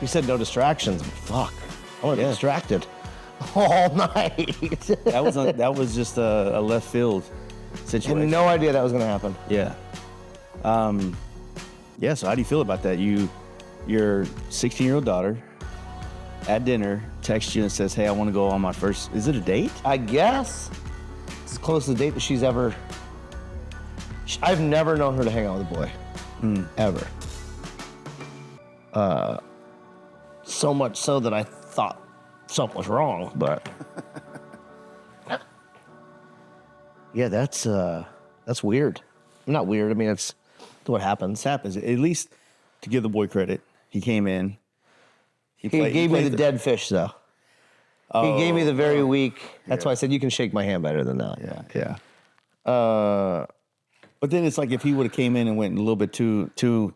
You said no distractions. Fuck. I want to be distracted all night. That was just a left field situation. I had no idea that was going to happen. Yeah. Yeah, so how do you feel about that? Your 16-year-old daughter at dinner texts you and says, hey, I want to go on my first, is it a date? I guess. It's as close to a date that she's ever, I've never known her to hang out with a boy. Ever. So much so that I thought something was wrong, but yeah, that's weird. Not weird. I mean, it's what happens. It happens. At least to give the boy credit, he came in. He gave me the dead fish, though. He gave me the very weak. That's why I said you can shake my hand better than that. Yeah. But then it's like if he would have came in and went a little bit too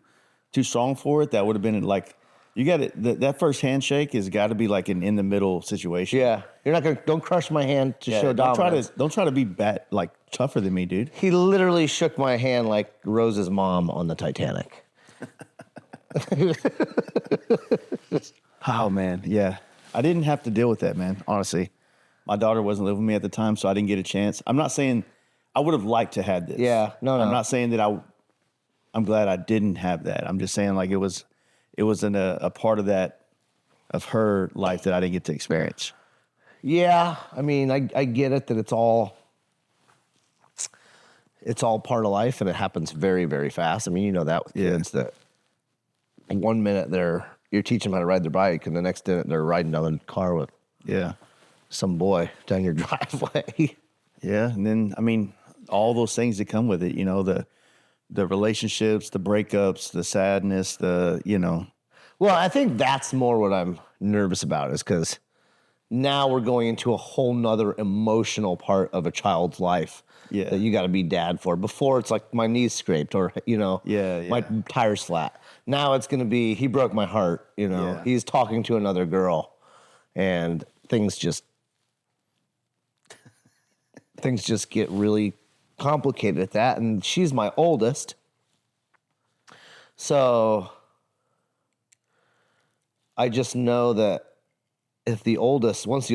strong for it, that would have been like, you got it. That first handshake has got to be like an in the middle situation. Yeah, you're not gonna. Don't crush my hand to show dominance. Don't try to be like tougher than me, dude. He literally shook my hand like Rose's mom on the Titanic. Oh man, yeah. I didn't have to deal with that, man. Honestly, my daughter wasn't living with me at the time, so I didn't get a chance. I'm not saying I would have liked to have this. Yeah, no. I'm not saying that I'm glad I didn't have that. I'm just saying like it was a part of that, of her life that I didn't get to experience. Yeah, I mean, I get it that it's all part of life and it happens very, very fast. I mean, you know that with kids that 1 minute you're teaching them how to ride their bike and the next minute they're riding down the car with some boy down your driveway. Yeah, and then, I mean, all those things that come with it, you know, the relationships, the breakups, the sadness, Well, I think that's more what I'm nervous about is because now we're going into a whole nother emotional part of a child's life that you got to be dad for. Before it's like my knee's scraped or, my tire's flat. Now it's going to be, he broke my heart, he's talking to another girl and things just get really complicated at that. And she's my oldest. So I just know that once the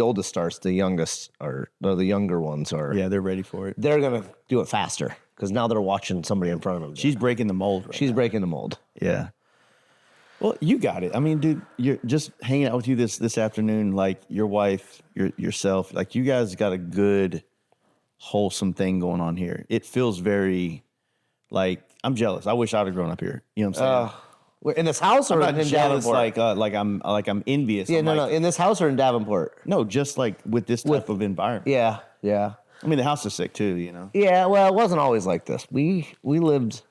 oldest starts, the younger ones are. Yeah, they're ready for it. They're going to do it faster because now they're watching somebody in front of them. She's breaking the mold. She's breaking the mold. Yeah. Well, you got it. I mean, dude, you're just hanging out with you this afternoon, like your wife, yourself, like you guys got a good, wholesome thing going on here. It feels very, like, I'm jealous. I wish I'd have grown up here. You know what I'm saying? In this house or I'm not in jealous, Davenport? like I'm envious. Yeah, no. In this house or in Davenport? No, just like with this type of environment. Yeah. I mean, the house is sick too, Yeah, well, it wasn't always like this. We lived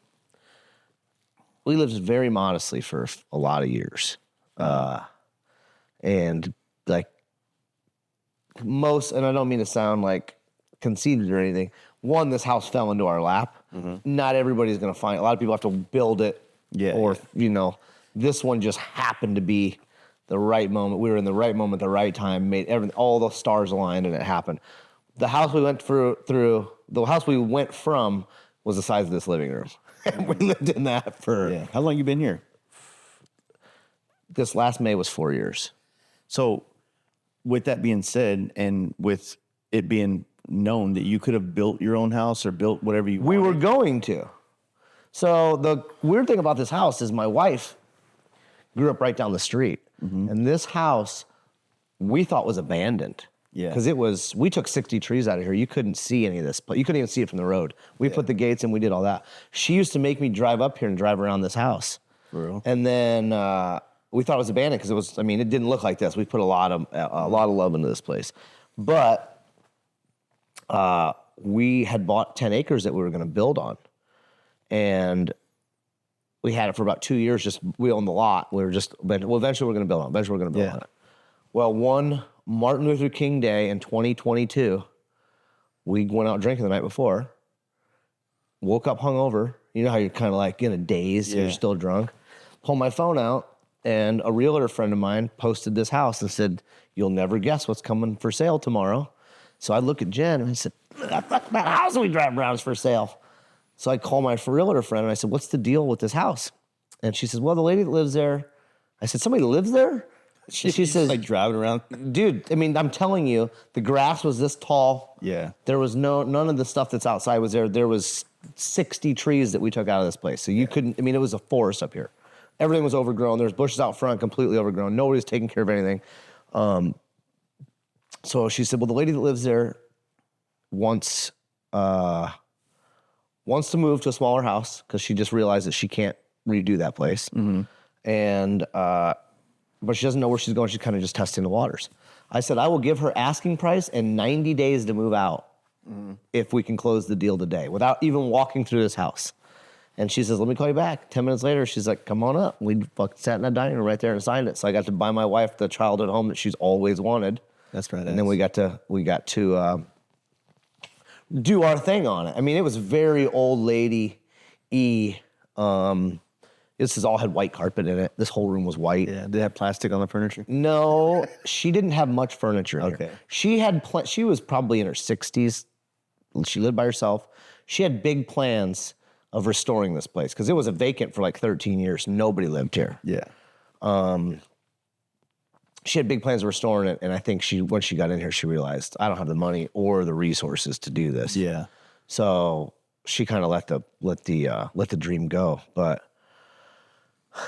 very modestly for a lot of years. And like and I don't mean to sound like conceited or anything. One, this house fell into our lap. Mm-hmm. Not everybody's going to find it. A lot of people have to build it. This one just happened to be the right moment. We were in the right moment, the right time, made everything, all the stars aligned and it happened. The house we went through, the house we went from was the size of this living room. And we lived in that for... Yeah. How long you been here? This last May was 4 years. So with that being said, and with it being known that you could have built your own house or built whatever you wanted. We were going to. So the weird thing about this house is my wife grew up right down the street. Mm-hmm. And this house we thought was abandoned. Yeah. Because we took 60 trees out of here. You couldn't see any of this, but you couldn't even see it from the road. We put the gates and we did all that. She used to make me drive up here and drive around this house. For real? And then we thought it was abandoned because it didn't look like this. We put a lot of love into this place. But we had bought 10 acres that we were going to build on. And we had it for about 2 years. We owned the lot. Eventually we're going to build on it. Well, one Martin Luther King Day in 2022, we went out drinking the night before, woke up hungover. You know how you're kind of like in a daze, you're still drunk. Pull my phone out, and a realtor friend of mine posted this house and said, "You'll never guess what's coming for sale tomorrow." So I look at Jen and I said, "That house we drive around is for sale." So I call my realtor friend and I said, "What's the deal with this house?" And she says, "Well, the lady that lives there I said, somebody lives there? She says, like driving around. dude, I mean, I'm telling you, the grass was this tall. Yeah. There was none of the stuff that's outside was there. There was 60 trees that we took out of this place. So you couldn't, I mean, it was a forest up here. Everything was overgrown. There's bushes out front, completely overgrown. Nobody's taking care of anything. So she said, well, the lady that lives there wants to move to a smaller house because she just realized that she can't redo that place. Mm-hmm. And, but she doesn't know where she's going. She's kind of just testing the waters. I said, I will give her asking price and 90 days to move out if we can close the deal today without even walking through this house. And she says, let me call you back. 10 minutes later, she's like, come on up. We fucking sat in that dining room right there and signed it. So I got to buy my wife the childhood home that she's always wanted. That's right. And then we got to do our thing on it. I mean, it was very old lady-y. This all had white carpet in it. This whole room was white. Yeah. Did it have plastic on the furniture? No, she didn't have much furniture in Okay. here. She had she was probably in her 60s. She lived by herself. She had big plans of restoring this place because it was a vacant for like 13 years. Nobody lived here. Yeah. She had big plans of restoring it, and I think once she got in here, she realized I don't have the money or the resources to do this. Yeah. So she kind of let the dream go. But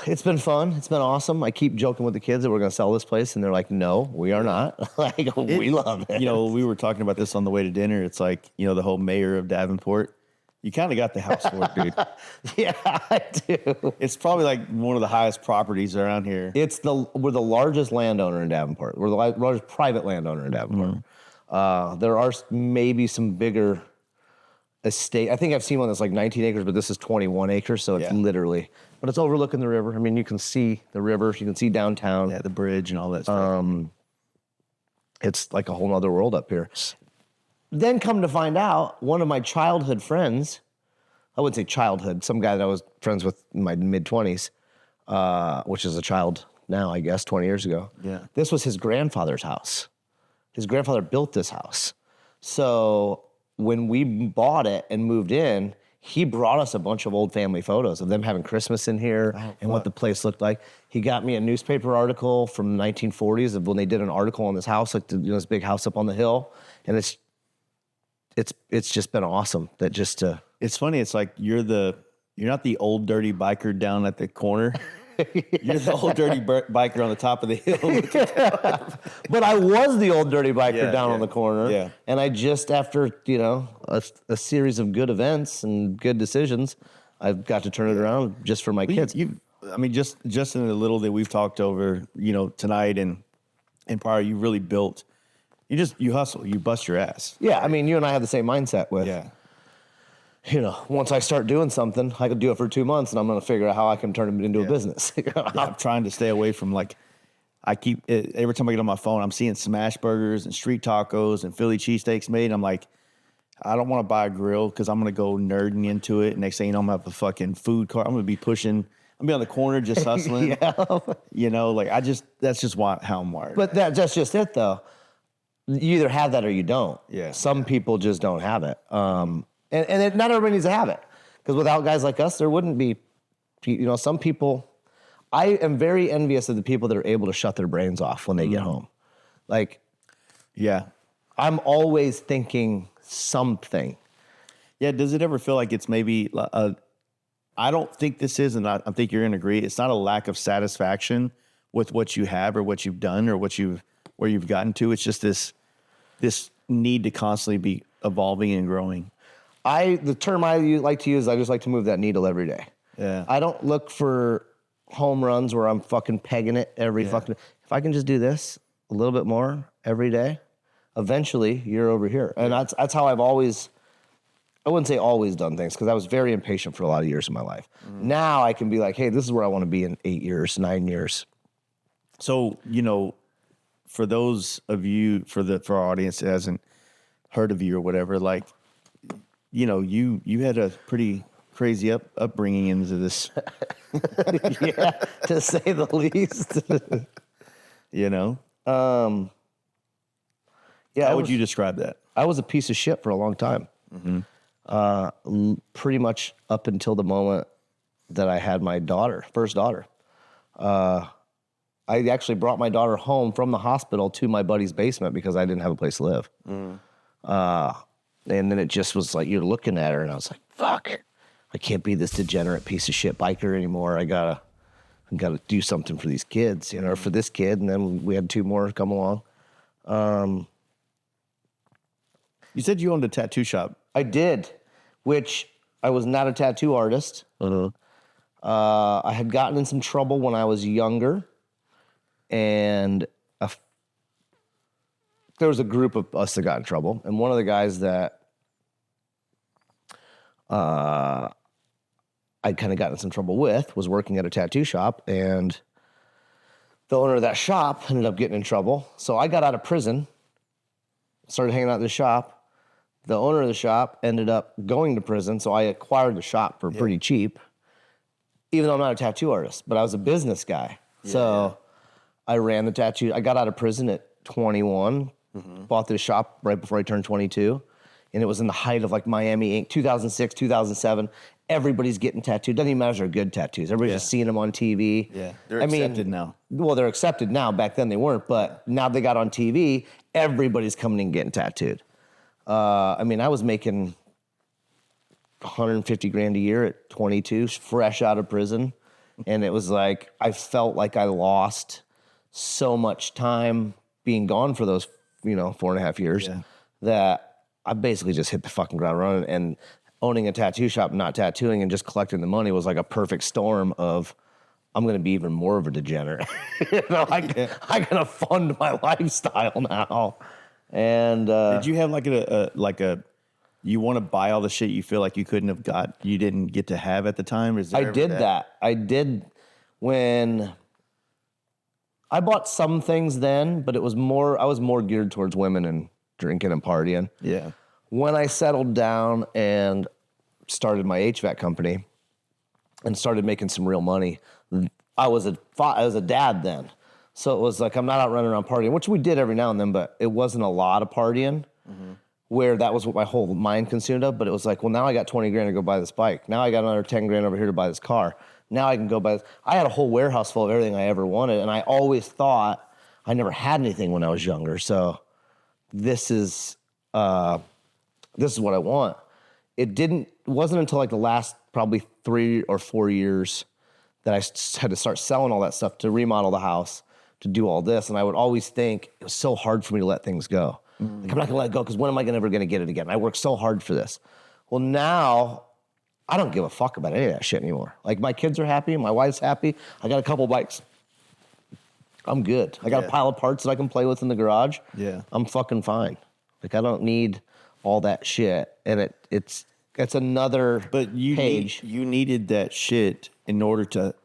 it's been fun. It's been awesome. I keep joking with the kids that we're going to sell this place, and they're like, "No, we are not." Like, we love it. You know, we were talking about this on the way to dinner. It's like, you know, the whole mayor of Davenport. You kind of got the house for it, dude. Yeah, I do. It's probably like one of the highest properties around here. We're the largest landowner in Davenport. We're the largest private landowner in Davenport. There are maybe some bigger estate. I think I've seen one that's like 19 acres, but this is 21 acres, so it's literally. But it's overlooking the river. I mean, you can see the river. You can see downtown. Yeah, the bridge and all that stuff. It's like a whole other world up here. Then come to find out, one of my childhood friends, I wouldn't say childhood, some guy that I was friends with in my mid-20s, which is a child now, I guess, 20 years ago. Yeah. This was his grandfather's house. His grandfather built this house. So when we bought it and moved in, he brought us a bunch of old family photos of them having Christmas in here and what the place looked like. He got me a newspaper article from the 1940s of when they did an article on this house, like this big house up on the hill. And it's just been awesome that just to. It's funny. It's like you're not the old dirty biker down at the corner. You're the old dirty biker on the top of the hill. But I was the old dirty biker down on the corner. Yeah. And I just, after, a series of good events and good decisions, I've got to turn it around just for my kids. Just in the little that we've talked over, tonight and prior, you really built. You hustle, you bust your ass. Yeah, I mean, you and I have the same mindset with, once I start doing something, I could do it for 2 months and I'm going to figure out how I can turn it into a business. I'm trying to stay away from every time I get on my phone, I'm seeing smash burgers and street tacos and Philly cheesesteaks made. I'm like, I don't want to buy a grill because I'm going to go nerding into it. Next thing you know, I'm going to have a fucking food cart. I'm going to be pushing. I'm going to be on the corner just hustling. That's just how I'm wired. But that's just it, though. You either have that or you don't. Yeah. Some people just don't have it. And not everybody needs to have it. Because without guys like us, there wouldn't be, some people. I am very envious of the people that are able to shut their brains off when they get home. Like, yeah. I'm always thinking something. Yeah, does it ever feel like it's maybe, I don't think this is, and I think you're going to agree, it's not a lack of satisfaction with what you have or what you've done or where you've gotten to. It's just this need to constantly be evolving and growing. The term I like to use, I just like to move that needle every day. Yeah. I don't look for home runs where I'm fucking pegging it fucking. If I can just do this a little bit more every day, eventually you're over here. And that's how I've always, I wouldn't say always done things because I was very impatient for a lot of years of my life. Now I can be like, hey, this is where I want to be in 8 years, 9 years. So, for those of you, for our audience that hasn't heard of you or whatever, you had a pretty crazy upbringing into this. Yeah, to say the least. How would you describe that? I was a piece of shit for a long time. Pretty much up until the moment that I had my first daughter. I actually brought my daughter home from the hospital to my buddy's basement because I didn't have a place to live. And then it just was like, you're looking at her and I was like, fuck, I can't be this degenerate piece of shit biker anymore. I gotta do something for these kids, or for this kid. And then we had 2 more come along. You said you owned a tattoo shop. I did, which I was not a tattoo artist. I had gotten in some trouble when I was younger, and there was a group of us that got in trouble, and one of the guys that I kind of got in some trouble with was working at a tattoo shop, and the owner of that shop ended up getting in trouble. So I got out of prison, started hanging out at the shop. The owner of the shop ended up going to prison, so I acquired the shop for pretty cheap, even though I'm not a tattoo artist, but I was a business guy. I ran the tattoo. I got out of prison at 21, bought this shop right before I turned 22, and it was in the height of like Miami Ink, 2006, 2007. Everybody's getting tattooed. Doesn't even matter if they're good tattoos. Everybody's just seeing them on TV. Yeah, they're accepted now. Well, they're accepted now. Back then they weren't, but now they got on TV. Everybody's coming and getting tattooed. I was making 150 grand a year at 22, fresh out of prison. And it was like, I felt like I lost so much time being gone for those, 4.5 years that I basically just hit the fucking ground running. And owning a tattoo shop, not tattooing, and just collecting the money was like a perfect storm of, I'm going to be even more of a degenerate. I got to fund my lifestyle now. And did you have you want to buy all the shit you feel like you didn't get to have at the time? I did that. I did when I bought some things then, but I was more geared towards women and drinking and partying. Yeah. When I settled down and started my HVAC company and started making some real money, I was a dad then. So it was like, I'm not out running around partying, which we did every now and then, but it wasn't a lot of partying where that was what my whole mind consumed of. But it was like, well, now I got 20 grand to go buy this bike. Now I got another 10 grand over here to buy this car. Now I can go buy this. I had a whole warehouse full of everything I ever wanted. And I always thought I never had anything when I was younger. So this is what I want. It wasn't until like the last probably 3 or 4 years that I had to start selling all that stuff to remodel the house, to do all this. And I would always think it was so hard for me to let things go. Like, I'm not going to let it go because when am I ever going to get it again? I worked so hard for this. Well, now I don't give a fuck about any of that shit anymore. Like, my kids are happy. My wife's happy. I got a couple bikes. I'm good. I got a pile of parts that I can play with in the garage. Yeah. I'm fucking fine. Like, I don't need all that shit. And it's another page. You needed that shit in order to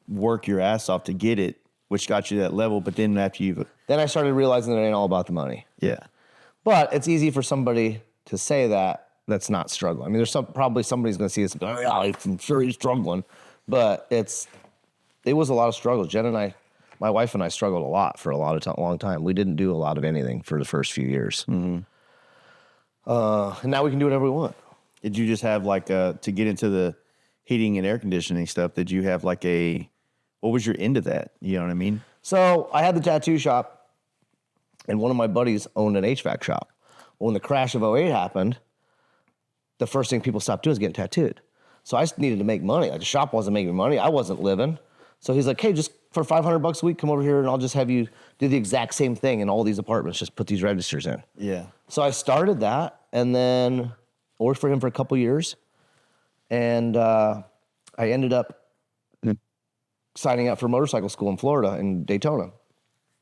work your ass off to get it, which got you to that level. But then then I started realizing that it ain't all about the money. Yeah. But it's easy for somebody to say that's not struggling. I mean, there's probably somebody's going to see this and go, oh, yeah, I'm sure he's struggling. But it was a lot of struggle. Jen and I, my wife and I struggled a lot for a long time. We didn't do a lot of anything for the first few years. And now we can do whatever we want. Did you just have to get into the heating and air conditioning stuff? Did you have what was your end of that? You know what I mean? So I had the tattoo shop, and one of my buddies owned an HVAC shop. Well, when the crash of '08 happened, the first thing people stopped doing was getting tattooed. So I needed to make money. Like, the shop wasn't making money. I wasn't living. So he's like, hey, just for $500 a week, come over here and I'll just have you do the exact same thing in all these apartments. Just put these registers in. Yeah. So I started that, and then I worked for him for a couple years. And I ended up signing up for motorcycle school in Florida, in Daytona.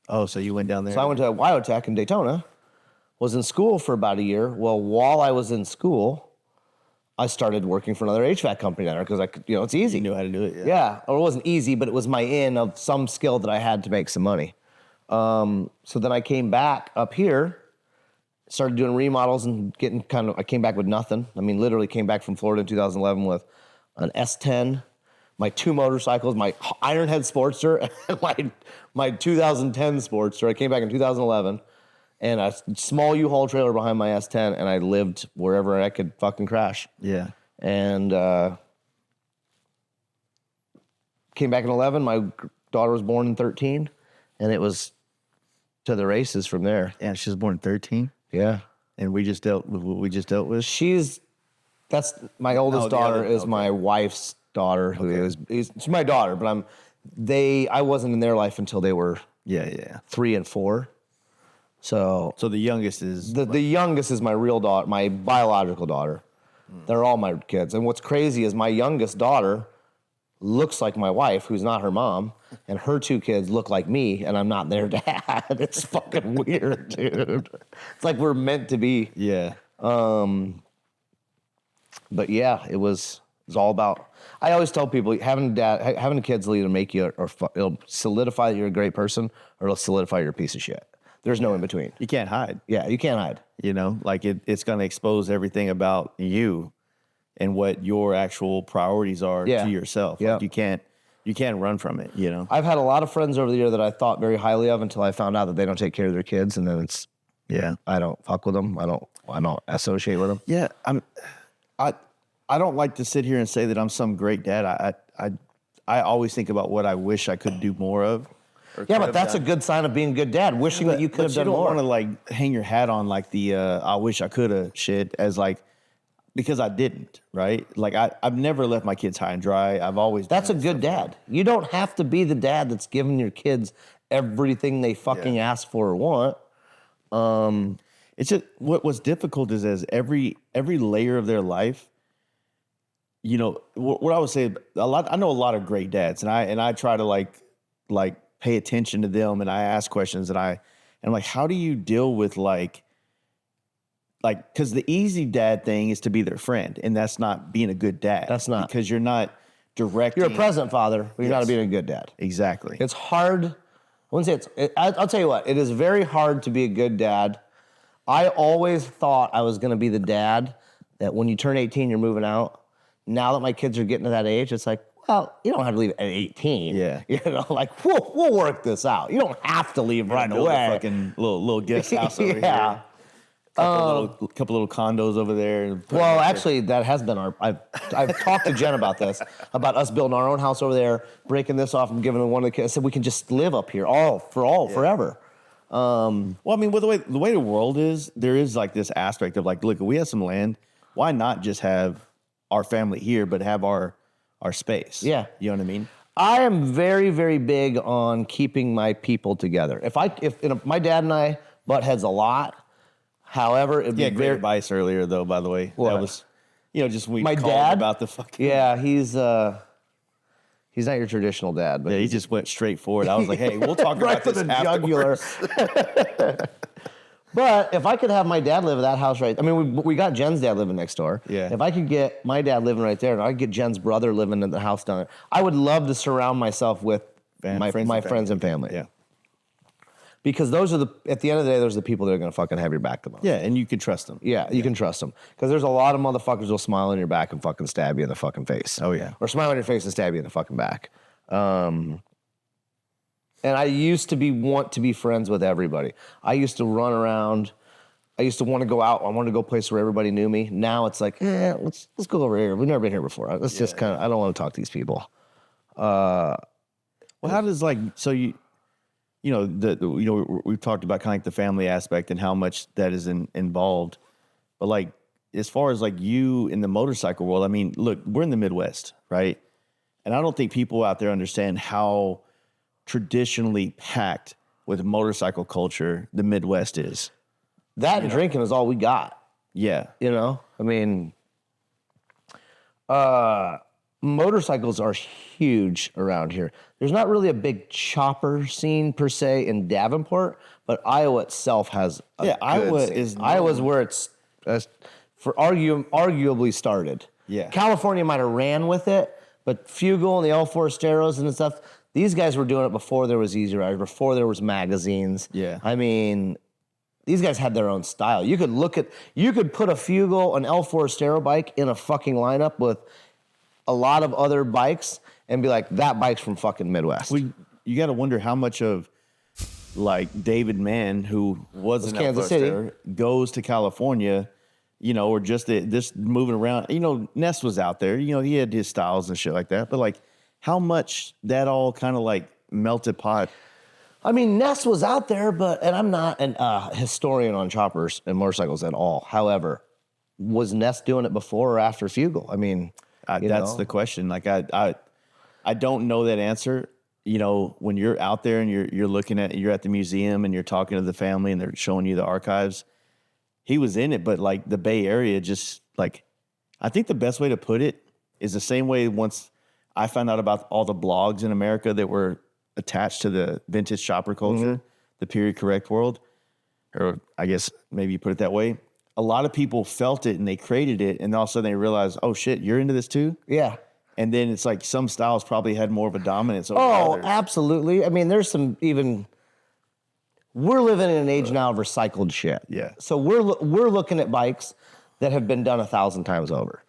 Oh, so you went down there? So I went to Wyotech in Daytona, was in school for about a year. Well, while I was in school, I started working for another HVAC company down there because it's easy. You knew how to do it. Yeah. Or it wasn't easy, but it was my in of some skill that I had to make some money. So then I came back up here, started doing remodels and I came back with nothing. I mean, literally came back from Florida in 2011 with an S10, my 2 motorcycles, my Ironhead Sportster, and my 2010 Sportster. I came back in 2011, and a small U-Haul trailer behind my S10, and I lived wherever I could fucking crash. Yeah. And came back in 11. My daughter was born in 13, and it was to the races from there. And she was born 13. Yeah. And we just dealt with what we just dealt with. That's my oldest daughter is my wife's daughter, who she's my daughter, but I wasn't in their life until they were 3 and 4. So the youngest is the youngest is my real daughter, my biological daughter. They're all my kids. And what's crazy is my youngest daughter looks like my wife, who's not her mom, and her 2 kids look like me, and I'm not their dad. It's fucking weird, dude. It's like we're meant to be. Yeah. But yeah, it was all about. I always tell people having kids will either make you it'll solidify that you're a great person, or it'll solidify you're a piece of shit. There's no in between. You can't hide. Yeah, you can't hide. You know, like it's going to expose everything about you and what your actual priorities are to yourself. Yeah. Like you can't run from it, you know. I've had a lot of friends over the year that I thought very highly of until I found out that they don't take care of their kids, and then I don't fuck with them. I don't associate with them. Yeah, I don't like to sit here and say that I'm some great dad. I always think about what I wish I could do more of. Yeah, but that's a good sign of being a good dad, wishing that you could have done more. You don't want to like hang your hat on like the I wish I could have shit as like, because I didn't, right? Like I've never left my kids high and dry. I've always That's a good dad. You don't have to be the dad that's giving your kids everything they fucking ask for or want. It's just what's difficult is as every layer of their life, you know, what I would say I know a lot of great dads, and I try to like pay attention to them, and I ask questions, and I'm like, how do you deal with like, because the easy dad thing is to be their friend, and that's not being a good dad. That's not. Because you're not directing. You're a present father, but you're not being a good dad. Exactly. It's hard. I wouldn't say I'll tell you what, it is very hard to be a good dad. I always thought I was going to be the dad that when you turn 18, you're moving out. Now that my kids are getting to that age, it's like, well, you don't have to leave at 18. Yeah. You know, like, we'll work this out. You don't have to leave right away. A fucking little guest house over here. Couple little condos over there. Well, actually, that has been I've talked to Jen about this, about us building our own house over there, breaking this off and giving one of the kids. I said we can just live up here forever. Well, I mean, with the way the world is, there is like this aspect of like, look, we have some land. Why not just have our family here, but have our space? Yeah. You know what I mean? I am very, very big on keeping my people together. If my dad and I butt heads a lot, however, it'd be great advice earlier though, by the way. What? That was, just we my called dad about the fucking. Yeah, he's not your traditional dad, but he just went straight forward. I was like, hey, we'll talk right about this afterwards. But if I could have my dad live at that house I mean, we got Jen's dad living next door. Yeah. If I could get my dad living right there, and I could get Jen's brother living in the house down there, I would love to surround myself with my friends and family. Yeah. Because at the end of the day, those are the people that are going to fucking have your back the most. Yeah, and you can trust them. Yeah, you can trust them. Because there's a lot of motherfuckers who'll smile in your back and fucking stab you in the fucking face. Oh, yeah. Or smile in your face and stab you in the fucking back. And I used to want to be friends with everybody. I used to run around. I used to want to go out. I wanted to go places where everybody knew me. Now it's like, let's go over here. We've never been here before. Let's just kind of, I don't want to talk to these people. Well, how does we've talked about kind of like the family aspect and how much that is involved. But like, as far as like you in the motorcycle world, I mean, look, we're in the Midwest, right? And I don't think people out there understand how traditionally packed with motorcycle culture the Midwest is. That and drinking is all we got. Yeah. I mean, motorcycles are huge around here. There's not really a big chopper scene per se in Davenport, but Iowa itself has a good Iowa scene. Iowa's where it's arguably started. Yeah. California might have ran with it, but Fugal and the L4 Steros and stuff, these guys were doing it before there was Easy Riders, before there was magazines. Yeah. I mean, these guys had their own style. You could put a Fugal, an L4 Stero bike in a fucking lineup with a lot of other bikes and be like, that bike's from fucking Midwest. You got to wonder how much of like David Mann, who was in Kansas City, goes to California, or just moving around. Ness was out there. He had his styles and shit like that. But like, how much that all kind of like melted pot. I mean, Ness was out there, and I'm not a historian on choppers and motorcycles at all. However, was Ness doing it before or after Fugle? I mean, that's the question. Like I don't know that answer. You know, when you're out there and you're at the museum and you're talking to the family and they're showing you the archives, he was in it, but like the Bay Area, just like, I think the best way to put it is the same way once I found out about all the blogs in America that were attached to the vintage chopper culture, the period correct world, or I guess maybe you put it that way. A lot of people felt it and they created it, and all of a sudden they realized, oh shit, you're into this too? Yeah. And then it's like some styles probably had more of a dominance over others. Absolutely. I mean, there's some we're living in an age now of recycled shit. Yeah. So we're looking at bikes that have been done 1,000 times over.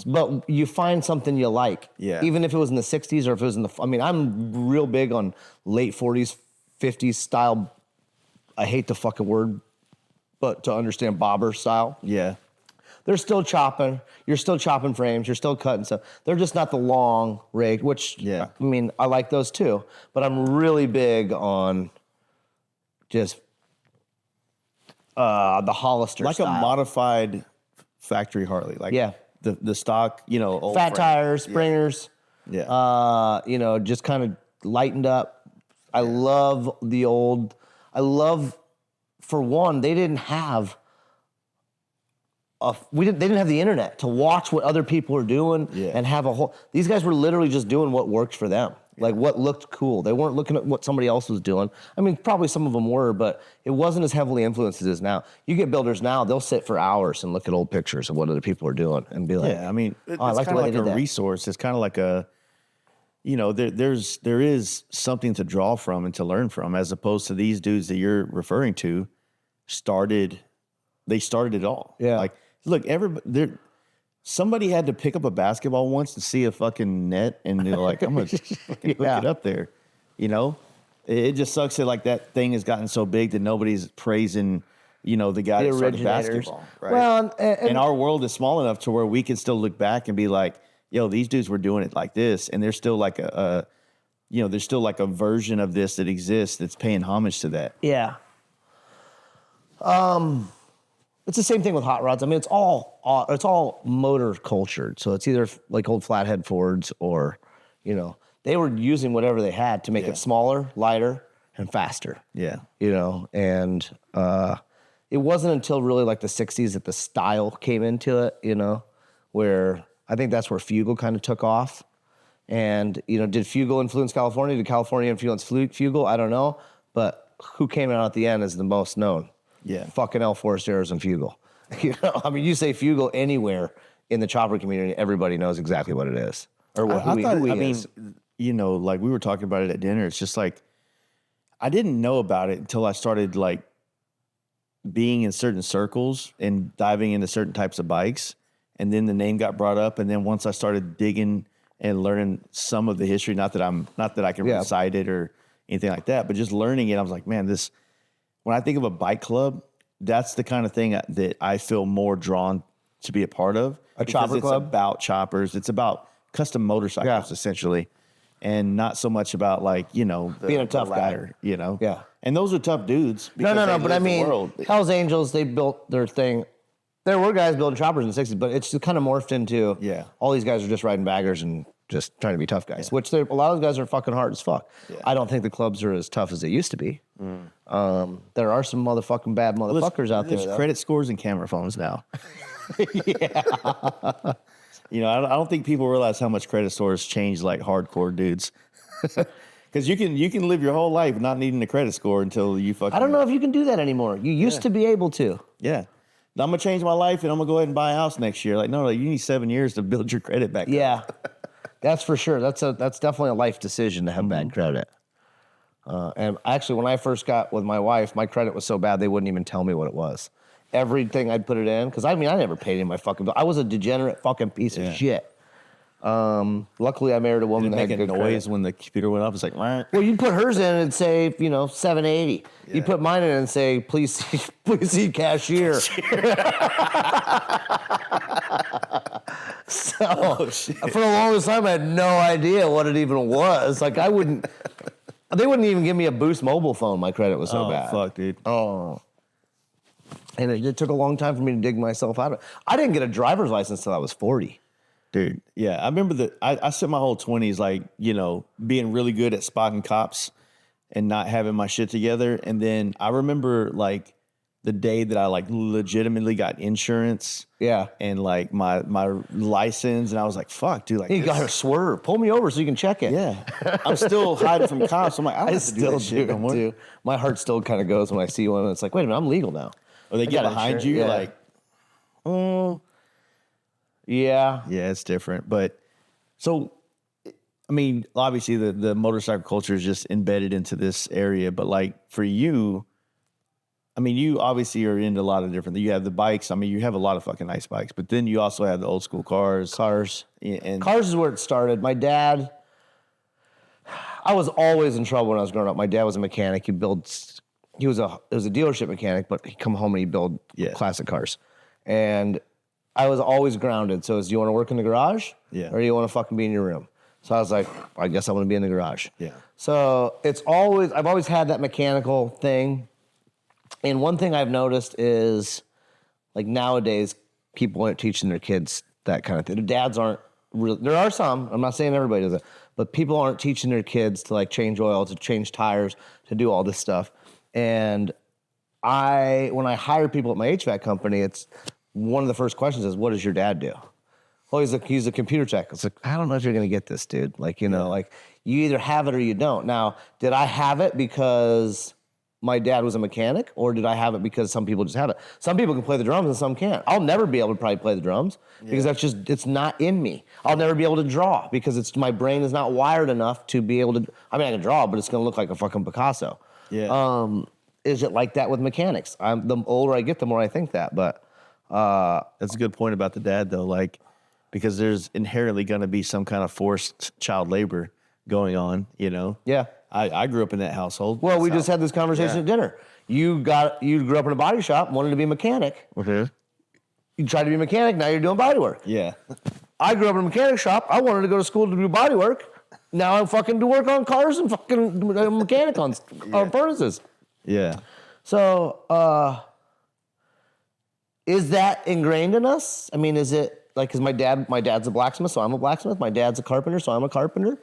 But you find something you like. Yeah. Even if it was in the 60s or if it was I'm real big on late 40s, 50s style. I hate the fucking word, but to understand bobber style. Yeah. They're still chopping. You're still chopping frames. You're still cutting stuff. They're just not the long rig, which, I mean, I like those too. But I'm really big on just the Hollister like style. a modified factory Harley. Like the stock, old fat frame. tires, springers. Yeah. Just kind of lightened up. I love the old. For one, they didn't have. They didn't have the internet to watch what other people were doing and have a whole. These guys were literally just doing what worked for them, like what looked cool. They weren't looking at what somebody else was doing. I mean, probably some of them were, but it wasn't as heavily influenced as it is now. You get builders now; they'll sit for hours and look at old pictures of what other people are doing and be like, "Yeah, I mean, it's I like kind the of way like they did a that." resource. It's kind of like a, there is something to draw from and to learn from, as opposed to these dudes that you're referring to. They started it all. Yeah. Like, look, somebody had to pick up a basketball once to see a fucking net, and they're like, I'm gonna fucking hook it up there. It just sucks that like that thing has gotten so big that nobody's praising, the guy that started basketball. Right? Well, and our world is small enough to where we can still look back and be like, yo, these dudes were doing it like this, and there's still like there's still like a version of this that exists that's paying homage to that. Yeah. It's the same thing with hot rods. I mean, it's all motor cultured. So it's either like old flathead Fords or, they were using whatever they had to make it smaller, lighter, and faster. Yeah. And it wasn't until really like the 60s that the style came into it, where I think that's where Fugle kind of took off. And, did Fugle influence California? Did California influence Fugle? I don't know. But who came out at the end is the most known. Yeah. Fucking L. Foresteros and Fugle. You say Fugle anywhere in the chopper community, everybody knows exactly what it is. Or who he is. Like we were talking about it at dinner. It's just like, I didn't know about it until I started like being in certain circles and diving into certain types of bikes. And then the name got brought up. And then once I started digging and learning some of the history, not that I can recite it or anything like that, but just learning it, I was like, man, when I think of a bike club, that's the kind of thing that I feel more drawn to be a part of. A chopper club? It's about choppers. It's about custom motorcycles, essentially. And not so much about like, being a tough ladder, guy. Yeah. And those are tough dudes. No, but I mean, Hell's Angels, they built their thing. There were guys building choppers in the 60s, but it's kind of morphed into all these guys are just riding baggers and just trying to be tough guys, which a lot of those guys are fucking hard as fuck. Yeah. I don't think the clubs are as tough as they used to be. There are some motherfucking bad motherfuckers out there. There's credit scores and camera phones now. I don't think people realize how much credit scores change like hardcore dudes. Because you can live your whole life not needing a credit score until you fucking. I don't know if you can do that anymore. You used to be able to. Yeah. Now I'm gonna change my life and I'm gonna go ahead and buy a house next year. Like, no, you need 7 years to build your credit back up. Yeah. That's for sure. That's definitely a life decision to have bad credit. And actually, when I first got with my wife, my credit was so bad they wouldn't even tell me what it was. Everything I'd put it in, because I never paid any of my fucking bill. I was a degenerate fucking piece of shit. Luckily, I married a woman that had good noise credit. when the computer went off. It's like, well, you'd put hers in and say, 780. Yeah. You'd put mine in and say, please see cashier. So for the longest time, I had no idea what it even was. Like I wouldn't. They wouldn't even give me a Boost mobile phone. My credit was so bad. Fuck, dude. Oh. And it took a long time for me to dig myself out of it. I didn't get a driver's license till I was 40. Dude, yeah. I remember I spent my whole 20s, like, you know, being really good at spotting cops and not having my shit together. And then I remember, like, the day that I, like, legitimately got insurance. Yeah. And, like, my license. And I was like, fuck, dude. Like, You got to swerve. Pull me over so you can check it. Yeah. I'm still hiding from cops. I'm like, I still do it, too. My heart still kind of goes when I see one. And it's like, wait a minute, I'm legal now. Or they get behind you, like, oh. Yeah. Yeah, it's different. But so, I mean, obviously the motorcycle culture is just embedded into this area. But like for you, I mean, you obviously are into a lot of different. You have the bikes. I mean, you have a lot of fucking nice bikes. But then you also have the old school cars. And cars is where it started. My dad, I was always in trouble when I was growing up. My dad was a mechanic. It was a dealership mechanic, but he'd come home and he'd build classic cars. And I was always grounded. So do you want to work in the garage? Yeah. Or do you want to fucking be in your room? So I was like, I guess I want to be in the garage. Yeah. So I've always had that mechanical thing. And one thing I've noticed is, like, nowadays, people aren't teaching their kids that kind of thing. Their dads aren't really, there are some, I'm not saying everybody does it, but people aren't teaching their kids to, like, change oil, to change tires, to do all this stuff. And when I hire people at my HVAC company, it's one of the first questions is, what does your dad do? Well, he's a computer tech. It's like, I don't know if you're going to get this, dude. Like, you know, like, you either have it or you don't. Now, did I have it because my dad was a mechanic, or did I have it because some people just have it? Some people can play the drums and some can't. I'll never be able to probably play the drums because it's not in me. I'll never be able to draw because my brain is not wired enough to be able to, I mean, I can draw, but it's going to look like a fucking Picasso. Yeah. Is it like that with mechanics? The older I get, the more I think that, but. That's a good point about the dad, though. Like, because there's inherently going to be some kind of forced child labor going on, you know? Yeah. I grew up in that household. Well, we just had this conversation at dinner. You grew up in a body shop, wanted to be a mechanic. Okay. You tried to be a mechanic, now you're doing body work. Yeah. I grew up in a mechanic shop. I wanted to go to school to do body work. Now I'm fucking do work on cars and fucking mechanic on furnaces. Yeah. So, is that ingrained in us? I mean, is it like, because my dad's a blacksmith, so I'm a blacksmith. My dad's a carpenter, so I'm a carpenter.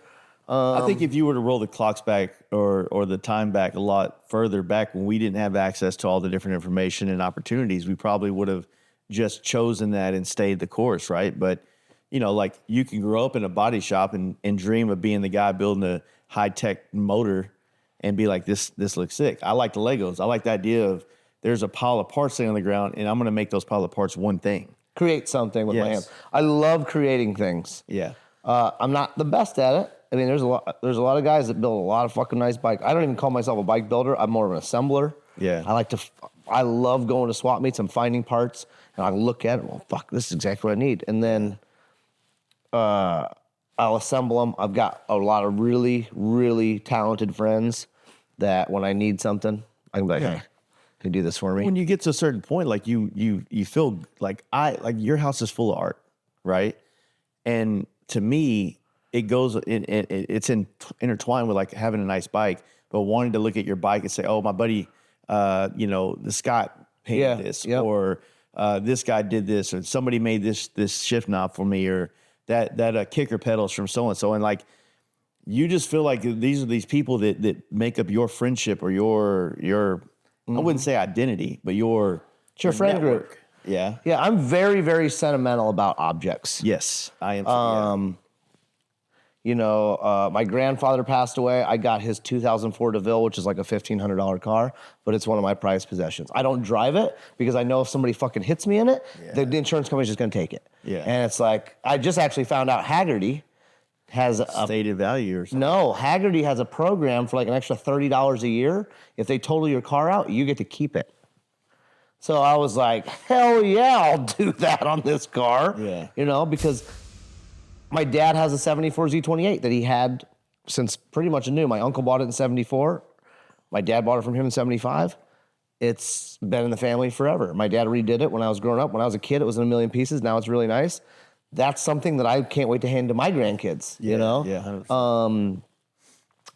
I think if you were to roll the clocks back or the time back a lot further back when we didn't have access to all the different information and opportunities, we probably would have just chosen that and stayed the course, right? But, you know, like, you can grow up in a body shop and dream of being the guy building a high-tech motor and be like, this looks sick. I like the Legos. I like the idea of there's a pile of parts sitting on the ground, and I'm going to make those pile of parts one thing. Create something with my hands. I love creating things. Yeah. I'm not the best at it. I mean, there's a lot of guys that build a lot of fucking nice bikes. I don't even call myself a bike builder. I'm more of an assembler. Yeah. I love going to swap meets and finding parts, and I look at it, well, fuck, this is exactly what I need. And then I'll assemble them. I've got a lot of really, really talented friends that when I need something, I can be like, hey, can you do this for me? When you get to a certain point, like you feel like your house is full of art, right? And to me, it's intertwined with like having a nice bike, but wanting to look at your bike and say, oh, my buddy, the Scott painted this, or this guy did this, or somebody made this shift knob for me, or that kicker pedals from so and so, and like, you just feel like these are these people that make up your friendship or your I wouldn't say identity, but your friend network. Group. Yeah. Yeah, I'm very, very sentimental about objects. Yes, I am. My grandfather passed away. I got his 2004 DeVille, which is like a $1,500 car, but it's one of my prized possessions. I don't drive it because I know if somebody fucking hits me in it, the insurance company's just going to take it. Yeah. And it's like, I just actually found out Haggerty has a stated value or something. No, Haggerty has a program for like an extra $30 a year. If they total your car out, you get to keep it. So I was like, hell yeah, I'll do that on this car. Yeah. Because my dad has a 74 Z28 that he had since pretty much new. My uncle bought it in 74. My dad bought it from him in 75. It's been in the family forever. My dad redid it when I was growing up. When I was a kid, it was in a million pieces. Now it's really nice. That's something that I can't wait to hand to my grandkids, you know? Yeah, 100%.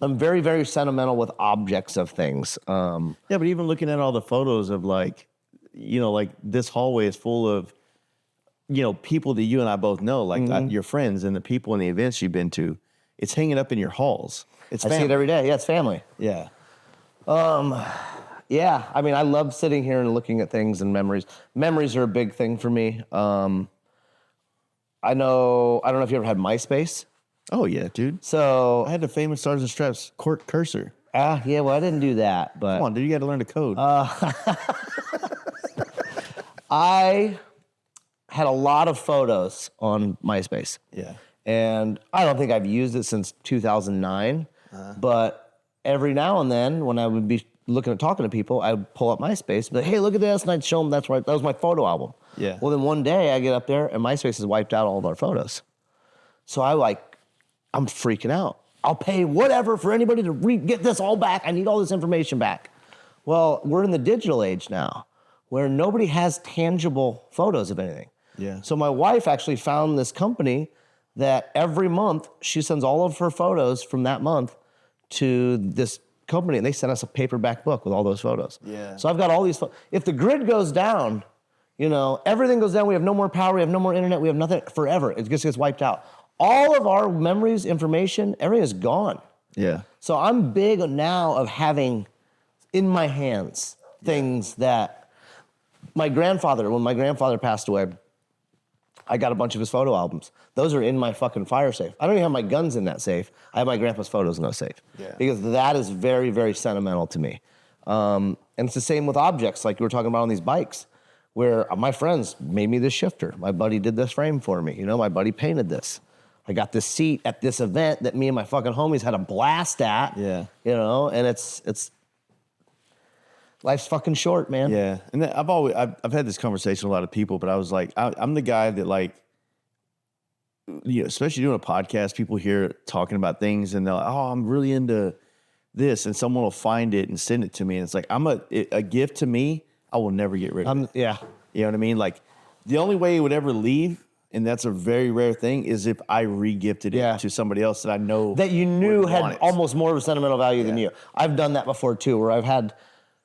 I'm very, very sentimental with objects of things. Yeah, but even looking at all the photos of like, you know, like this hallway is full of, you know, people that you and I both know, like your friends and the people and the events you've been to. It's hanging up in your halls. It's I see it every day. Yeah, it's family. Yeah. Yeah, I mean, I love sitting here and looking at things and memories. Memories are a big thing for me. I don't know if you ever had MySpace. Oh, yeah, dude. So I had the famous Stars and Straps court cursor. yeah, well, I didn't do that, but Come on, dude, you got to learn the code. I had a lot of photos on MySpace. Yeah. And I don't think I've used it since 2009, but every now and then when I would be looking at talking to people, I would pull up MySpace and be like, hey, look at this, and I'd show them that was my photo album. Yeah. Well, then one day I get up there and MySpace has wiped out all of our photos. So I'm freaking out. I'll pay whatever for anybody to get this all back. I need all this information back. Well, we're in the digital age now where nobody has tangible photos of anything. Yeah. So my wife actually found this company that every month she sends all of her photos from that month to this company, and they sent us a paperback book with all those photos. Yeah. So I've got all these. If the grid goes down, you know, everything goes down. We have no more power. We have no more internet. We have nothing forever. It just gets wiped out. All of our memories, information, everything is gone. Yeah. So I'm big now of having in my hands things that when my grandfather passed away, I got a bunch of his photo albums. Those are in my fucking fire safe. I don't even have my guns in that safe. I have my grandpa's photos in that safe. Yeah. Because that is very, very sentimental to me. And it's the same with objects like you were talking about on these bikes, where my friends made me this shifter. My buddy did this frame for me. You know, my buddy painted this. I got this seat at this event that me and my fucking homies had a blast at. Yeah. You know, and it's life's fucking short, man. Yeah. And I've had this conversation with a lot of people, but I was like, I'm the guy that like, you know, especially doing a podcast, people hear talking about things and they're like, oh, I'm really into this. And someone will find it and send it to me. And it's like, a gift to me, I will never get rid of it. Yeah. You know what I mean? Like the only way it would ever leave, and that's a very rare thing, is if I re-gifted it to somebody else that I know. That you knew had almost more of a sentimental value than you. I've done that before too, where I've had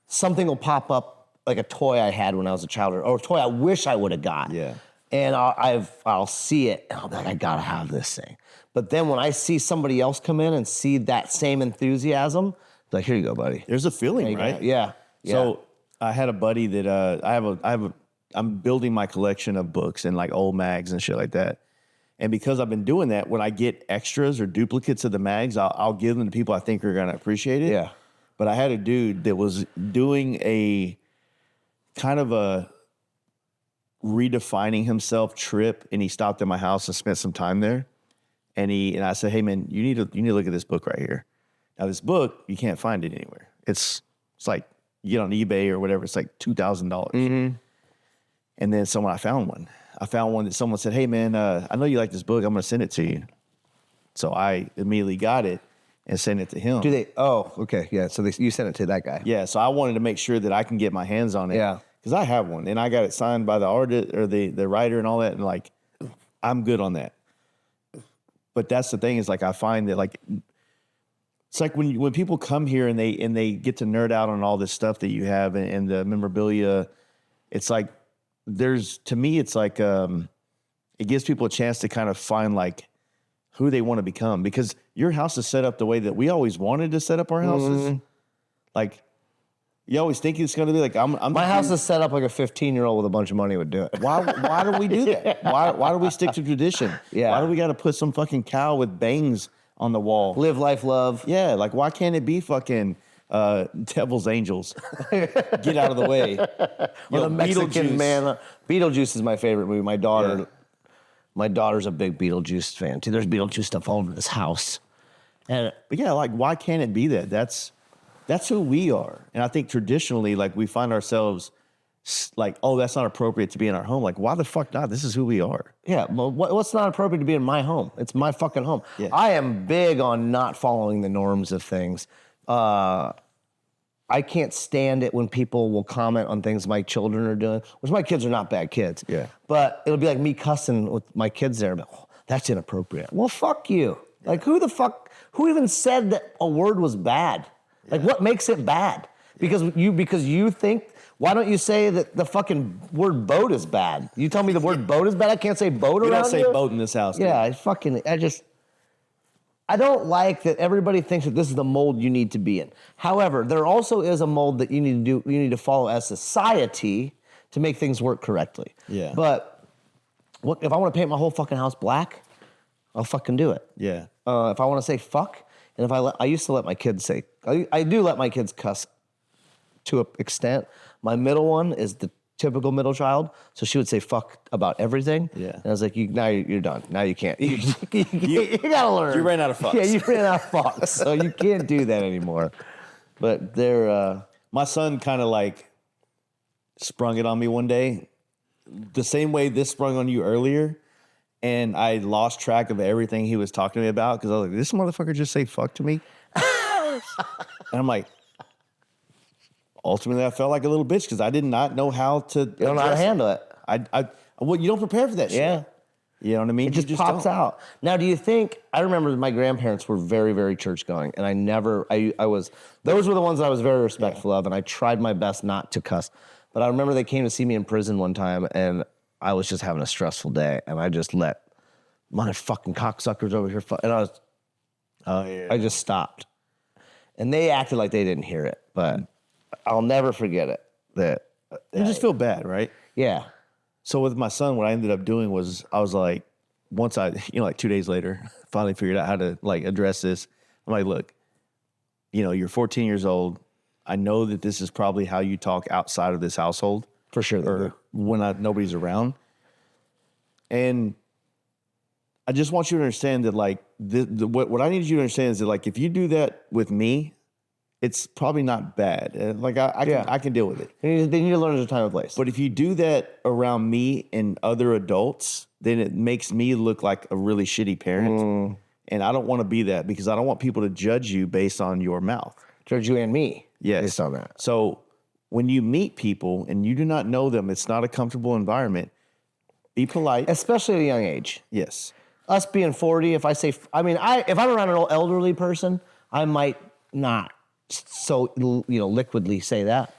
something will pop up, like a toy I had when I was a child, or a toy I wish I would have got. Yeah. And I'll see it, and I'll be like, I gotta have this thing. But then when I see somebody else come in and see that same enthusiasm, it's like, here you go, buddy. There's a feeling, right? Yeah. So I had a buddy that I'm building my collection of books and like old mags and shit like that. And because I've been doing that, when I get extras or duplicates of the mags, I'll give them to people I think are gonna appreciate it. Yeah. But I had a dude that was doing a kind of a redefining himself trip, and he stopped at my house and spent some time there. And I said, hey man, you need to look at this book right here. Now this book, you can't find it anywhere. It's like you get on eBay or whatever, it's like $2,000. Mm-hmm. And then I found one. I found one that someone said, hey man, I know you like this book, I'm gonna send it to you. So I immediately got it and sent it to him. Oh, okay, yeah. So you sent it to that guy. Yeah, so I wanted to make sure that I can get my hands on it. Yeah. Because I have one, and I got it signed by the artist or the writer and all that, and like, I'm good on that. But that's the thing is like I find that like it's like when people come here and they get to nerd out on all this stuff that you have and the memorabilia, it's like to me it's like it gives people a chance to kind of find like who they want to become, because your house is set up the way that we always wanted to set up our houses. Mm-hmm. Like you always think it's going to be like my house is set up like a 15-year-old with a bunch of money would do it. Why do we do that? Why do we stick to tradition? Yeah. Why do we got to put some fucking cow with bangs on the wall? Live, life, love. Yeah, like why can't it be fucking Devil's Angels? Get out of the way. Or the Mexican man. Beetlejuice is my favorite movie. My daughter's a big Beetlejuice fan too. There's Beetlejuice stuff all over this house. But yeah, like why can't it be that? That's who we are. And I think traditionally, like we find ourselves like, oh, that's not appropriate to be in our home. Like, why the fuck not? This is who we are. Yeah, well, what's not appropriate to be in my home? It's my fucking home. Yeah. I am big on not following the norms of things. I can't stand it when people will comment on things my children are doing, which my kids are not bad kids. Yeah. But it'll be like me cussing with my kids there. But, oh, that's inappropriate. Well, fuck you. Like, who even said that a word was bad? Like, what makes it bad? Because you think, why don't you say that the fucking word boat is bad? You tell me the word boat is bad? I can't say boat around you? We don't say boat in this house. Yeah, I don't like that everybody thinks that this is the mold you need to be in. However, there also is a mold that you need to follow as society to make things work correctly. Yeah. But if I want to paint my whole fucking house black, I'll fucking do it. Yeah. If I want to say fuck, and I used to let my kids say, I do let my kids cuss to an extent. My middle one is the typical middle child, so she would say fuck about everything. Yeah. And I was like, now you're done. Now you can't. You gotta learn. You ran out of fucks. Yeah, you ran out of fucks, so you can't do that anymore. But my son kind of like sprung it on me one day, the same way this sprung on you earlier, and I lost track of everything he was talking to me about because I was like, this motherfucker just say fuck to me? And I'm like, ultimately, I felt like a little bitch because I did not know how to. You don't know how to handle it. Well, you don't prepare for that shit. Yeah. You know what I mean? It just pops out. Now, do you think, I remember my grandparents were very, very church going, and those were the ones that I was very respectful of, and I tried my best not to cuss. But I remember they came to see me in prison one time, and I was just having a stressful day, and I just let my fucking cocksuckers over here, and I just stopped. And they acted like they didn't hear it, but I'll never forget it. You just feel bad, right? Yeah. So with my son, what I ended up doing was I was like, once I, like 2 days later, finally figured out how to like address this. I'm like, look, you're 14 years old. I know that this is probably how you talk outside of this household. For sure. Or when nobody's around. And I just want you to understand that like, what I need you to understand is that like, if you do that with me, it's probably not bad. Like I can deal with it. They need to learn there's a time and place. But if you do that around me and other adults, then it makes me look like a really shitty parent. And I don't want to be that because I don't want people to judge you based on your mouth. Judge you and me. Yes. Based on that. So when you meet people and you do not know them, it's not a comfortable environment. Be polite. Especially at a young age. Yes. Us being 40, if if I'm around an elderly person, I might not so liquidly say that.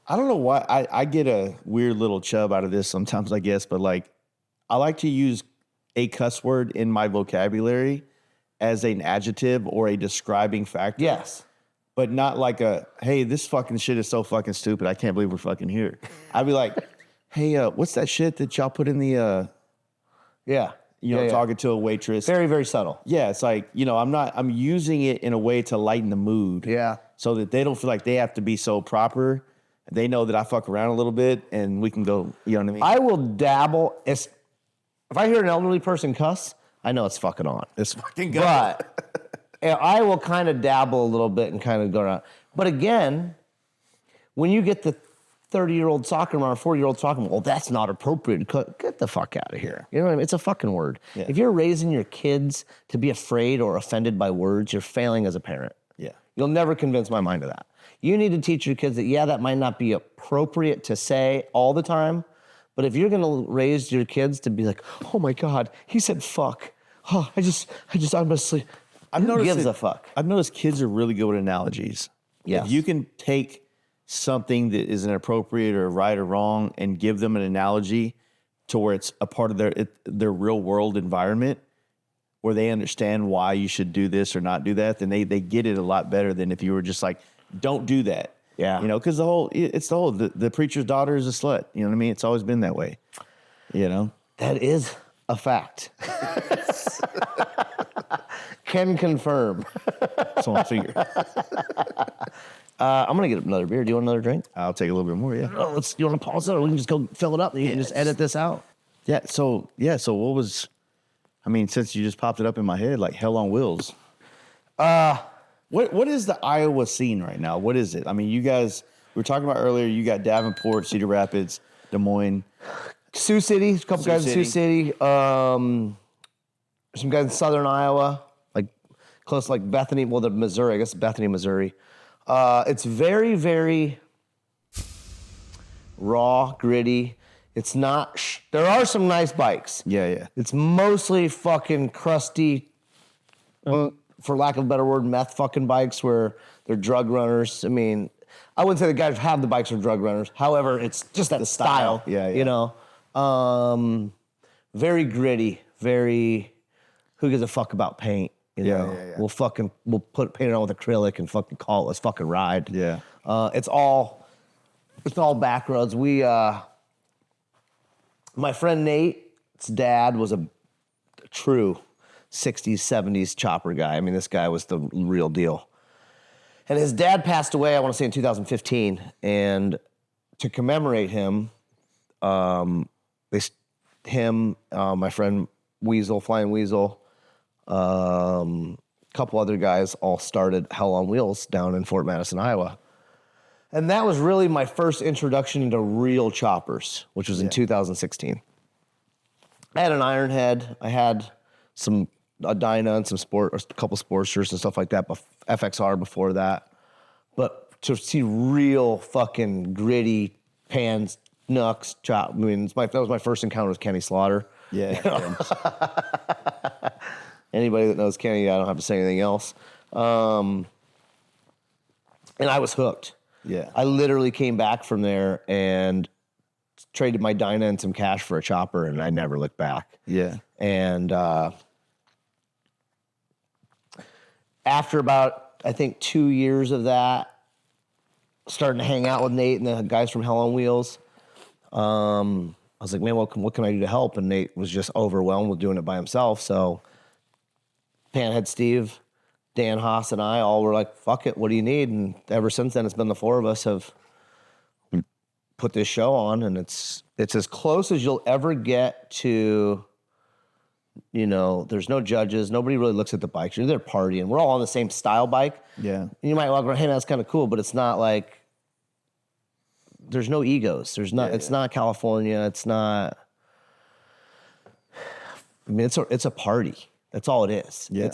I don't know why I get a weird little chub out of this sometimes, I guess, but like I like to use a cuss word in my vocabulary as an adjective or a describing factor. Yes. But not like hey, this fucking shit is so fucking stupid. I can't believe we're fucking here. I'd be like, hey, what's that shit that y'all put in the talking to a waitress. Very, very subtle. Yeah, it's like, I'm using it in a way to lighten the mood. Yeah. So that they don't feel like they have to be so proper. They know that I fuck around a little bit and we can go, you know what I mean? I will dabble. If I hear an elderly person cuss, I know it's fucking on. It's fucking good. But I will kind of dabble a little bit and kind of go around. But again, when you get the 30-year-old soccer mom or 40-year-old soccer mom, well, that's not appropriate. Get the fuck out of here. You know what I mean? It's a fucking word. Yeah. If you're raising your kids to be afraid or offended by words, you're failing as a parent. Yeah. You'll never convince my mind of that. You need to teach your kids that, that might not be appropriate to say all the time, but if you're going to raise your kids to be like, oh my God, he said fuck. Oh, I'm asleep. Who gives a fuck? I've noticed kids are really good with analogies. Yes. If you can take something that is inappropriate or right or wrong and give them an analogy to where it's a part of their real world environment where they understand why you should do this or not do that, then they get it a lot better than if you were just like, don't do that. Yeah. Because the preacher's daughter is a slut. You know what I mean? It's always been that way. That is a fact. Can confirm. That's what I figured. I'm going to get another beer. Do you want another drink? I'll take a little bit more, yeah. Oh, you want to pause it or we can just go fill it up and you can just edit this out? Yeah, so what was, since you just popped it up in my head, like Hell on Wheels. What is the Iowa scene right now? What is it? You guys, we were talking about earlier, you got Davenport, Cedar Rapids, Des Moines. Sioux City, a couple guys in Sioux City. Some guys in southern Iowa, like close to like Bethany, the Missouri, I guess Bethany, Missouri. It's very, very raw, gritty. It's not, there are some nice bikes. Yeah. It's mostly fucking crusty, for lack of a better word, meth fucking bikes where they're drug runners. I mean, I wouldn't say the guys who have the bikes are drug runners. However, it's just that style. Yeah, yeah. You know, very gritty. Very. Who gives a fuck about paint? You know, yeah. We'll paint it on with acrylic and fucking call it. Let's fucking ride. Yeah. It's all back roads. My friend Nate's dad was a true 60s, 70s chopper guy. I mean, this guy was the real deal. And his dad passed away, I want to say in 2015. And to commemorate him, my friend Weasel, Flying Weasel, couple other guys all started Hell on Wheels down in Fort Madison, Iowa. And that was really my first introduction into real choppers, which was in 2016. I had an iron head. I had a Dyna and a couple Sportsters and stuff like that, but FXR before that. But to see real fucking gritty pans, knucks, chop, I mean, that was my first encounter with Kenny Slaughter. Yeah. You know? Anybody that knows Kenny, I don't have to say anything else. And I was hooked. Yeah. I literally came back from there and traded my Dyna and some cash for a chopper, and I never looked back. Yeah. And after about, I think, 2 years of that, starting to hang out with Nate and the guys from Hell on Wheels, I was like, man, what can I do to help? And Nate was just overwhelmed with doing it by himself. So Panhead Steve, Dan Haas, and I all were like, fuck it, what do you need? And ever since then, it's been the four of us have put this show on, and it's as close as you'll ever get to, you know, there's no judges. Nobody really looks at the bikes. You're there partying. We're all on the same style bike. Yeah. And you might walk around, hey, that's kind of cool, but it's not like, there's no egos. There's not, it's not California. It's not, I mean, it's a party. That's all it is. Yeah.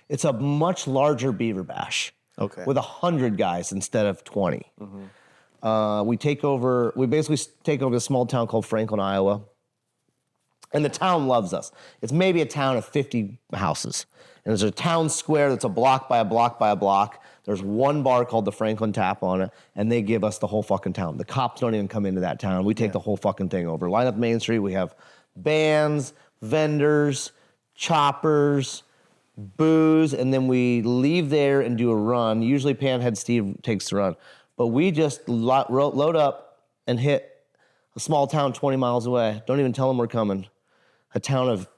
It's a much larger Beaver Bash. Okay. With 100 guys instead of 20. Mm-hmm. We basically take over a small town called Franklin, Iowa. And the town loves us. It's maybe a town of 50 houses. And there's a town square that's a block by a block by a block. There's one bar called the Franklin Tap on it, and they give us the whole fucking town. The cops don't even come into that town. We take the whole fucking thing over. Line up Main Street, we have bands, vendors, choppers, booze, and then we leave there and do a run. Usually Panhead Steve takes the run. But we just load up and hit a small town 20 miles away. Don't even tell them we're coming. A town of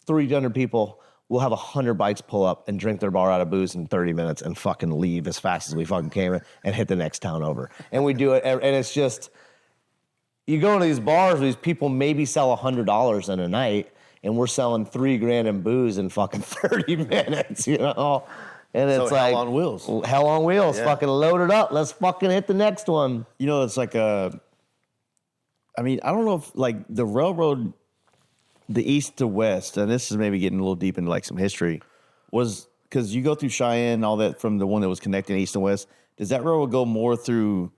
300 people. We'll have 100 bikes pull up and drink their bar out of booze in 30 minutes and fucking leave as fast as we fucking came in and hit the next town over. And we do it, and it's just, you go into these bars where these people maybe sell $100 in a night, and we're selling $3,000 in booze in fucking 30 minutes, you know? And it's like Hell on Wheels. Hell on Wheels, fucking load it up. Let's fucking hit the next one. You know, it's like I don't know if like the railroad, the east to west, and this is maybe getting a little deep into like some history, was because you go through Cheyenne and all that from the one that was connecting east and west. Does that railroad go more through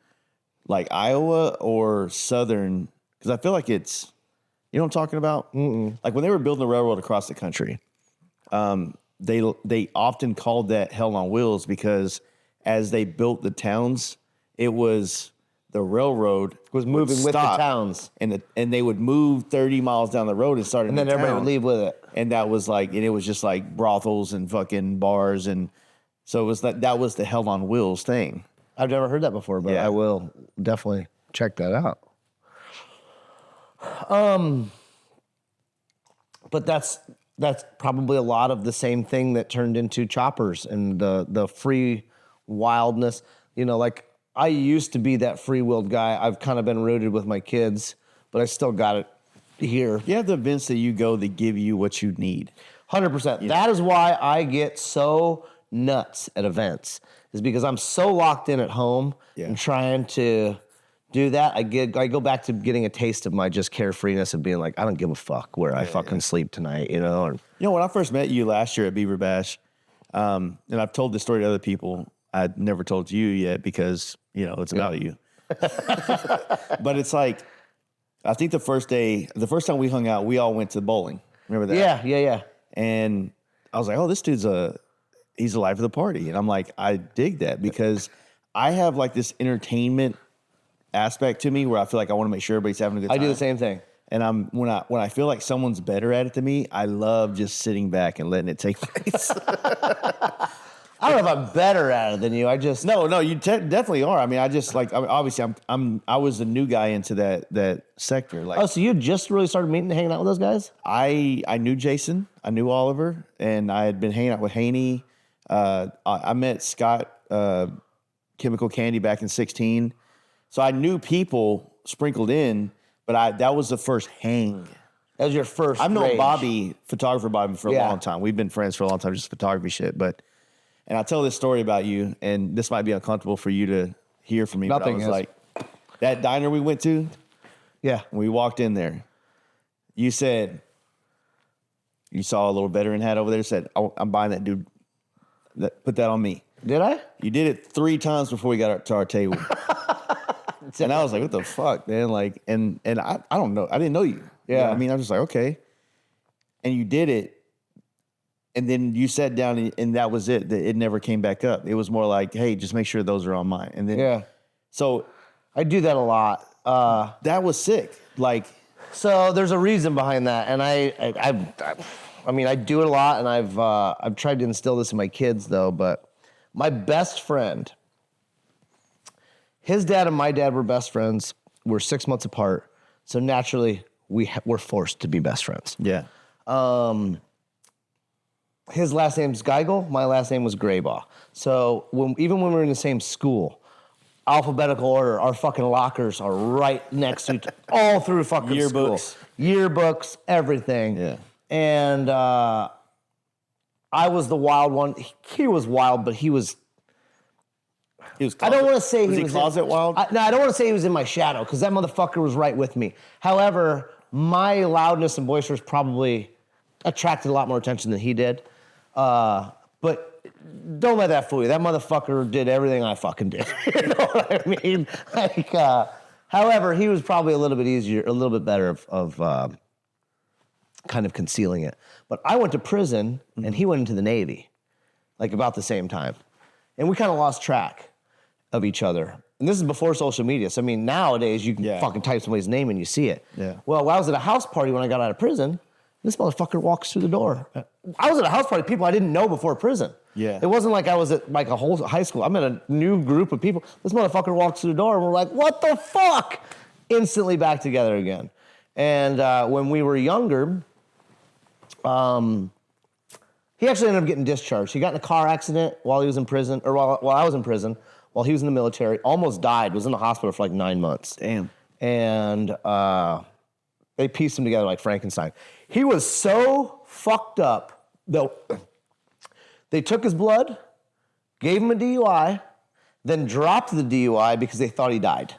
like Iowa or southern? Because I feel like it's, you know what I'm talking about? Like when they were building the railroad across the country, they often called that Hell on Wheels because as they built the towns, it was the railroad Was moving with the towns. and they would move 30 miles down the road and start, And then everybody would leave with it. and that was like, and it was just like brothels and fucking bars, and so it was that was the Hell on Wheels thing. I've never heard that before, but I will definitely check that out. But that's probably a lot of the same thing that turned into choppers and the free wildness. You know, like I used to be that free-willed guy. I've kind of been rooted with my kids, but I still got it here. You have the events that you go that give you what you need. 100%. That is why I get so nuts at events, is because I'm so locked in at home and trying to do that. I go back to getting a taste of my just carefreeness of being like, I don't give a fuck where I fucking sleep tonight, you know? And, you know, when I first met you last year at Beaver Bash, and I've told this story to other people, I'd never told you yet because, you know, it's about you. But it's like, I think the first time we hung out, we all went to bowling. Remember that? Yeah. And I was like, oh, this dude's he's the life of the party. And I'm like, I dig that because I have like this entertainment aspect to me where I feel like I want to make sure everybody's having a good time. I do the same thing. And when I feel like someone's better at it than me, I love just sitting back and letting it take place. I don't know if I'm better at it than you. I just no, you definitely are. I mean, obviously I was the new guy into that sector. Like, oh, so you just really started meeting and hanging out with those guys? I knew Jason, I knew Oliver, and I had been hanging out with Haney. I met Scott Chemical Candy back in 2016, so I knew people sprinkled in. But that was the first hang. That was your first. I've known rage. Bobby, photographer Bobby, for a long time. We've been friends for a long time, just photography shit. And I tell this story about you, and this might be uncomfortable for you to hear from me. Nothing but I was like, that diner we went to, when we walked in there, you said, you saw a little veteran hat over there, said, oh, I'm buying that dude. Put that on me. Did I? You did it 3 times before we got to our table. And I was like, what the fuck, man? Like, and I don't know. I didn't know you. Yeah. You know what I mean, I was just like, okay. And you did it. And then you sat down and that was it. It never came back up. It was more like, hey, just make sure those are on mine. And then, so I do that a lot. That was sick. Like, so there's a reason behind that. And I mean, I do it a lot and I've tried to instill this in my kids though, but my best friend, his dad and my dad were best friends. We're 6 months apart. So naturally, we're forced to be best friends. Yeah. His last name's Geigel. My last name was Grabau. So even when we were in the same school, alphabetical order, our fucking lockers are right next to each all through fucking yearbooks. Yearbooks, everything. Yeah. And I was the wild one. He was wild, but he was... I don't want to say he was closet wild. No, I don't want to say he was in my shadow because that motherfucker was right with me. However, my loudness and boisterous probably attracted a lot more attention than he did. But don't let that fool you. That motherfucker did everything I fucking did. You know what I mean? Like, however, he was probably a little bit better of kind of concealing it. But I went to prison and he went into the Navy, like about the same time, and we kind of lost track of each other. And this is before social media. So, I mean, nowadays you can fucking type somebody's name and you see it. Yeah. Well, I was at a house party when I got out of prison. This motherfucker walks through the door. I was at a house party, people I didn't know before prison. Yeah. It wasn't like I was at like a whole high school. I'm in a new group of people. This motherfucker walks through the door and we're like, what the fuck? Instantly back together again. And when we were younger, he actually ended up getting discharged. He got in a car accident while he was in prison, or while I was in prison, while he was in the military, almost died, was in the hospital for like 9 months. Damn. And they pieced him together like Frankenstein. He was so fucked up, though, they took his blood, gave him a DUI, then dropped the DUI because they thought he died.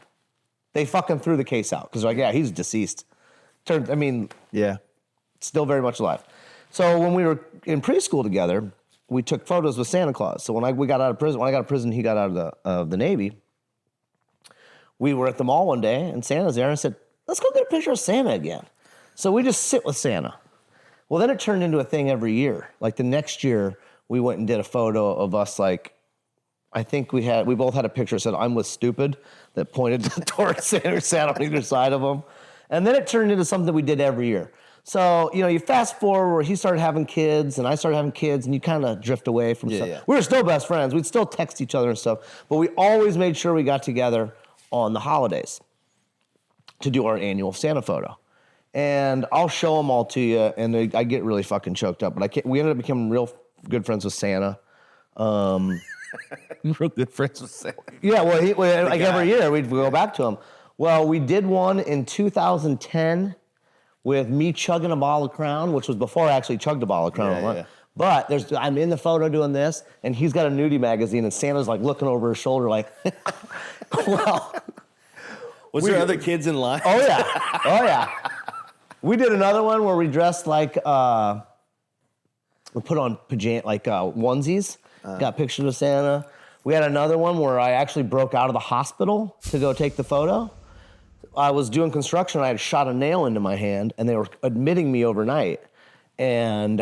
They fucking threw the case out because like, yeah, he's deceased. Still very much alive. So when we were in preschool together, we took photos with Santa Claus. So when I got out of prison, he got out of the Navy. We were at the mall one day, and Santa's there, and I said, let's go get a picture of Santa again. So we just sit with Santa. Well, then it turned into a thing every year. Like the next year, we went and did a photo of us, like, I think we both had a picture that said, I'm with stupid, that pointed towards Santa or sat on either side of him. And then it turned into something we did every year. So, you know, you fast forward where he started having kids and I started having kids and you kind of drift away from stuff. Yeah. We were still best friends. We'd still text each other and stuff, but we always made sure we got together on the holidays to do our annual Santa photo. And I'll show them all to you, and I get really fucking choked up. But we ended up becoming real good friends with Santa. Real good friends with Santa. Yeah, well, like every year we'd go back to him. Well, we did one in 2010 with me chugging a bottle of Crown, which was before I actually chugged a bottle of Crown. Yeah. But I'm in the photo doing this, and he's got a nudie magazine, and Santa's like looking over his shoulder like, well. Was there other kids in line? Oh, yeah. We did another one where we dressed like, we put on onesies, got pictures of Santa. We had another one where I actually broke out of the hospital to go take the photo. I was doing construction, I had shot a nail into my hand, and they were admitting me overnight. And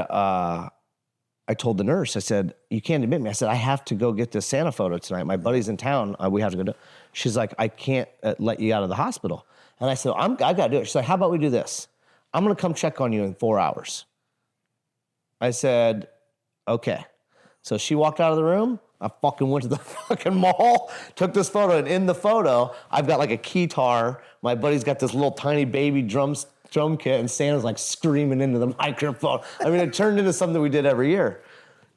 I told the nurse, I said, you can't admit me. I said, I have to go get this Santa photo tonight. My buddy's in town. We have to go do it. She's like, I can't let you out of the hospital. And I said, I got to do it. She's like, how about we do this? I'm going to come check on you in 4 hours. I said, okay. So she walked out of the room. I fucking went to the fucking mall, took this photo, and in the photo, I've got like a keytar. My buddy's got this little tiny baby drum kit, and Santa's like screaming into the microphone. I mean, it turned into something we did every year.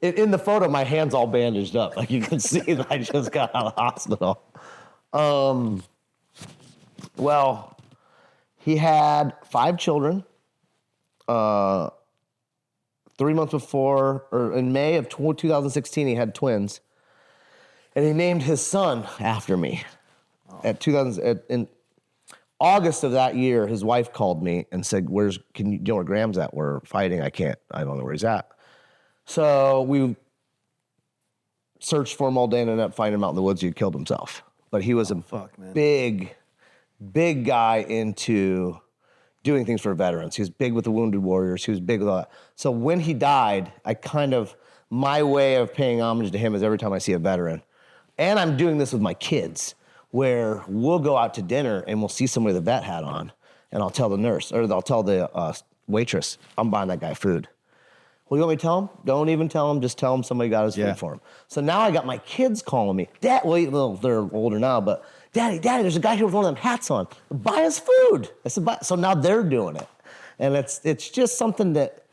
In the photo, my hand's all bandaged up. Like you can see that I just got out of the hospital. Well, he had 5 children. 3 months before, or in May of 2016, he had twins. And he named his son after me. In August of that year, his wife called me and said, do you know where Graham's at? We're fighting. I don't know where he's at. So we searched for him all day and ended up finding him out in the woods. He had killed himself. But he was big guy into doing things for veterans. He was big with the Wounded Warriors. He was big with all that. So when he died, my way of paying homage to him is every time I see a veteran. And I'm doing this with my kids, where we'll go out to dinner and we'll see somebody with a vet hat on, and I'll tell the nurse, or I'll tell the waitress, I'm buying that guy food. Well, you want me to tell him? Don't even tell him. Just tell him somebody got his food for him. So now I got my kids calling me. Dad, they're older now, but Daddy, there's a guy here with one of them hats on. Buy his food. I said, so now they're doing it. And it's just something that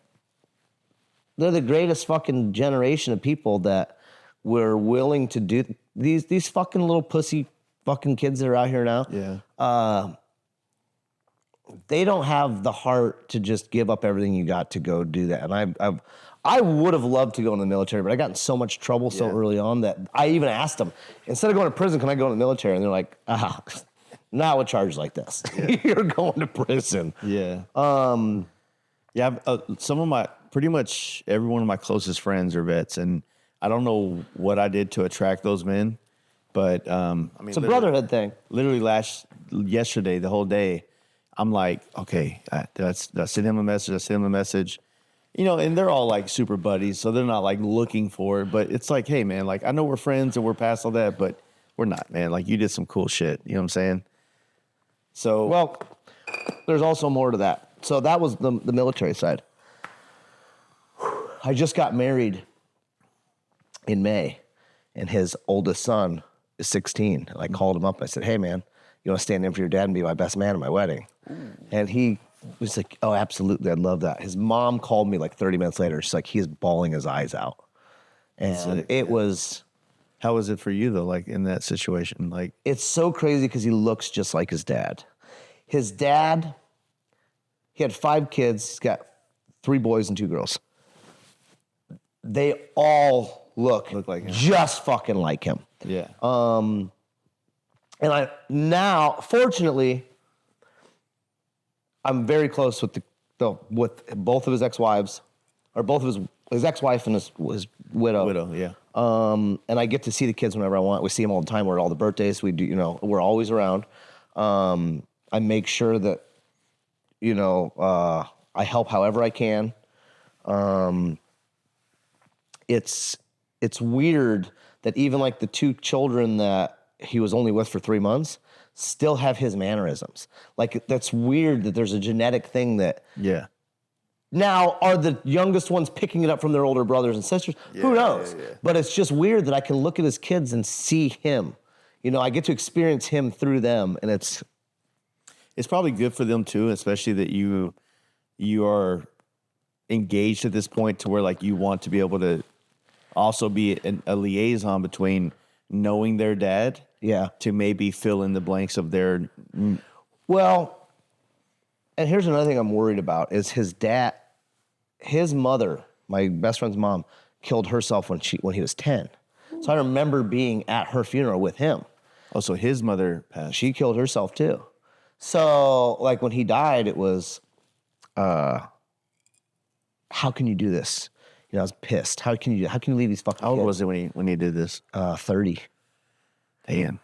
they're the greatest fucking generation of people that were willing to do these fucking little pussy fucking kids that are out here now. Yeah. They don't have the heart to just give up everything you got to go do that. And I would have loved to go in the military, but I got in so much trouble so early on that I even asked them, instead of going to prison, can I go in the military? And they're like, not with charges like this. Yeah. You're going to prison. Yeah. Pretty much every one of my closest friends are vets, and I don't know what I did to attract those men, but it's a brotherhood thing. Literally yesterday, the whole day, I'm like, okay, did I send him a message? You know, and they're all like super buddies, so they're not like looking for it. But it's like, hey, man, like I know we're friends and we're past all that, but we're not, man. Like you did some cool shit. You know what I'm saying? So, well, there's also more to that. So that was the military side. I just got married in May, and his oldest son is 16. And I called him up. And I said, hey, man, you want to stand in for your dad and be my best man at my wedding? Ooh. And he was like, oh, absolutely. I'd love that. His mom called me like 30 minutes later. She's like, he's bawling his eyes out. And was... How was it for you, though, like in that situation? Like, it's so crazy because he looks just like his dad. His dad, he had 5 kids. He's got 3 boys and 2 girls. They all look like him. Just fucking like him. Yeah. And fortunately, I'm very close with with both of his ex-wives, or both of his ex-wife and his widow. Yeah. And I get to see the kids whenever I want. We see them all the time. We're at all the birthdays. We do, we're always around. I make sure that, I help however I can. It's weird that even like the 2 children that he was only with for 3 months still have his mannerisms. Like that's weird that there's a genetic thing that. Yeah. Now, are the youngest ones picking it up from their older brothers and sisters? Yeah, who knows? Yeah. But it's just weird that I can look at his kids and see him. I get to experience him through them, and it's probably good for them too, especially that you are engaged at this point to where like you want to be able to also be a liaison between knowing their dad, to maybe fill in the blanks of their. Well. And here's another thing I'm worried about is his mother, my best friend's mom, killed herself when he was 10. So I remember being at her funeral with him. Oh, so his mother passed. She killed herself too. So like when he died, it was, how can you do this? I was pissed. How can you leave these fucking How old kids? was it when he did this? 30. Damn.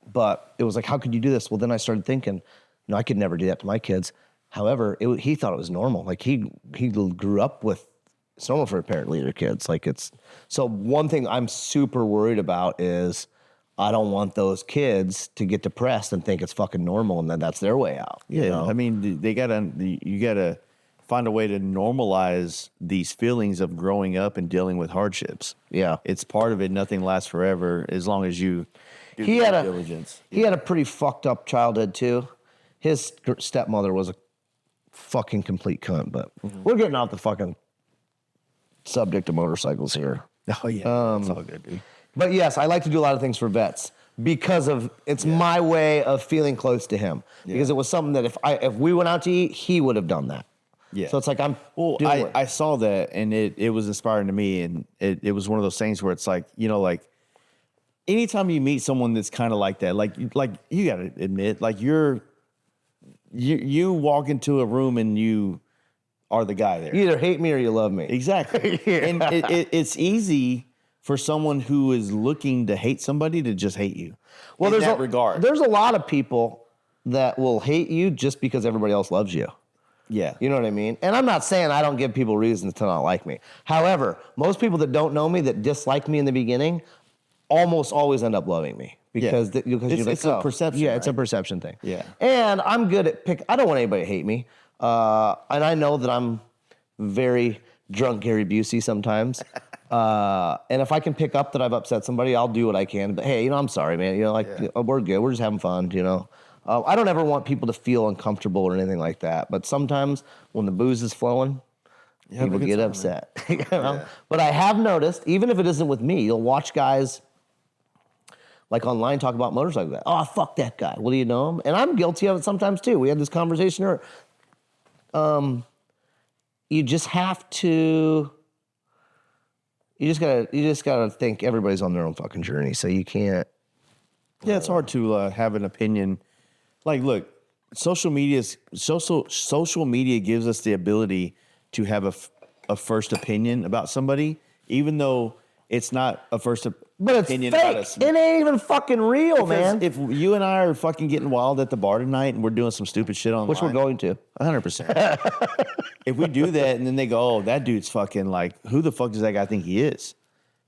But it was like, how could you do this? Well, then I started thinking, I could never do that to my kids. However, he thought it was normal. Like he grew up with, it's normal for a parent to lead their kids. Like so one thing I'm super worried about is I don't want those kids to get depressed and think it's fucking normal and then that's their way out. Yeah, you know? I mean, you gotta find a way to normalize these feelings of growing up and dealing with hardships. Yeah. It's part of it. Nothing lasts forever as long as you do He had diligence. He had a pretty fucked up childhood too. His stepmother was a fucking complete cunt, but we're getting off the fucking subject of motorcycles here. Oh yeah, it's all good, dude. But yes, I like to do a lot of things for vets because of it's my way of feeling close to him. Because it was something that if we went out to eat, he would have done that. Yeah. So it's like I saw that and it was inspiring to me, and it was one of those things where it's like, you know, like anytime you meet someone that's kind of like that, like you gotta admit, like you walk into a room and you are the guy there. You either hate me or you love me. Exactly. And it's easy for someone who is looking to hate somebody to just hate you. Well, in that regard. There's a lot of people that will hate you just because everybody else loves you. Yeah. You know what I mean? And I'm not saying I don't give people reasons to not like me. However, most people that don't know me, that dislike me in the beginning, almost always end up loving me. Because it's a perception. Yeah, right? it's a perception thing. Yeah. And I'm good at I don't want anybody to hate me. And I know that I'm very drunk Gary Busey sometimes. And if I can pick up that I've upset somebody, I'll do what I can. But hey, I'm sorry, man. We're good. We're just having fun, I don't ever want people to feel uncomfortable or anything like that. But sometimes when the booze is flowing, people get upset. But I have noticed, even if it isn't with me, you'll watch guys like online talk about motorcycles. Oh, fuck that guy. Well, do you know him? And I'm guilty of it sometimes too. We had this conversation earlier. You just have to. You just gotta think everybody's on their own fucking journey, so you can't. Yeah, it's hard to have an opinion. Like, look, social media gives us the ability to have a first opinion about somebody, even though it's not a first opinion. But it's fake. About us. It ain't even fucking real, man. If you and I are fucking getting wild at the bar tonight and we're doing some stupid shit online, which we're going to, 100%. If we do that and then they go, oh, that dude's fucking like, who the fuck does that guy think he is?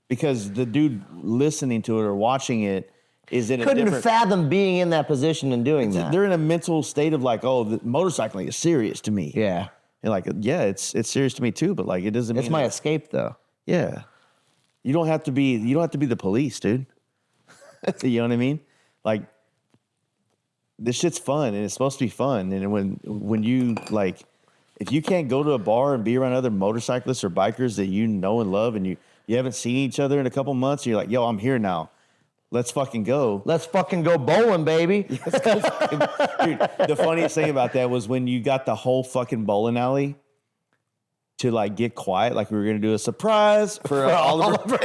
Because the dude listening to it or watching it is in couldn't fathom being in that position and doing that. They're in a mental state of like, oh, the motorcycling is serious to me. Yeah. And like, yeah, it's serious to me too, but like it doesn't mean it's my escape though. Yeah. You don't have to be the police, dude. You know what I mean? Like, this shit's fun and it's supposed to be fun. And when you like, if you can't go to a bar and be around other motorcyclists or bikers that you know and love and you haven't seen each other in a couple months, and you're like, yo, I'm here now. Let's fucking go. Let's fucking go bowling, baby. Dude, the funniest thing about that was when you got the whole fucking bowling alley to like get quiet, like we were gonna do a surprise for Oliver.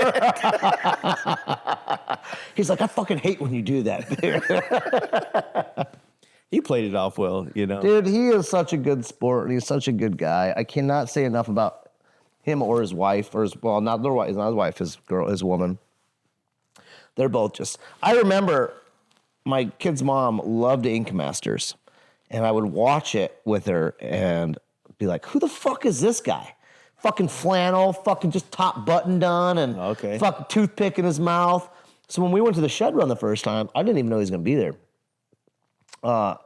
He's like, I fucking hate when you do that. He played it off well, Dude, he is such a good sport. He's such a good guy. I cannot say enough about him or his wife, not their wife, it's not his wife, his girl, his woman. They're both just. I remember my kid's mom loved Ink Masters, and I would watch it with her and be like, "Who the fuck is this guy? Fucking flannel, fucking just top button done, and fucking toothpick in his mouth." So when we went to the shed run the first time, I didn't even know he was going to be there. I'm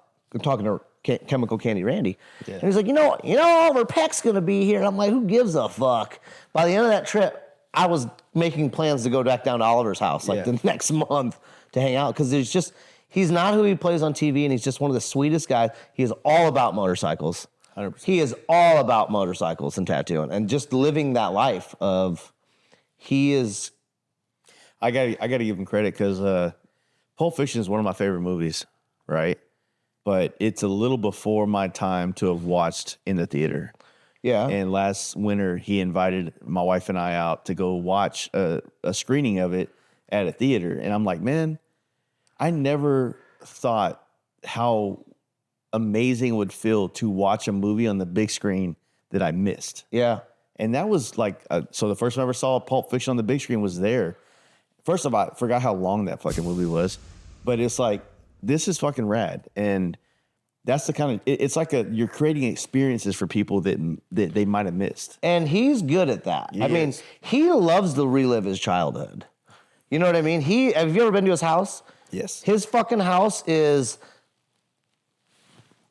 talking to Chemical Candy Randy, and he's like, Oliver Peck's going to be here. And I'm like, who gives a fuck? By the end of that trip, I was making plans to go back down to Oliver's house the next month to hang out because he's not who he plays on TV, and he's just one of the sweetest guys. He is all about motorcycles. 100%. He is all about motorcycles and tattooing and just living that life of he is. I gotta give him credit because Pulp Fiction is one of my favorite movies, right? But it's a little before my time to have watched in the theater. Yeah. And last winter, he invited my wife and I out to go watch a screening of it at a theater. And I'm like, man, I never thought how amazing it would feel to watch a movie on the big screen that I missed. Yeah. And that was like, so the first time I ever saw Pulp Fiction on the big screen was there. First of all, I forgot how long that fucking movie was. But it's like, this is fucking rad. And that's the kind of it's like you're creating experiences for people that they might have missed. And he's good at that. I mean, he loves to relive his childhood. You know what I mean? Have you ever been to his house? Yes. His fucking house is,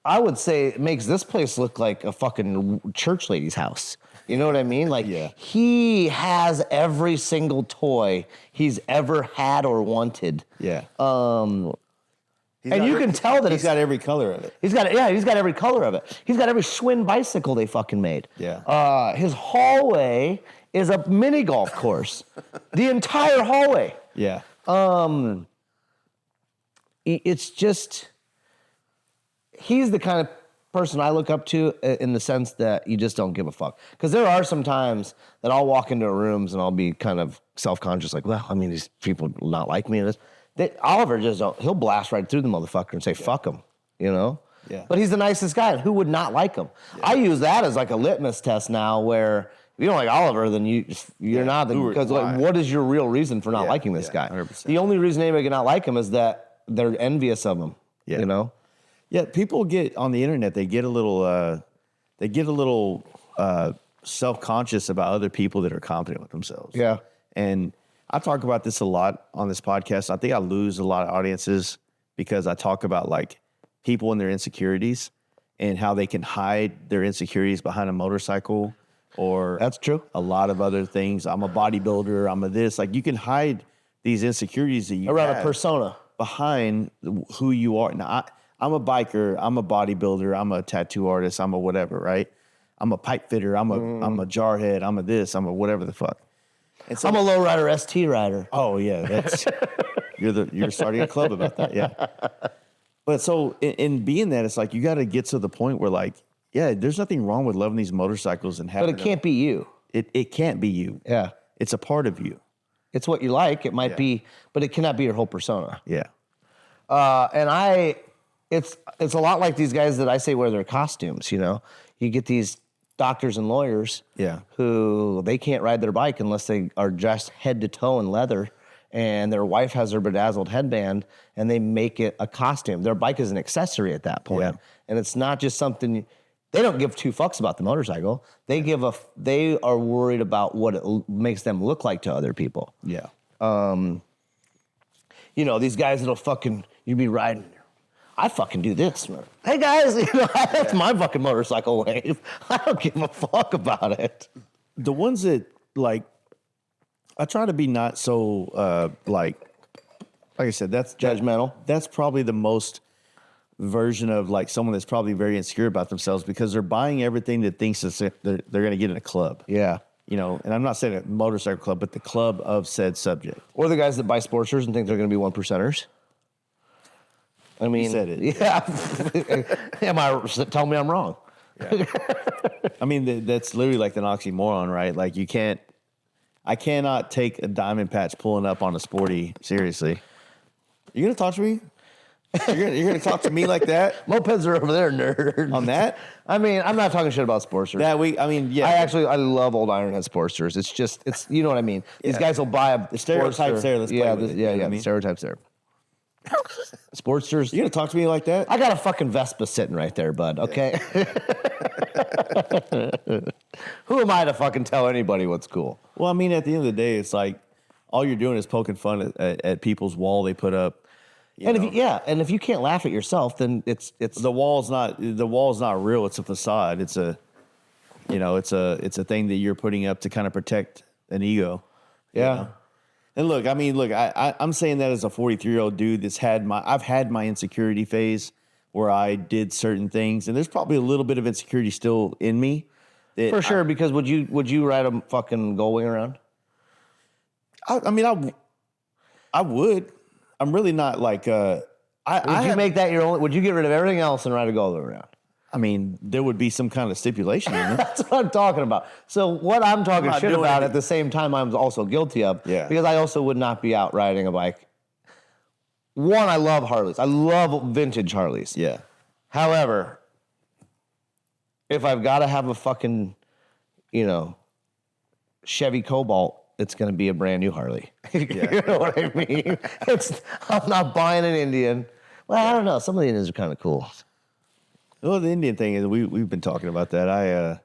I would say, it makes this place look like a fucking church lady's house. You know what I mean? Like, he has every single toy he's ever had or wanted. Yeah. And you can tell that he's got every color of it. He's got every color of it. He's got every Schwinn bicycle they fucking made. Yeah. His hallway is a mini golf course. The entire hallway. Yeah. It's just, he's the kind of person I look up to in the sense that you just don't give a fuck. Because there are some times that I'll walk into rooms and I'll be kind of self-conscious, like, well, I mean, these people not like me. Oliver just don't, he'll blast right through the motherfucker and say, fuck him, you know? Yeah. But he's the nicest guy. Who would not like him? Yeah. I use that as like a litmus test now where if you don't like Oliver, then you're not. Because like, what is your real reason for not liking this guy? 100%. The only reason anybody can not like him is that they're envious of him, you know? Yeah, people get on the internet, they get a little self-conscious about other people that are confident with themselves. Yeah. And I talk about this a lot on this podcast. I think I lose a lot of audiences because I talk about like people and their insecurities and how they can hide their insecurities behind a motorcycle or that's true. A lot of other things. I'm a bodybuilder. I'm a this. Like you can hide these insecurities that you around have a persona behind who you are. Now, I'm a biker. I'm a bodybuilder. I'm a tattoo artist. I'm a whatever, right? I'm a pipe fitter. I'm a jarhead. I'm a this. I'm a whatever the fuck. And so, I'm a low rider, ST rider. Oh yeah, that's you're starting a club about that, yeah. But so in being that, it's like you got to get to the point where like, yeah, there's nothing wrong with loving these motorcycles and having. But it can't be you. It can't be you. Yeah, it's a part of you. It's what you like. It might be, but it cannot be your whole persona. Yeah. And it's a lot like these guys that I say wear their costumes. You know, you get these doctors and lawyers, who they can't ride their bike unless they are dressed head to toe in leather, and their wife has their bedazzled headband, and they make it a costume. Their bike is an accessory at that point, and it's not just something. They don't give two fucks about the motorcycle. They are worried about what it makes them look like to other people. Yeah. You know, these guys that'll fucking you be riding. I fucking do this, man. Hey guys, you know, that's my fucking motorcycle wave. I don't give a fuck about it. The ones that like, I try to be not so like I said, that's judgmental. That's probably the most version of like someone that's probably very insecure about themselves because they're buying everything that thinks that they're going to get in a club. Yeah. You know, and I'm not saying a motorcycle club, but the club of said subject. Or the guys that buy Sportsters and think they're going to be 1%ers. I mean, you said it. Yeah. Tell me I'm wrong. Yeah. I mean, that's literally like an oxymoron, right? Like I cannot take a diamond patch pulling up on a sporty seriously. You going to talk to me? You're gonna talk to me like that? Mopeds are over there, nerd. On that? I mean, I'm not talking shit about Sportsters. I love old Ironhead Sportsters. It's you know what I mean. These guys will buy a stereotypes there. Let's play with it. The stereotypes there. Sportsters. You gonna talk to me like that? I got a fucking Vespa sitting right there, bud. Okay. Who am I to fucking tell anybody what's cool? Well, I mean, at the end of the day, it's like all you're doing is poking fun at people's wall they put up. If you can't laugh at yourself, then it's the wall's not real. It's a facade. It's a thing that you're putting up to kind of protect an ego. Yeah. You know? And look, I'm saying that as a 43-year-old dude I've had my insecurity phase where I did certain things, and there's probably a little bit of insecurity still in me. For sure, because would you ride a fucking gull wing around? I would. I'm really not like. Would you make that your only? Would you get rid of everything else and ride a gull wing around? I mean, there would be some kind of stipulation in it. That's what I'm talking about. So what I'm talking shit about at the same time I'm also guilty of. Yeah. Because I also would not be out riding a bike. One, I love Harleys. I love vintage Harleys. Yeah. However, if I've got to have a fucking, Chevy Cobalt, it's going to be a brand new Harley. Yeah. You know what I mean? I'm not buying an Indian. Well, I don't know. Some of the Indians are kind of cool. Well, the Indian thing is we've been talking about that.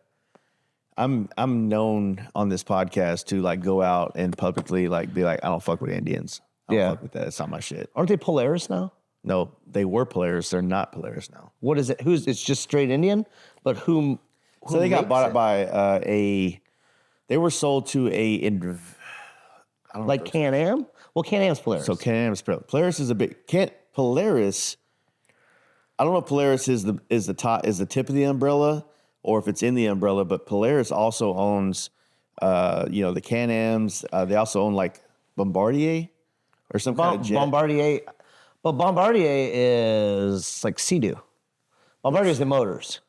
I'm known on this podcast to like go out and publicly like be like, I don't fuck with Indians. I don't fuck with that. It's not my shit. Aren't they Polaris now? No, they were Polaris. They're not Polaris now. What is it? It's just straight Indian, but whom So they got bought up by they were sold to I don't know like Can-Am? Well, Can-Am's Polaris. So Can-Am's Polaris is a big Polaris. I don't know if Polaris is the tip of the umbrella or if it's in the umbrella, but Polaris also owns the Can-Ams. They also own like Bombardier or some kind of jet. Bombardier. But Bombardier is like Sea-Doo. Bombardier is the motors.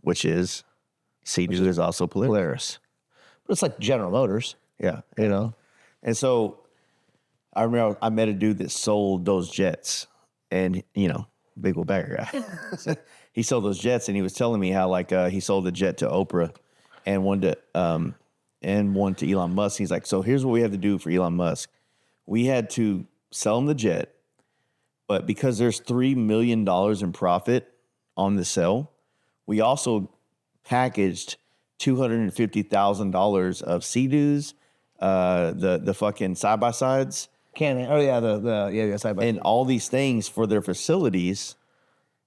Which is Sea-Doo is also Polaris. But it's like General Motors. Yeah. You know? And so I remember I met a dude that sold those jets and, big old bagger guy. He sold those jets and he was telling me how like he sold a jet to Oprah and one to Elon Musk. He's like, so here's what we have to do for Elon Musk. We had to sell him the jet, but because there's $3 million in profit on the sale, we also packaged $250,000 of Sea-Doos, the fucking side-by-sides. The side by side. And all these things for their facilities.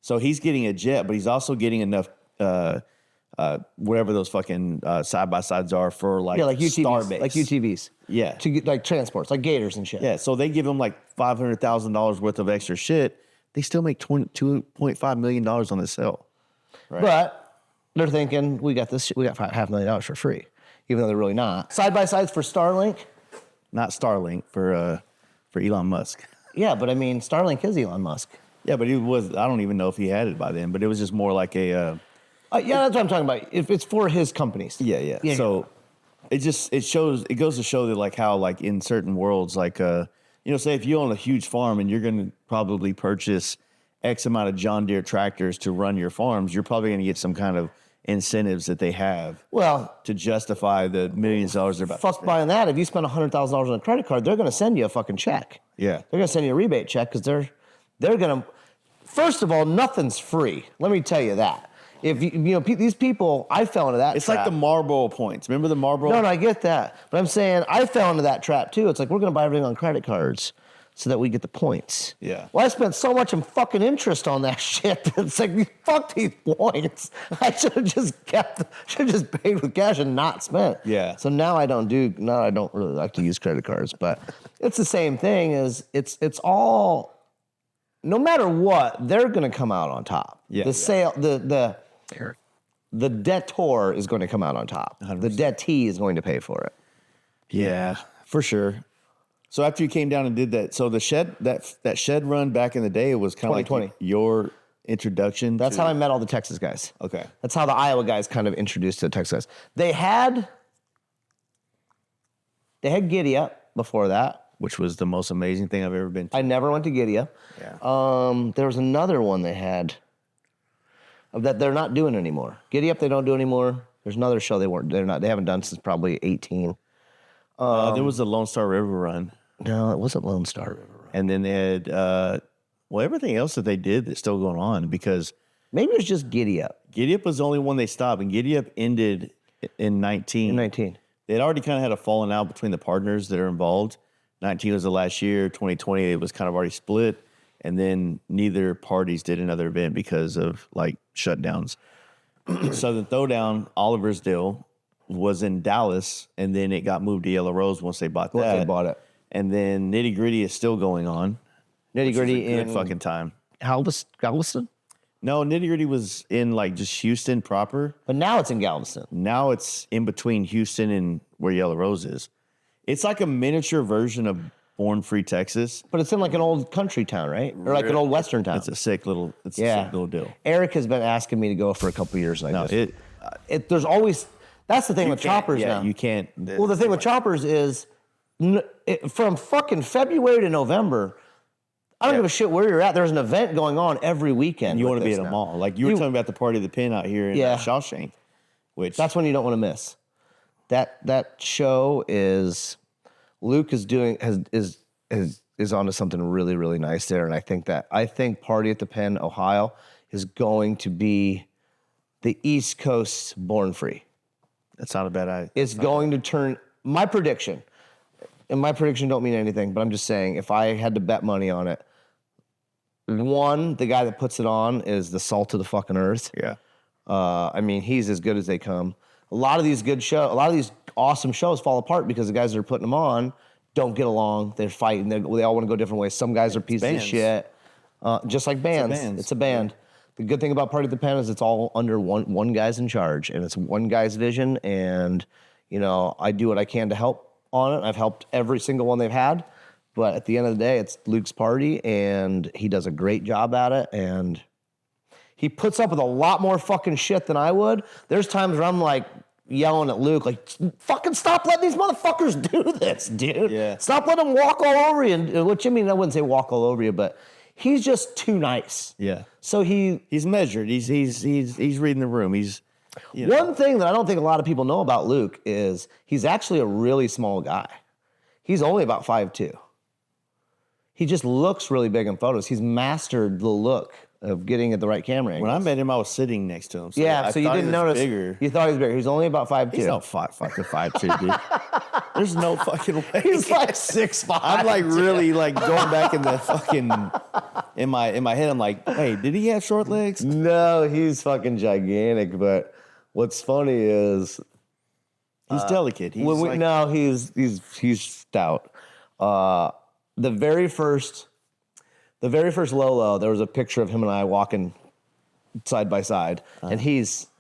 So he's getting a jet, but he's also getting enough, whatever those fucking side-by-sides are for like UTVs. Starbase. Like UTVs. Yeah. To get like transports, like Gators and shit. Yeah, so they give him like $500,000 worth of extra shit. They still make $2.5 million on the sale. Right. But they're thinking, we got $500,000 for free, even though they're really not. Side-by-sides for Starlink? Not Starlink, for Elon Musk. Yeah, but I mean, Starlink is Elon Musk. Yeah, but I don't even know if he had it by then, but it was just more like a... that's what I'm talking about. If it's for his companies. Yeah. So it goes to show that like how like in certain worlds, like, say if you own a huge farm and you're going to probably purchase X amount of John Deere tractors to run your farms, you're probably going to get some kind of incentives that they have to justify the millions of dollars they're about to spend. Buying that. If you spend $100,000 on a credit card, they're going to send you a fucking check. Yeah. They're going to send you a rebate check because they're going to... First of all, nothing's free. Let me tell you that. If these people, I fell into that It's trap. like the Marlboro points. Remember the Marlboro? No, I get that. But I'm saying I fell into that trap too. It's like we're going to buy everything on credit cards so that we get the points. Yeah. Well, I spent so much in fucking interest on that shit that it's like, fuck these points. I should have just paid with cash and not spent. Yeah. So now I don't really like to use credit cards, but it's the same thing as it's all, no matter what, they're going to come out on top. Yeah. The debtor is going to come out on top. 100%. The debtee is going to pay for it. Yeah, for sure. So after you came down and did that, so the shed that shed run back in the day, it was kind of like 2020. your introduction. That's how I met all the Texas guys. Okay. That's how the Iowa guys kind of introduced to the Texas guys. They had Giddy Up before that. Which was the most amazing thing I've ever been to. I never went to Giddy Up. Yeah. There was another one they had that they're not doing anymore. Giddy Up they don't do anymore. There's another show they haven't done since probably 18. There was the Lone Star River Run. No, it wasn't Lone Star River Run. And then they had everything else that they did that's still going on because Maybe it was just Giddy Up. Giddy Up was the only one they stopped, and Giddy Up ended in 19. In 19. They'd already kind of had a falling out between the partners that are involved. 19 was the last year. 2020, it was kind of already split. And then neither parties did another event because of like shutdowns. Southern Throwdown, Oliversdale, was in Dallas, and then it got moved to Yellow Rose once they bought that. Once they bought it. And then Nitty Gritty is still going on. Nitty Gritty Good in fucking time. Galveston? No, Nitty Gritty was in like just Houston proper. But now it's in Galveston. Now it's in between Houston and where Yellow Rose is. It's like a miniature version of Born Free Texas. But it's in like an old country town, right? Or like an old western town. It's a sick little deal. Eric has been asking me to go for a couple of years. Like No, this. There's always, that's the thing with choppers now. You can't. Well, the thing with choppers is from fucking February to November, I don't give a shit where you're at. There's an event going on every weekend. You want to be at a mall. Like you were talking about the Party of the Pin out here in Shawshank. Which that's when you don't want to miss. That show is Luke is doing is onto something really, really nice there. And I think Party at the Pen, Ohio, is going to be the East Coast Born Free. That's not a bad idea. It's going to turn, my prediction, and my prediction don't mean anything, but I'm just saying, if I had to bet money on it, one, the guy that puts it on is the salt of the fucking earth. Yeah. I mean, he's as good as they come. A lot of these good shows, a lot of these awesome shows fall apart because the guys that are putting them on don't get along. They're fighting. They all want to go different ways. Some guys are pieces of shit. Just like bands. It's a band. The good thing about Party at the Pen is it's all under one guy's in charge, and it's one guy's vision. And, you know, I do what I can to help on it. I've helped every single one they've had. But at the end of the day, it's Luke's party, and he does a great job at it. And he puts up with a lot more fucking shit than I would. There's times where I'm like yelling at Luke, like, fucking stop letting these motherfuckers do this, dude. Yeah. Stop letting them walk all over you. And which, I mean, I wouldn't say walk all over you, but he's just too nice. Yeah. So he's measured. He's reading the room. One thing that I don't think a lot of people know about Luke is he's actually a really small guy. He's only about 5'2". He just looks really big in photos. He's mastered the look of getting at the right camera angle. When I met him, I was sitting next to him. So so you didn't notice. Bigger. You thought he was bigger. He's only about 5'2". He's not 5'2", dude. There's no fucking way. He's like 6'5". I'm like really like going back in the fucking in my head. I'm like, hey, did he have short legs? No, he's fucking gigantic. But what's funny is he's delicate. He's stout. The very first Lolo, there was a picture of him and I walking side by side, and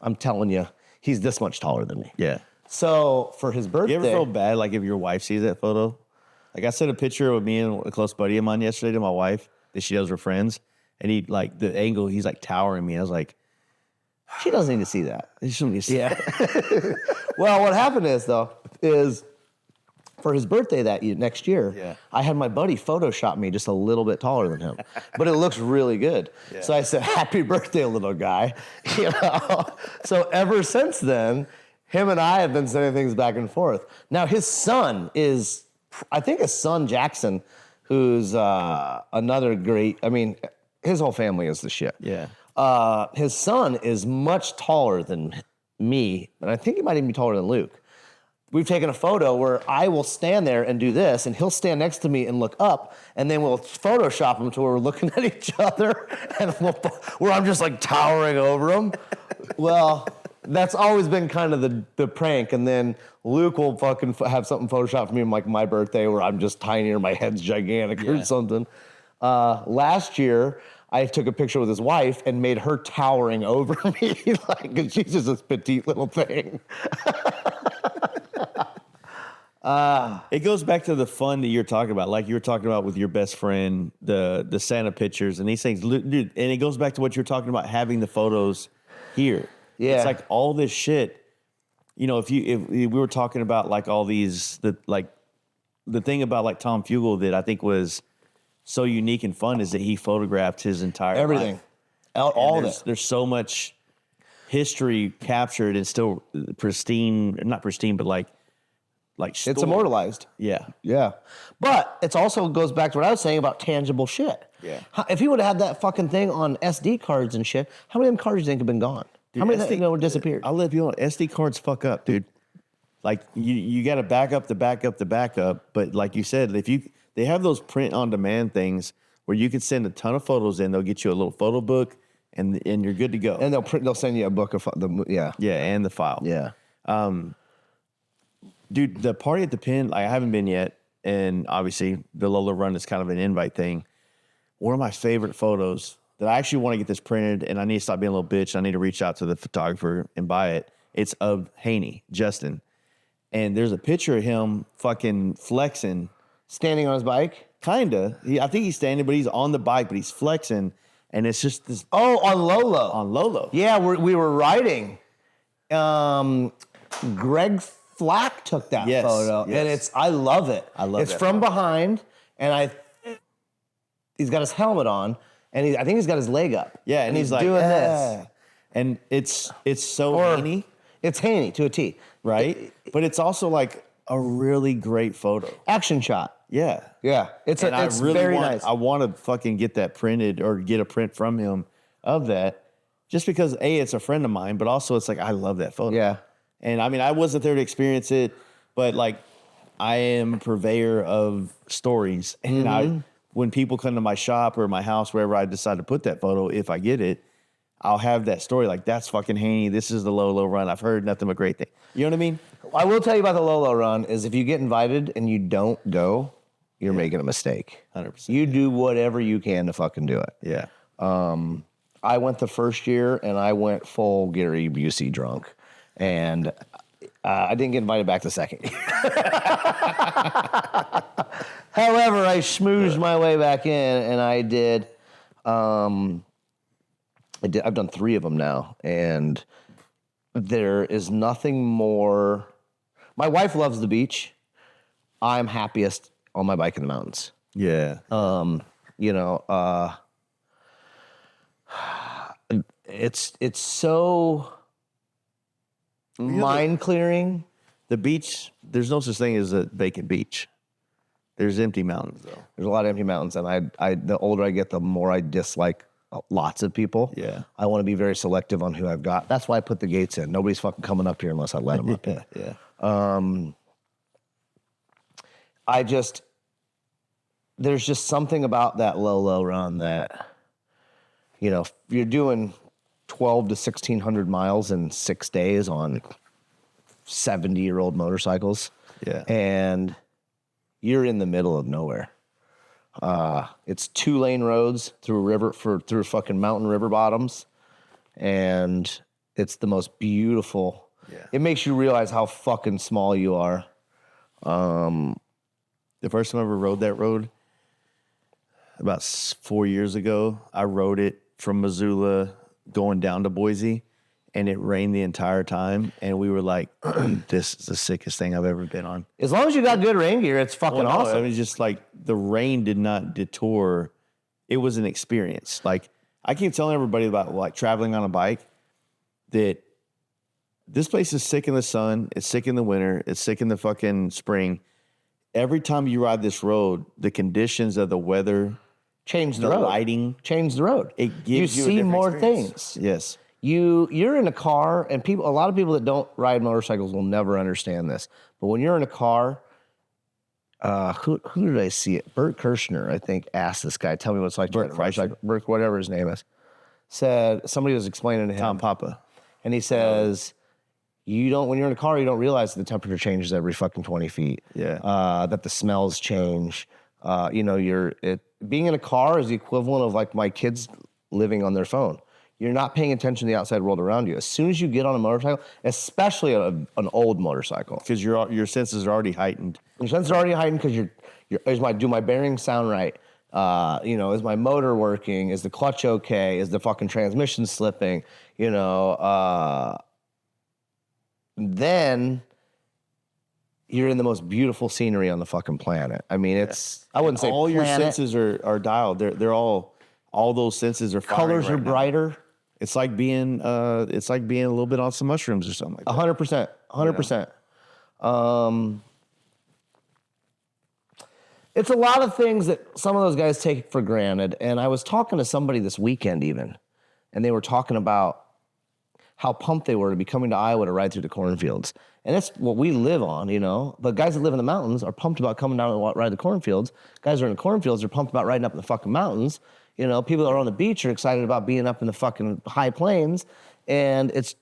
I'm telling you, he's this much taller than me. Yeah. So for his birthday, You ever feel bad like if your wife sees that photo? Like I sent a picture of me and a close buddy of mine yesterday to my wife that she knows we're friends, and he like the angle, he's like towering me. I was like, she doesn't need to see that. she shouldn't need to see that. Well, what happened is for his birthday next year, I had my buddy Photoshop me just a little bit taller than him, but it looks really good. Yeah. So I said, "Happy birthday, little guy!" You know. So ever since then, him and I have been sending things back and forth. Now his son Jackson, who's another great. I mean, his whole family is the shit. Yeah. His son is much taller than me, and I think he might even be taller than Luke. We've taken a photo where I will stand there and do this, and he'll stand next to me and look up, and then we'll Photoshop him to where we're looking at each other, and where I'm just like towering over him. Well, that's always been kind of the prank, and then Luke will fucking have something Photoshopped for me on like my birthday where I'm just tiny or my head's gigantic or something. Last year, I took a picture with his wife and made her towering over me, like, because she's just this petite little thing. It goes back to the fun that you're talking about, like you were talking about with your best friend, the Santa pictures and these things, dude. And it goes back to what you're talking about, having the photos here. Yeah, it's like all this shit. You know, if we were talking about like all these, the thing about like Tom Fugel that I think was so unique and fun is that he photographed his entire everything, life. all of it. There's so much history captured and still not pristine, but like it's immortalized. Yeah. But it also goes back to what I was saying about tangible shit. Yeah. If he would have had that fucking thing on SD cards and shit, how many of them cards do you think have been gone? Dude, how many of them would disappear? I'll let you know. SD cards fuck up, dude. Like you got to back up the backup. But like you said, they have those print on demand things where you can send a ton of photos in. They'll get you a little photo book, and you're good to go. And they'll send you a book of and the file. Yeah. Dude, the Party at the Pen, I haven't been yet, and obviously the Lola Run is kind of an invite thing. One of my favorite photos that I actually want to get this printed, and I need to stop being a little bitch. I need to reach out to the photographer and buy it. It's of Haney, Justin. And there's a picture of him fucking flexing. Standing on his bike? Kinda. I think he's standing, but he's on the bike, but he's flexing. And it's just this. Oh, on Lolo. On Lolo. Yeah, we were riding. Greg Flack took that photo, and I love it. It's from behind, and he's got his helmet on, and I think he's got his leg up. Yeah, and he's like doing this, and it's so Haney. It's Haney to a T, right? But it's also like a really great photo, action shot. Yeah. It's very nice. I want to fucking get that printed or get a print from him. of that, just because it's a friend of mine, but also it's like I love that photo. Yeah. And I mean, I wasn't there to experience it, but like I am a purveyor of stories, and when people come to my shop or my house, wherever I decide to put that photo, if I get it, I'll have that story. Like, that's fucking Haney. This is the low run. I've heard nothing but great things. You know what I mean? I will tell you about the low run is if you get invited and you don't go, you're making a mistake. 100%. You do whatever you can to fucking do it. Yeah. I went the first year and I went full Gary Busey drunk, and I didn't get invited back the second year. However, I schmoozed my way back in, and I did. I've done 3 of them now, and there is nothing more. My wife loves the beach. I'm happiest on my bike in the mountains. Yeah. It's so mind clearing. The beach, there's no such thing as a vacant beach. There's empty mountains, though. There's a lot of empty mountains, and I the older I get, the more I dislike lots of people. Yeah. I want to be very selective on who I've got. That's why I put the gates in. Nobody's fucking coming up here unless I let them up. Yeah. There's just something about that low run that, you're doing 12 to 1,600 miles in 6 days on 70-year-old motorcycles. Yeah. And you're in the middle of nowhere. It's 2-lane roads through fucking mountain river bottoms. And it's the most beautiful. Yeah. It makes you realize how fucking small you are. The first time I ever rode that road, about 4 years ago, I rode it from Missoula going down to Boise, and it rained the entire time, and we were like, this is the sickest thing I've ever been on. As long as you got good rain gear, it's fucking awesome. I mean, just like the rain did not detour. It was an experience. Like, I keep telling everybody about like traveling on a bike, that this place is sick in the sun, it's sick in the winter, it's sick in the fucking spring. Every time you ride this road, the conditions of the weather, change the road. Lighting, change the road. It gives you a see different more experience. things. Yes. You're in a car, and a lot of people that don't ride motorcycles will never understand this. But when you're in a car, who did I see it? Bert Kirshner, I think, asked this guy, tell me what it's like to ride a motorcycle. Bert, whatever his name is, said, somebody was explaining to him. Tom Papa. And he says, when you're in a car, you don't realize that the temperature changes every fucking 20 feet. Yeah. That the smells change. Being in a car is the equivalent of like my kids living on their phone. You're not paying attention to the outside world around you. As soon as you get on a motorcycle, especially an old motorcycle, because your senses are already heightened. Your senses are already heightened because do my bearings sound right? Is my motor working? Is the clutch okay? Is the fucking transmission slipping? Then you're in the most beautiful scenery on the fucking planet. I mean, I wouldn't say all planet. Your senses are dialed. They're all those senses are firing. Colors are brighter. It's like being a little bit on some mushrooms or something like that. 100%. It's a lot of things that some of those guys take for granted. And I was talking to somebody this weekend even, and they were talking about how pumped they were to be coming to Iowa to ride through the cornfields. And that's what we live on, But guys that live in the mountains are pumped about coming down and ride the cornfields. Guys that are in the cornfields are pumped about riding up in the fucking mountains. People that are on the beach are excited about being up in the fucking high plains. And it's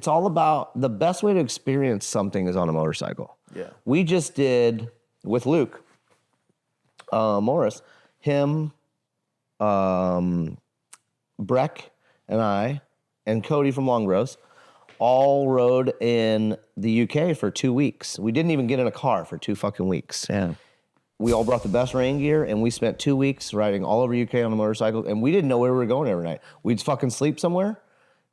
all about the best way to experience something is on a motorcycle. Yeah. We just did with Luke Morris, him, Breck, and I, and Cody from Longrows, all rode in the UK for 2 weeks. We didn't even get in a car for 2 fucking weeks. Yeah. We all brought the best rain gear, and we spent 2 weeks riding all over UK on a motorcycle, and we didn't know where we were going every night. We'd fucking sleep somewhere,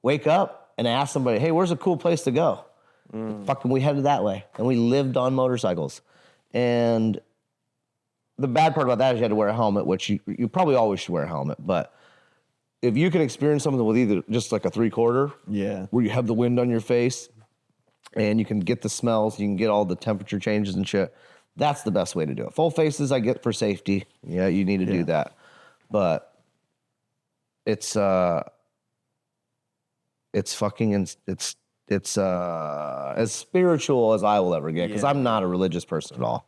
wake up, and ask somebody, hey, where's a cool place to go? Fucking, we headed that way, and we lived on motorcycles. And the bad part about that is you had to wear a helmet, which you probably always should wear a helmet, but if you can experience something with either just like a 3/4, where you have the wind on your face, and you can get the smells, you can get all the temperature changes and shit, that's the best way to do it. Full faces I get for safety. Yeah, you need to do that. But it's it's fucking, it's as spiritual as I will ever get, because I'm not a religious person at all.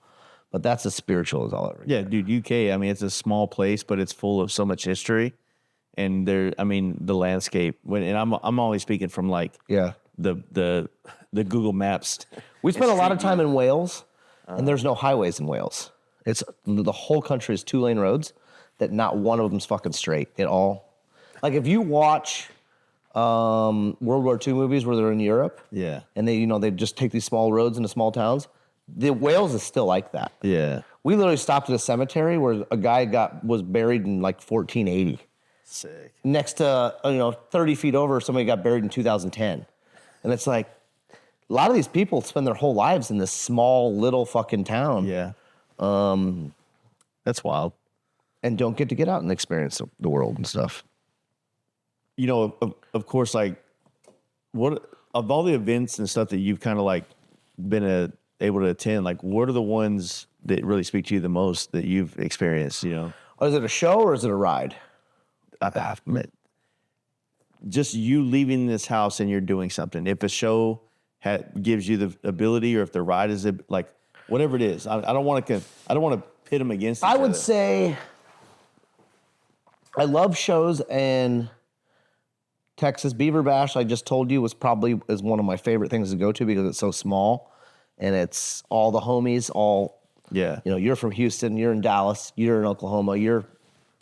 But that's as spiritual as I'll ever get. Yeah, dude, UK, I mean, it's a small place, but it's full of so much history. And the landscape, and I'm always speaking from like the Google Maps. We spent a lot of time in Wales, and there's no highways in Wales. It's the whole country is 2-lane roads that not one of them's fucking straight at all. Like if you watch World War II movies where they're in Europe, and they just take these small roads into small towns. The Wales is still like that. Yeah, we literally stopped at a cemetery where a guy was buried in like 1480. Sick. Next to 30 feet over, somebody got buried in 2010, and it's like a lot of these people spend their whole lives in this small little fucking town. Yeah, that's wild, and don't get to get out and experience the world and stuff. Of course, like what of all the events and stuff that you've kind of like been able to attend, like what are the ones that really speak to you the most that you've experienced? Is it a show or is it a ride? Just you leaving this house and you're doing something. If a show gives you the ability, or if the ride is like whatever it is, I don't want to pit them against each other. I would say I love shows in Texas. Beaver Bash, I just told you, is one of my favorite things to go to because it's so small and it's all the homies. You're from Houston, you're in Dallas, you're in Oklahoma, you're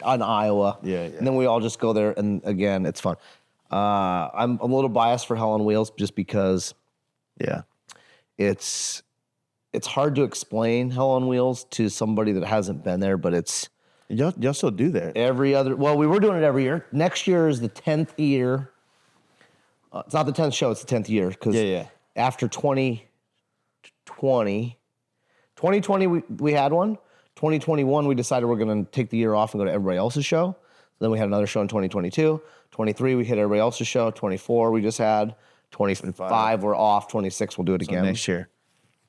in Iowa. Yeah. And then we all just go there, and again, it's fun. I'm a little biased for Hell on Wheels just because it's hard to explain Hell on Wheels to somebody that hasn't been there, but it's y'all still do that we were doing it every year. Next year is the 10th year. It's not the 10th show, it's the 10th year because after 2020 we had one. 2021 we decided we're going to take the year off and go to everybody else's show. Then we had another show in 2022. 23 we hit everybody else's show. 24 we just had. 25 we're off. 26 we'll do it again next year.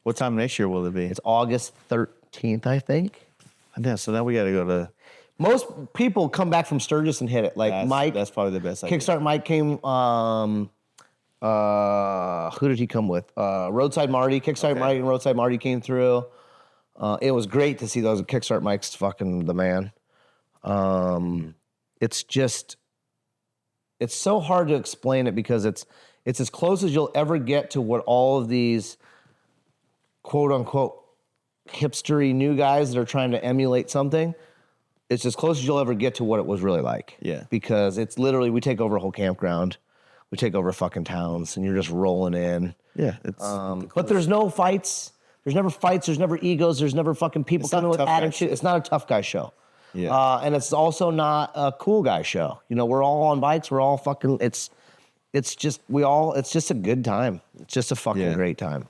What time next year will it be? It's August 13th, I think. Yeah, so now we got to go to. Most people come back from Sturgis and hit it. Like Mike, that's probably the best idea. Kickstart Mike came. Who did he come with? Roadside Marty. Kickstart Mike and Roadside Marty came through. It was great to see those. Kickstart Mike's fucking the man. It's so hard to explain it because it's as close as you'll ever get to what all of these quote unquote hipstery new guys that are trying to emulate something. It's as close as you'll ever get to what it was really like. Yeah. Because it's literally, we take over a whole campground. We take over fucking towns and you're just rolling in. Yeah. But there's no fights. There's never fights. There's never egos. There's never fucking people coming with attitude. It's not a tough guy show. Yeah. And it's also not a cool guy show. We're all on bikes. We're all fucking, it's just a good time. It's just a fucking great time.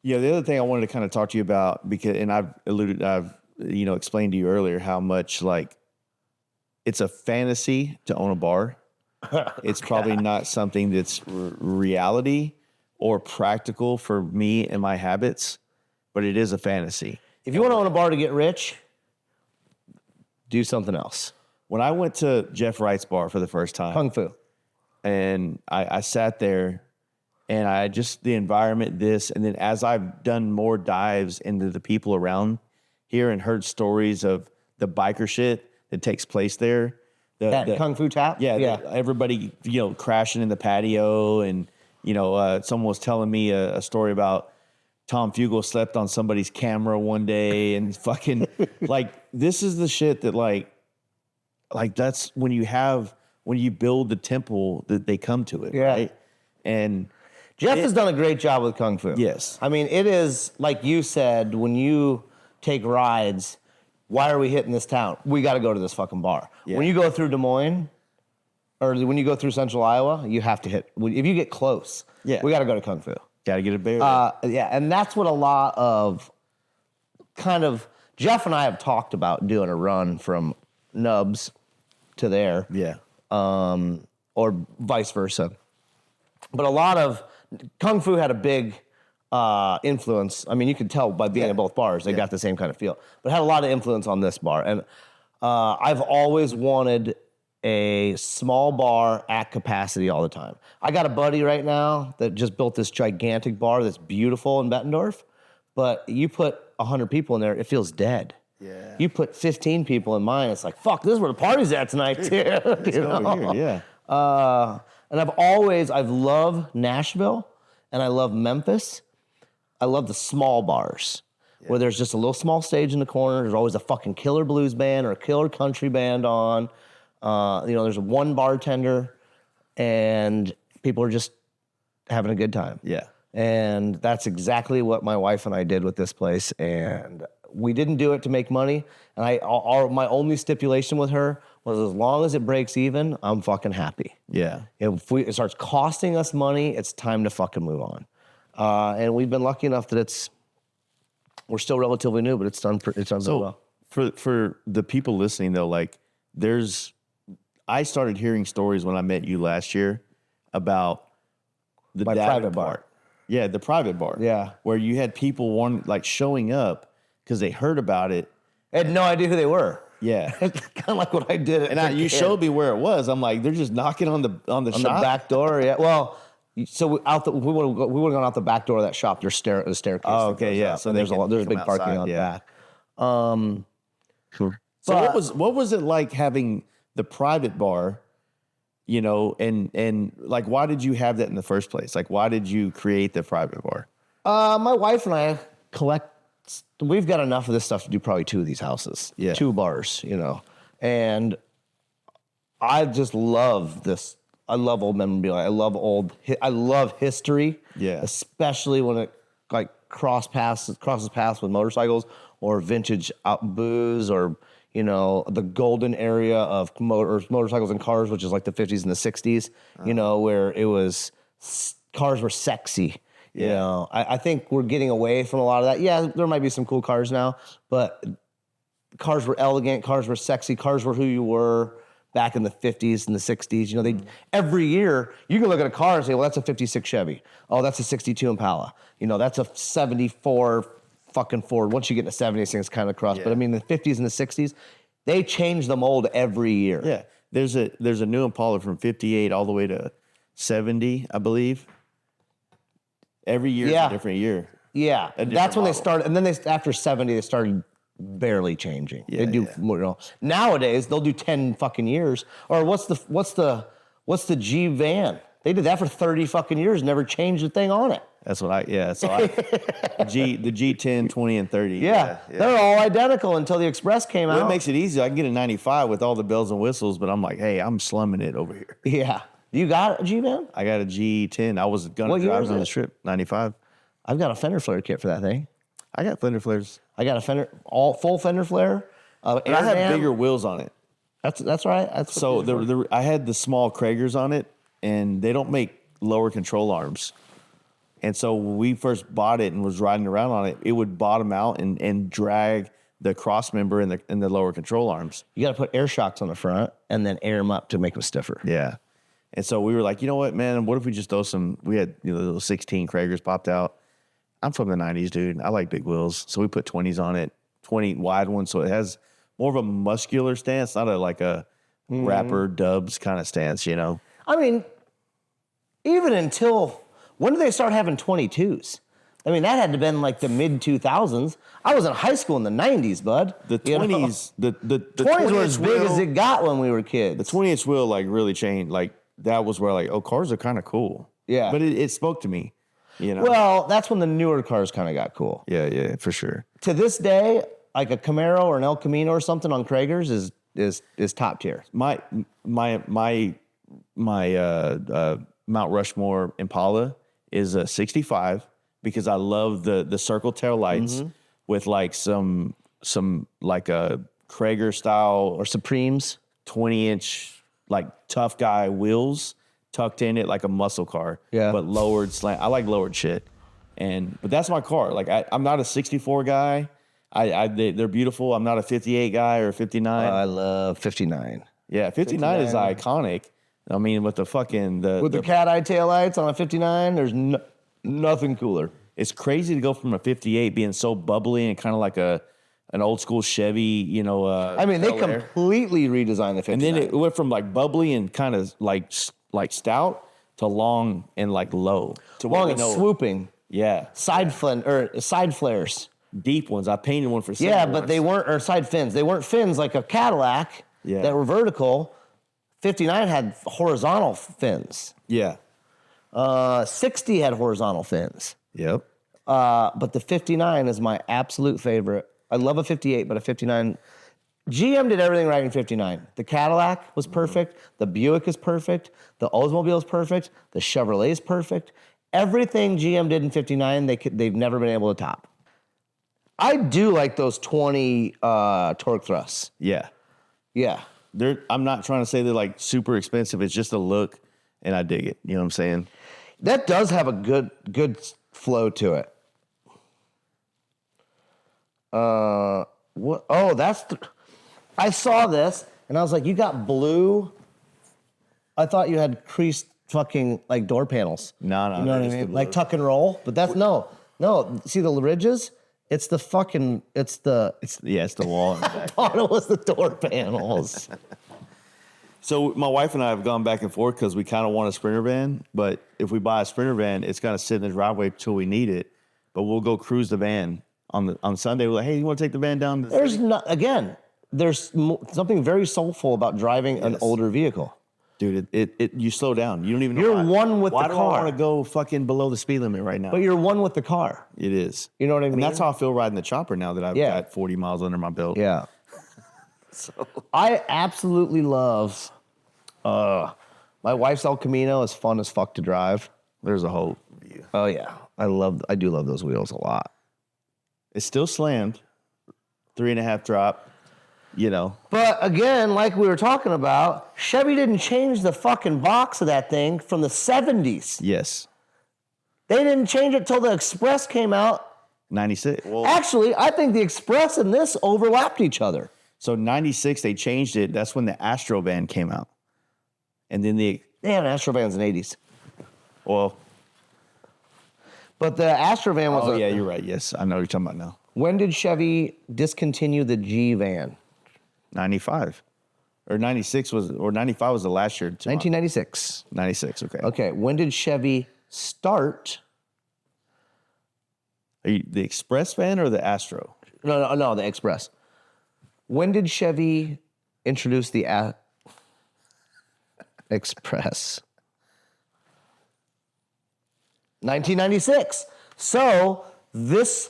Yeah. The other thing I wanted to kind of talk to you about, and I've explained to you earlier how much like it's a fantasy to own a bar. It's probably not something that's reality or practical for me and my habits, but it is a fantasy. If you want to own a bar to get rich, do something else. When I went to Jeff Wright's bar for the first time, Kung Fu, and I sat there and the environment, and then as I've done more dives into the people around here and heard stories of the biker shit that takes place there. The Kung Fu tap? Yeah. Everybody, crashing in the patio. And, someone was telling me a story about Tom Fugel slept on somebody's camera one day and fucking, like, this is the shit that, like that's when you build the temple that they come to it, right? And Jeff has done a great job with Kung Fu. Yes. I mean, it is, like you said, when you take rides, why are we hitting this town? We got to go to this fucking bar. Yeah. When you go through Des Moines or when you go through Central Iowa, you have to hit. If you get close, we got to go to Kung Fu. Got to get a bear. And that's what a lot of Jeff and I have talked about doing a run from Nubs to there. Yeah. Or vice versa. But a lot of Kung Fu had a big influence. I mean, you could tell by being at both bars, they got the same kind of feel. But it had a lot of influence on this bar. And I've always wanted a small bar at capacity all the time. I got a buddy right now that just built this gigantic bar that's beautiful in Bettendorf, but you put 100 people in there, it feels dead. Yeah. You put 15 people in mine, it's like, fuck, this is where the party's at tonight, too. Let's go over here, yeah. And I've loved Nashville and I love Memphis. I love the small bars where there's just a little small stage in the corner. There's always a fucking killer blues band or a killer country band on. There's one bartender and people are just having a good time. Yeah. And that's exactly what my wife and I did with this place. And we didn't do it to make money. And my only stipulation with her was as long as it breaks even, I'm fucking happy. Yeah. If it starts costing us money, it's time to fucking move on. And we've been lucky enough that we're still relatively new, but it's done really well. For the people listening though, like I started hearing stories when I met you last year about the private bar. Yeah, the private bar. Yeah. Where you had people showing up because they heard about it. I had no idea who they were. Yeah. It's kind of like what I did. You showed me where it was. I'm like, they're just knocking on the on shop? the back door. Yeah. Well, so we would have gone out the back door of that shop. There's the staircase. Oh, okay, yeah. So there's a big parking out back. Sure. So what was it like having the private bar? You know, and like, why did you have that in the first place? Like, why did you create the private bar? My wife and I we've got enough of this stuff to do probably 2 of these houses. Yeah. 2 bars, and I just love this. I love old memorabilia. I love history. Yeah. Especially when it crosses paths with motorcycles or vintage booze or, the golden area of motorcycles and cars, which is like the 50s and the 60s, where cars were sexy. Yeah. I think we're getting away from a lot of that. Yeah, there might be some cool cars now, but cars were elegant, cars were sexy, cars were who you were back in the 50s and the 60s. Every year you can look at a car and say, well, that's a 56 Chevy. Oh, that's a 62 Impala. That's a 74 fucking Ford. Once you get into 70s, things kind of cross. Yeah. But I mean, the 50s and the 60s, they change the mold every year. Yeah. There's a new Impala from 58 all the way to 70, I believe. Every year is a different year. Yeah. That's when they started. And then after 70, they started barely changing. Yeah, they do more. Nowadays, they'll do 10 fucking years. Or what's the G van? They did that for 30 fucking years, never changed a thing on it. That's what the G10, 20, and 30. Yeah. They're all identical until the Express came out. It makes it easy. I can get a 95 with all the bells and whistles, but I'm like, hey, I'm slumming it over here. Yeah. You got a G-Van? I got a G10. I was going to drive on the strip, 95. I've got a fender flare kit for that thing. I got fender flares. I got a full fender flare. And I have bigger wheels on it. That's right. I had the small Kragers on it, and they don't make lower control arms. And so when we first bought it and was riding around on it, it would bottom out and drag the cross member in the lower control arms. You got to put air shocks on the front and then air them up to make them stiffer. Yeah. And so we were like, you know what, man? What if we just throw we had little 16 Kragers popped out. I'm from the 90s, dude. I like big wheels. So we put 20s on it, 20 wide ones. So it has more of a muscular stance, not a rapper dubs kind of stance, I mean, even until, when did they start having 22s? I mean, that had to have been like the mid 2000s. I was in high school in the 90s, bud. The 20s, the 20s were as big as it got when we were kids. The 20-inch wheel really changed. That was where cars are kind of cool. Yeah. But it spoke to me, Well, that's when the newer cars kind of got cool. Yeah, for sure. To this day, like a Camaro or an El Camino or something on Kragers is top tier. My Mount Rushmore Impala is a 65 because I love the circle tail lights with some a Krager style or Supremes 20-inch tough guy wheels tucked in it like a muscle car. Yeah. But lowered slant. I like lowered shit. But that's my car. I'm not a 64 guy. They're beautiful. I'm not a 58 guy or a 59. I love 59. Yeah, 59 is iconic. I mean, with the fucking with the cat eye taillights on a 59, there's nothing cooler. It's crazy to go from a 58 being so bubbly and kind of like a an old school Chevy, you know. I mean, they Bel Air. completely redesigned the 59. And then it went from like bubbly and kind of like stout to long and like low. To long and swooping. Yeah. Side flares. Deep ones. I painted one for Yeah, but they weren't, or side fins. They weren't fins like a Cadillac that were vertical. 59 had horizontal fins. Yeah. 60 had horizontal fins. Yep. But the 59 is my absolute favorite. I love a 58, but a 59. GM did everything right in 59. The Cadillac was perfect. The Buick is perfect. The Oldsmobile is perfect. The Chevrolet is perfect. Everything GM did in 59, they've never been able to top. I do like those 20 torque thrusts. Yeah. Yeah. I'm not trying to say they're like super expensive. It's just a look, and I dig it. You know what I'm saying? That does have a good flow to it. What? Oh, I saw this, and I was like, you got blue? I thought you had creased fucking like door panels. No. You know what I mean? Like tuck and roll, but that's no. See the ridges? It's the wall. I thought it was the door panels. So my wife and I have gone back and forth because we kind of want a Sprinter van, but if we buy a Sprinter van, it's going to sit in the driveway till we need it. But we'll go cruise the van on Sunday. We're like, hey, you want to take the van down? There's something very soulful about driving an older vehicle. Dude, you slow down. You don't even know. You're one with the car. Why do I want to go fucking below the speed limit right now? But you're one with the car. It is. You know what I mean? And that's how I feel riding the chopper now that I've got 40 miles under my belt. Yeah. So I absolutely love my wife's El Camino is fun as fuck to drive. There's a whole view. Oh yeah. I do love those wheels a lot. It's still slammed. 3.5 drop. You know. But again, like we were talking about, Chevy didn't change the fucking box of that thing from the 70s. Yes. They didn't change it till the Express came out. 96. Well, actually, I think the Express and this overlapped each other. So 96, they changed it. That's when the Astro van came out. And then they had Astro vans in the 80s. Well. But the Astro van was... Oh, yeah, you're right. Yes, I know what you're talking about now. When did Chevy discontinue the G van? 95. Or 96 or 95 was the last year. 1996. 96, okay. Okay, when did Chevy start? Are you the Express van or the Astro? No, the Express. When did Chevy introduce the Express? 1996. So this...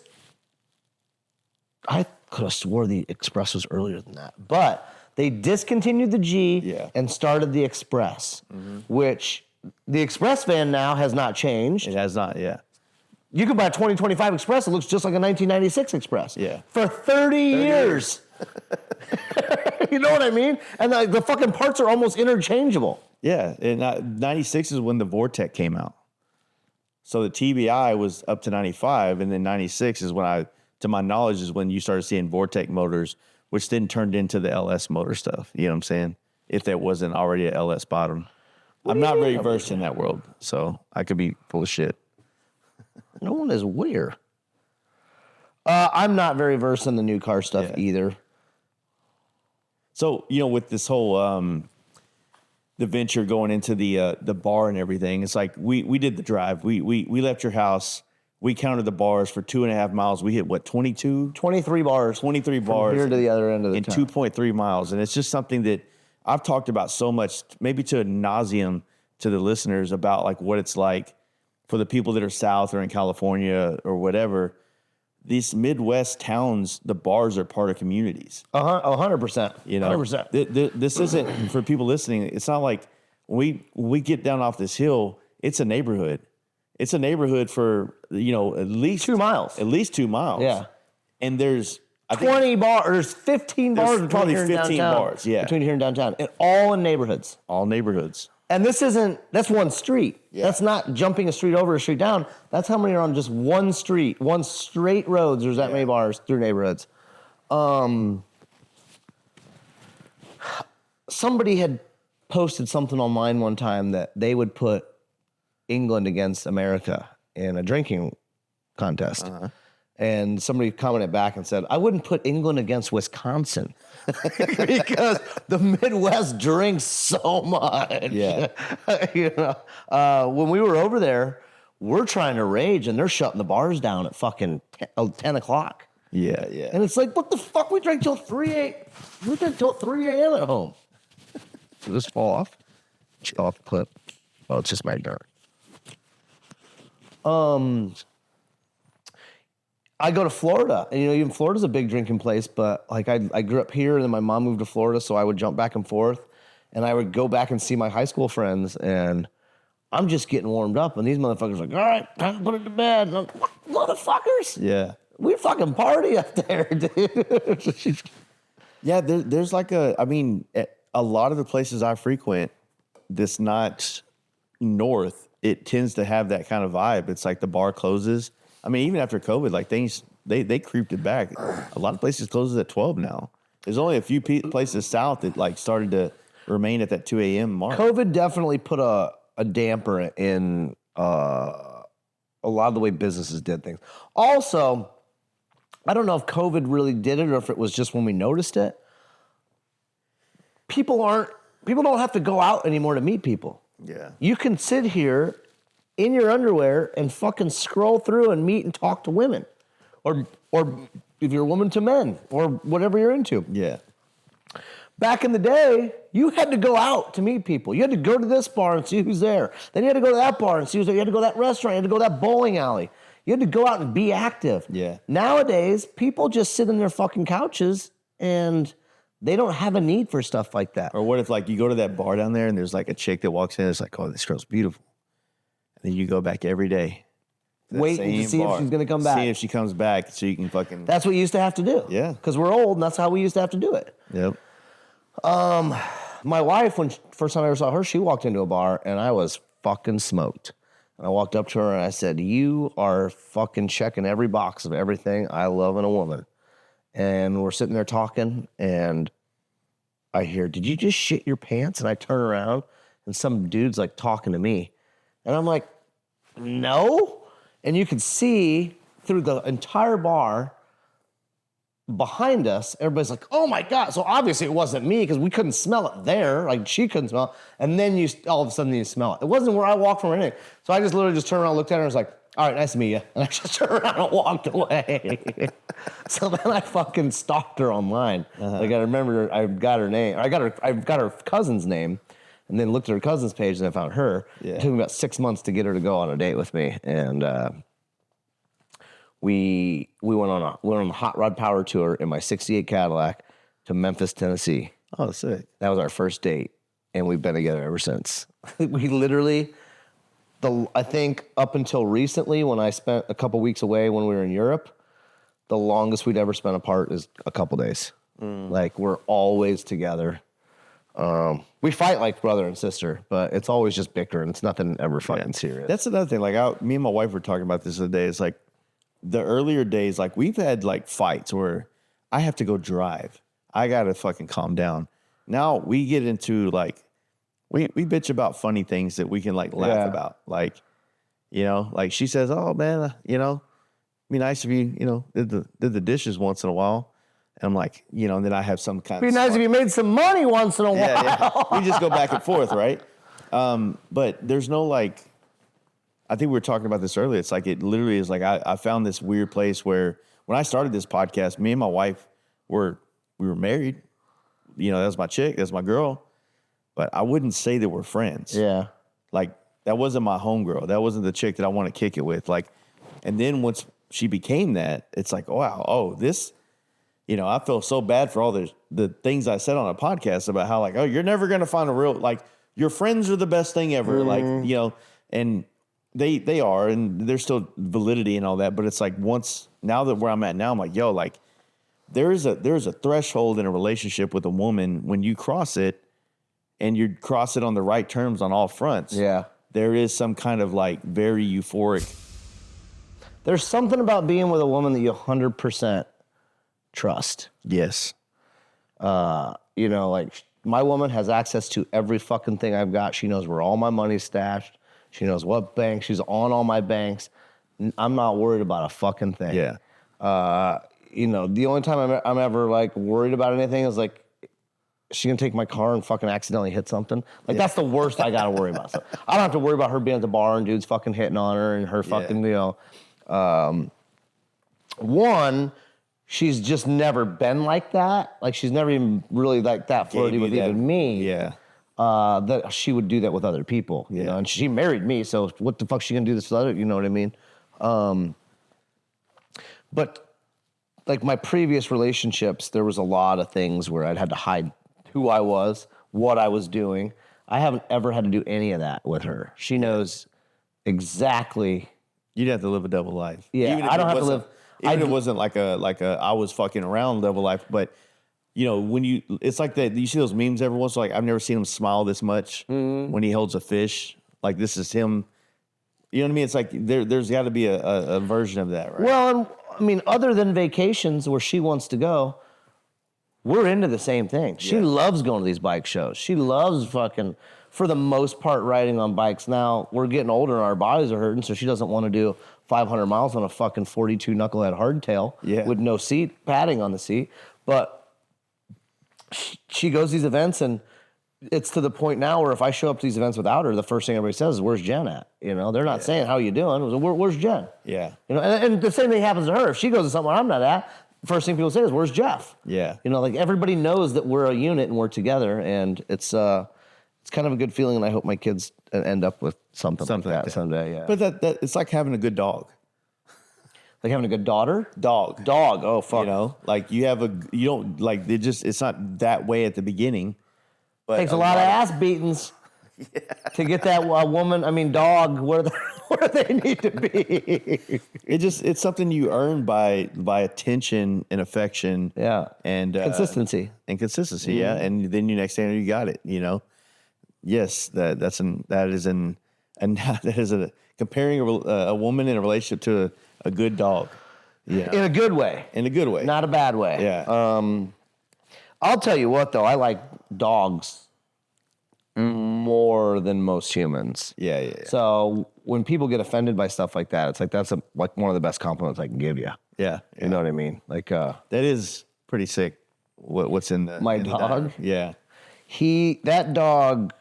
I could have swore the Express was earlier than that. But they discontinued the G and started the Express, which the Express van now has not changed. It has not, yeah. You could buy a 2025 Express. It looks just like a 1996 Express. Yeah. For 30 years. You know what I mean? And the fucking parts are almost interchangeable. Yeah. And 96 is when the Vortec came out. So the TBI was up to 95, and then 96 is when to my knowledge, is when you started seeing Vortec motors, which then turned into the LS motor stuff. You know what I'm saying? If there wasn't already a LS bottom. I'm not very versed in that world, so I could be full of shit. No one is where. I'm not very versed in the new car stuff either. So, with this whole the venture going into the bar and everything, it's like we did the drive. We left your house. We counted the bars for 2.5 miles. We hit, 22? 23 bars. 23 bars. From here to the other end of the town. In 2.3 miles. And it's just something that I've talked about so much, maybe to ad nauseum to the listeners, about like what it's like for the people that are south or in California or whatever. These Midwest towns, the bars are part of communities. 100%. 100%. This isn't, for people listening, it's not like when we get down off this hill, it's a neighborhood. It's a neighborhood for, at least 2 miles. At least 2 miles. Yeah. And there's 20 bars, 15 bars between probably here and 15 downtown. bars, yeah. Between here and downtown. And all in neighborhoods. All neighborhoods. And that's one street. Yeah. That's not jumping a street over, a street down. That's how many are on just one street, one straight roads. There's that many bars through neighborhoods. Somebody had posted something online one time that they would put England against America in a drinking contest. And somebody commented back and said, I wouldn't put England against Wisconsin because the Midwest drinks so much. Yeah. When we were over there, we're trying to rage and they're shutting the bars down at fucking 10 o'clock. Yeah, yeah. And it's like, what the fuck? We drank till 3 a.m. at home. Did this fall off? Off the clip. Oh, it's just my dirt. I go to Florida, and even Florida's a big drinking place, but like I grew up here, and then my mom moved to Florida, so I would jump back and forth, and I would go back and see my high school friends, and I'm just getting warmed up, and these motherfuckers are like, all right, time to put it to bed. And I'm like, what, motherfuckers? Yeah. We fucking party up there, dude. Yeah, there's like a lot of the places I frequent that's not north, it tends to have that kind of vibe. It's like the bar closes. I mean, even after COVID, like things, they creeped it back. A lot of places closes at 12 now. There's only a few places south that like started to remain at that 2 a.m. mark. COVID definitely put a damper in a lot of the way businesses did things. Also, I don't know if COVID really did it or if it was just when we noticed it. People don't have to go out anymore to meet people. Yeah. You can sit here in your underwear and fucking scroll through and meet and talk to women. Or if you're a woman, to men, or whatever you're into. Yeah. Back in the day, you had to go out to meet people. You had to go to this bar and see who's there. Then you had to go to that bar and see who's there. You had to go to that restaurant. You had to go to that bowling alley. You had to go out and be active. Yeah. Nowadays, people just sit on their fucking couches and they don't have a need for stuff like that. Or what if like you go to that bar down there and there's like a chick that walks in and it's like, oh, this girl's beautiful. And then you go back every day. Waiting to see if she's going to come back. See if she comes back so you can fucking... That's what you used to have to do. Yeah. Because we're old and that's how we used to have to do it. Yep. My wife, when first time I ever saw her, she walked into a bar and I was fucking smoked. And I walked up to her and I said, you are fucking checking every box of everything I love in a woman. And we're sitting there talking and I hear, did you just shit your pants? And I turn around and some dude's like talking to me. And I'm like, no. And you could see through the entire bar behind us, everybody's like, oh my God. So obviously it wasn't me because we couldn't smell it there. Like she couldn't smell it. And then all of a sudden you smell it. It wasn't where I walked from or anything. So I just literally just turned around, looked at her and was like, all right, nice to meet you. And I just turned around and walked away. So then I fucking stalked her online. Like I remember I got her name. I got her cousin's name and then looked at her cousin's page and I found her. Yeah. It took me about 6 months to get her to go on a date with me. And we went on a hot rod power tour in my 68 Cadillac to Memphis, Tennessee. Oh, sick. That was our first date, and we've been together ever since. We literally, I think up until recently when I spent a couple weeks away when we were in Europe, the longest we'd ever spent apart is a couple days. Like we're always together. We fight like brother and sister, but it's always just bickering. It's nothing ever fucking serious. That's another thing. Like me and my wife were talking about this the other day. It's like the earlier days, like we've had like fights where I have to go drive. I got to fucking calm down. Now we get into like, we bitch about funny things that we can like laugh about. Like, like she says, oh man, be nice if you, did the dishes once in a while. And I'm like, and then I have some kind of... Be nice if you made some money once in a while. Yeah. We just go back and forth, right? But there's no like... I think we were talking about this earlier. It's like it literally is like I found this weird place where when I started this podcast, me and my wife we were married. That was my chick, that's my girl. But I wouldn't say that we're friends. Yeah. Like that wasn't my homegirl. That wasn't the chick that I want to kick it with. Like, and then once she became that, it's like, wow, this... I feel so bad for all the things I said on a podcast about how like, oh, you're never going to find a real, like your friends are the best thing ever. Like, and they are, and there's still validity and all that. But it's like now that where I'm at now, I'm like, yo, like there's a threshold in a relationship with a woman when you cross it and you cross it on the right terms on all fronts. Yeah. There is some kind of like very euphoric. There's something about being with a woman that you 100% trust. Yes. Like my woman has access to every fucking thing I've got. She knows where all my money's stashed. She knows what bank. She's on all my banks. I'm not worried about a fucking thing. Yeah. You know, the only time I'm ever like worried about anything is like, is she gonna take my car and fucking accidentally hit something? Like that's the worst I gotta worry about. So I don't have to worry about her being at the bar and dudes fucking hitting on her and her fucking, you know. One, she's just never been like that. Like she's never even really like that flirty with even me. Yeah. That she would do that with other people, you know. And she married me, so what the fuck she gonna do this with other? You know what I mean? But like my previous relationships, there was a lot of things where I'd had to hide who I was, what I was doing. I haven't ever had to do any of that with her. She knows exactly. You'd have to live a double life. Yeah, I don't have to live. Even if it wasn't like a I was fucking around double life, but you know when it's like that. You see those memes every once in a while. Like I've never seen him smile this much when he holds a fish. Like this is him. You know what I mean? It's like there's got to be a version of that, right? Well, I mean, other than vacations where she wants to go, we're into the same thing. She loves going to these bike shows. She loves fucking, for the most part, riding on bikes. Now, we're getting older and our bodies are hurting, so she doesn't want to do 500 miles on a fucking 42 knucklehead hardtail with no seat, padding on the seat. But she goes to these events, and it's to the point now where if I show up to these events without her, the first thing everybody says is, "Where's Jen at?" You know, they're not saying, "How you doing?" It was, "Where's Jen?" Yeah. You know, and the same thing happens to her. If she goes to somewhere I'm not at, the first thing people say is, "Where's Jeff?" Yeah. You know, like everybody knows that we're a unit and we're together, and it's kind of a good feeling. And I hope my kids end up with something like that someday. Yeah. But that it's like having a good dog. Like having a good daughter? Dog. Oh, fuck. You know, like you don't like, it's not that way at the beginning. But takes a lot of ass beatings to get that dog where they need to be. It's something you earn by attention and affection. Yeah. And consistency. Yeah. And then you next thing you got it, you know. Yes, that is comparing a woman in a relationship to a good dog. Yeah. In a good way. Not a bad way. Yeah. I'll tell you what, though, I like dogs more than most humans. Yeah. So when people get offended by stuff like that, it's like that's like one of the best compliments I can give you. Yeah. You know what I mean? Like that is pretty sick. What's in my dog? Yeah. That dog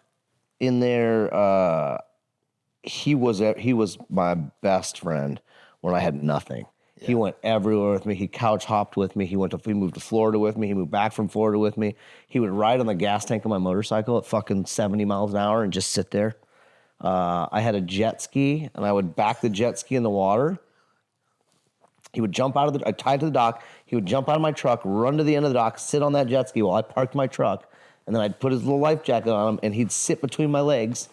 in there, he was my best friend when I had nothing. Yeah. He went everywhere with me. He couch hopped with me. He moved to Florida with me. He moved back from Florida with me. He would ride on the gas tank of my motorcycle at fucking 70 miles an hour and just sit there. I had a jet ski, and I would back the jet ski in the water. He would jump out of I tied to the dock. He would jump out of my truck, run to the end of the dock, sit on that jet ski while I parked my truck, and then I'd put his little life jacket on him, and he'd sit between my legs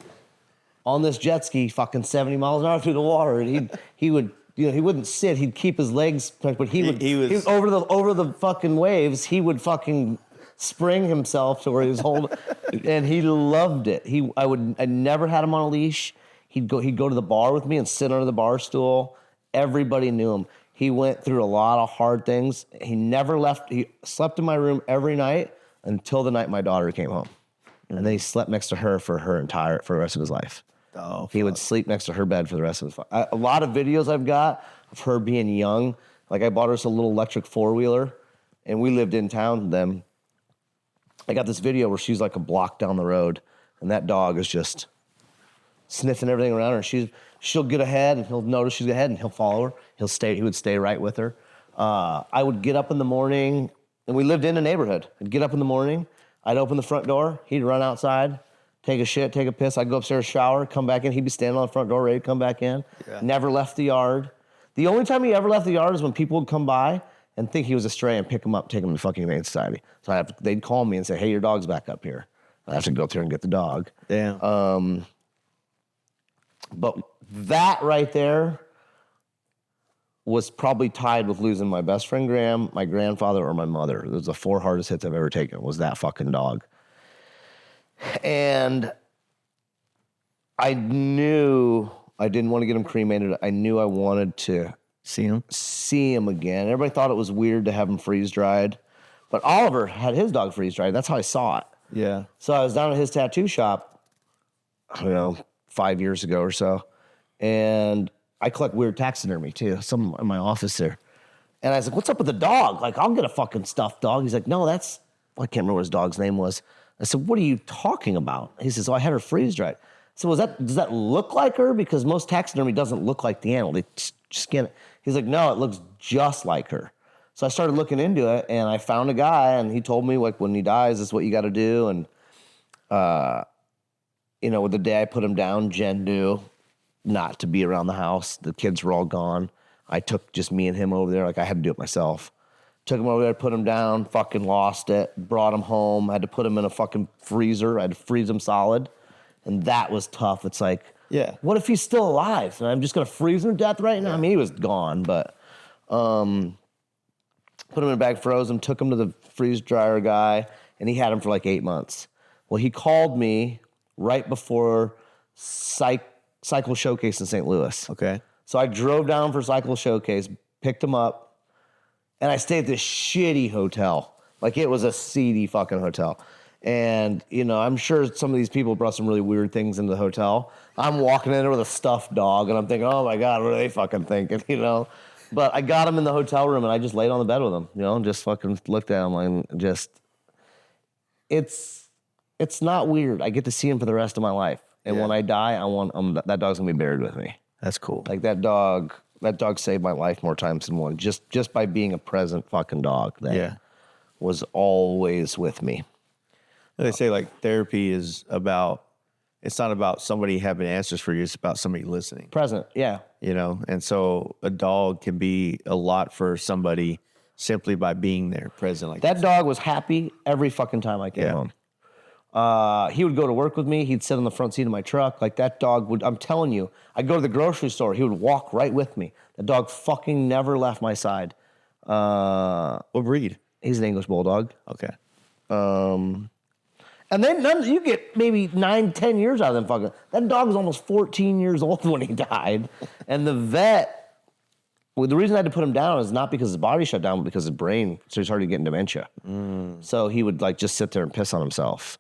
on this jet ski, fucking 70 miles an hour through the water, and he would. You know, he wouldn't sit. He'd keep his legs, but he was over the fucking waves. He would fucking spring himself to where he was holding, and he loved it. I never had him on a leash. He'd go to the bar with me and sit under the bar stool. Everybody knew him. He went through a lot of hard things. He never left. He slept in my room every night until the night my daughter came home, and then he slept next to her for the rest of his life. Oh, he would sleep next to her bed for the rest of his life. A lot of videos I've got of her being young. Like I bought her a little electric 4-wheeler, and we lived in town then. I got this video where she's like a block down the road, and that dog is just sniffing everything around her. She'll get ahead, and he'll notice she's ahead, and he'll follow her. He would stay right with her. I would get up in the morning, and we lived in a neighborhood. I'd get up in the morning. I'd open the front door. He'd run outside. Take a shit, take a piss. I'd go upstairs, shower, come back in. He'd be standing on the front door, ready to come back in. Yeah. Never left the yard. The only time he ever left the yard is when people would come by and think he was a stray and pick him up, take him to fucking Humane Society. So they'd call me and say, "Hey, your dog's back up here." I have to go up there and get the dog. Damn. But that right there was probably tied with losing my best friend Graham, my grandfather, or my mother. Those are the 4 hardest hits I've ever taken. Was that fucking dog. And I knew I didn't want to get him cremated. I knew I wanted to see him again. Everybody thought it was weird to have him freeze-dried. But Oliver had his dog freeze-dried. That's how I saw it. Yeah. So I was down at his tattoo shop, 5 years ago or so. And I collect weird taxidermy, too. Some in my office there. And I was like, what's up with the dog? Like, I'll get a fucking stuffed dog. He's like, no, I can't remember what his dog's name was. I said, what are you talking about? He says, oh, I had her freeze dried. So does that look like her? Because most taxidermy doesn't look like the animal. They skin it. He's like, no, it looks just like her. So I started looking into it, and I found a guy, and he told me, like, when he dies, this is what you got to do. And, the day I put him down, Jen knew not to be around the house. The kids were all gone. I took just me and him over there. Like, I had to do it myself. Took him over there, put him down, fucking lost it, brought him home, had to put him in a fucking freezer. I had to freeze him solid. And that was tough. It's like, what if he's still alive? And I'm just going to freeze him to death right now? Yeah. I mean, he was gone, but put him in a bag, froze him, took him to the freeze dryer guy, and he had him for like 8 months. Well, he called me right before Cycle Showcase in St. Louis. Okay. So I drove down for Cycle Showcase, picked him up, and I stayed at this shitty hotel. Like, it was a seedy fucking hotel. And, I'm sure some of these people brought some really weird things into the hotel. I'm walking in there with a stuffed dog, and I'm thinking, oh, my God, what are they fucking thinking, But I got him in the hotel room, and I just laid on the bed with him, and just fucking looked at him and just... It's not weird. I get to see him for the rest of my life. And when I die, I want that dog's going to be buried with me. That's cool. Like, that dog saved my life more times than one, just by being a present fucking dog that was always with me. They say, like, therapy is about, it's not about somebody having answers for you, it's about somebody listening. Present, yeah. And so a dog can be a lot for somebody simply by being there, present. Like that dog was happy every fucking time I came home. He would go to work with me. He'd sit on the front seat of my truck. Like, that dog would, I'm telling you, I'd go to the grocery store. He would walk right with me. The dog fucking never left my side. What breed? He's an English Bulldog. Okay. And then you get maybe 9-10 years out of them fucking. That dog was almost 14 years old when he died. And the vet, the reason I had to put him down is not because his body shut down, but because his brain, so he's started getting dementia. So he would, like, just sit there and piss on himself.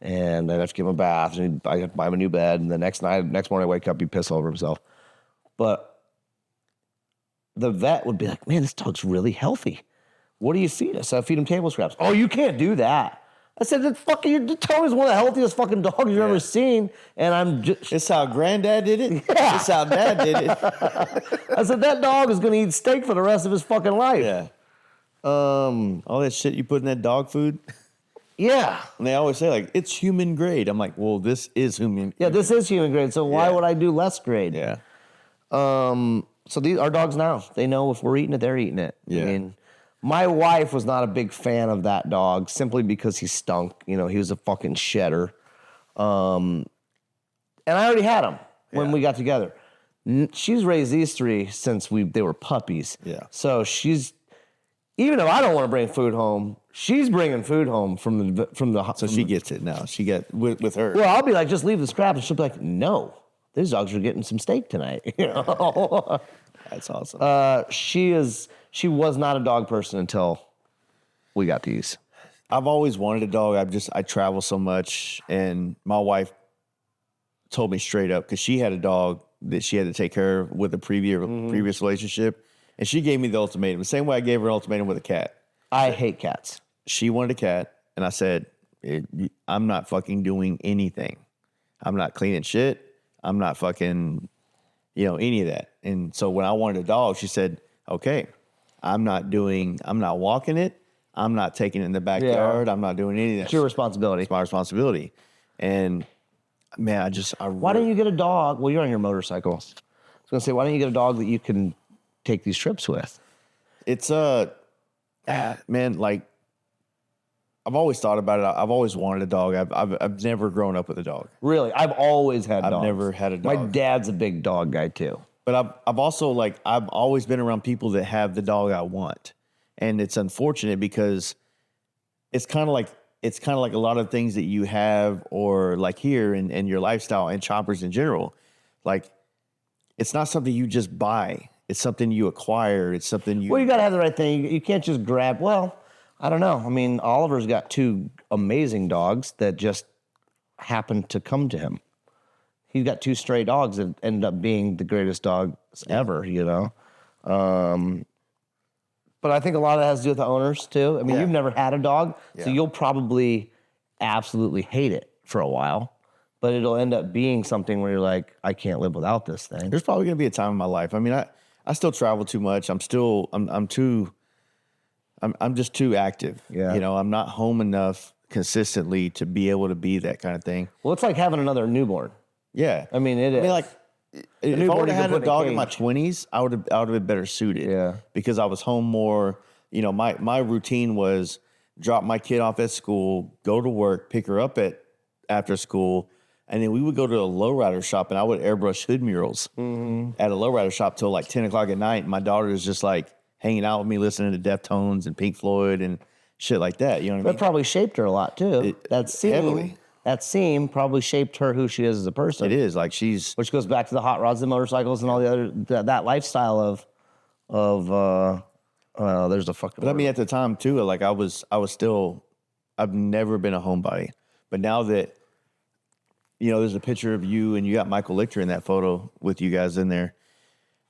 And I'd have to give him a bath, and I'd buy him a new bed, and the next morning I wake up, he'd piss all over himself. But the vet would be like, man, this dog's really healthy. What do you feed us? I feed him table scraps. Oh, you can't do that. I said, you tell me it's one of the healthiest fucking dogs you've ever seen, and I'm just... It's how Granddad did it? Yeah. It's how Dad did it. I said, that dog is going to eat steak for the rest of his fucking life. Yeah. All that shit you put in that dog food... Yeah. And they always say, like, it's human grade. I'm like, well, this is human. Yeah, this is human grade, so why would I do less grade? Yeah. So our dogs now, they know if we're eating it, they're eating it. Yeah. I mean, my wife was not a big fan of that dog simply because he stunk. He was a fucking shedder. And I already had him when we got together. She's raised these three since they were puppies. Yeah. So even if I don't want to bring food home, she's bringing food home from the. So she gets it now. She got with her. Well, I'll be like, just leave the scraps, and she'll be like, no, these dogs are getting some steak tonight. That's awesome. She was not a dog person until we got these. I've always wanted a dog. I travel so much, and my wife told me straight up because she had a dog that she had to take care of with a previous relationship. And she gave me the ultimatum, the same way I gave her an ultimatum with a cat. I hate cats. She wanted a cat, and I said, I'm not fucking doing anything. I'm not cleaning shit. I'm not fucking, any of that. And so when I wanted a dog, she said, okay, I'm not walking it. I'm not taking it in the backyard. Yeah. I'm not doing any of that. It's your responsibility. It's my responsibility. And, man, why don't you get a dog? Well, you're on your motorcycle. I was going to say, why don't you get a dog that you can take these trips with? It's man, like, I've always thought about it. I've always wanted a dog. I've never grown up with a dog. Really? I've always had dogs. I've never had a dog. My dad's a big dog guy too. But I've also, like, I've always been around people that have the dog I want. And it's unfortunate because it's kind of like a lot of things that you have, or like here in your lifestyle and choppers in general. Like, it's not something you just buy. It's something you acquire. It's something you... Well, you got to have the right thing. You can't just grab... Well, I don't know. I mean, Oliver's got two amazing dogs that just happened to come to him. He's got two stray dogs that ended up being the greatest dogs ever, But I think a lot of that has to do with the owners too. I mean, Yeah. you've never had a dog, so Yeah. you'll probably absolutely hate it for a while. But it'll end up being something where you're like, I can't live without this thing. There's probably gonna be a time in my life. I mean, I still travel too much. I'm just too active. Yeah. You know, I'm not home enough consistently to be able to be that kind of thing. Well, it's like having another newborn. Yeah. I mean, it is. like if I newborn would you have can had put a in a dog in my cage. 20s, I would have been better suited. Yeah. Because I was home more. You know, my routine was drop my kid off at school, go to work, pick her up after school, and then we would go to a lowrider shop, and I would airbrush hood murals at a lowrider shop till like 10 o'clock at night. And my daughter is just like hanging out with me, listening to Deftones and Pink Floyd and shit like that. You know what I That mean? probably shaped her a lot too. Heavily. That seam probably shaped her who she is as a person. It is like she's Which goes back to the hot rods and motorcycles and all the other that lifestyle of there's a fucking. But I mean, at the time too, like I was still, I've never been a homebody. But now that, you know, there's a picture of you and you got Michael Lichter in that photo with you guys in there.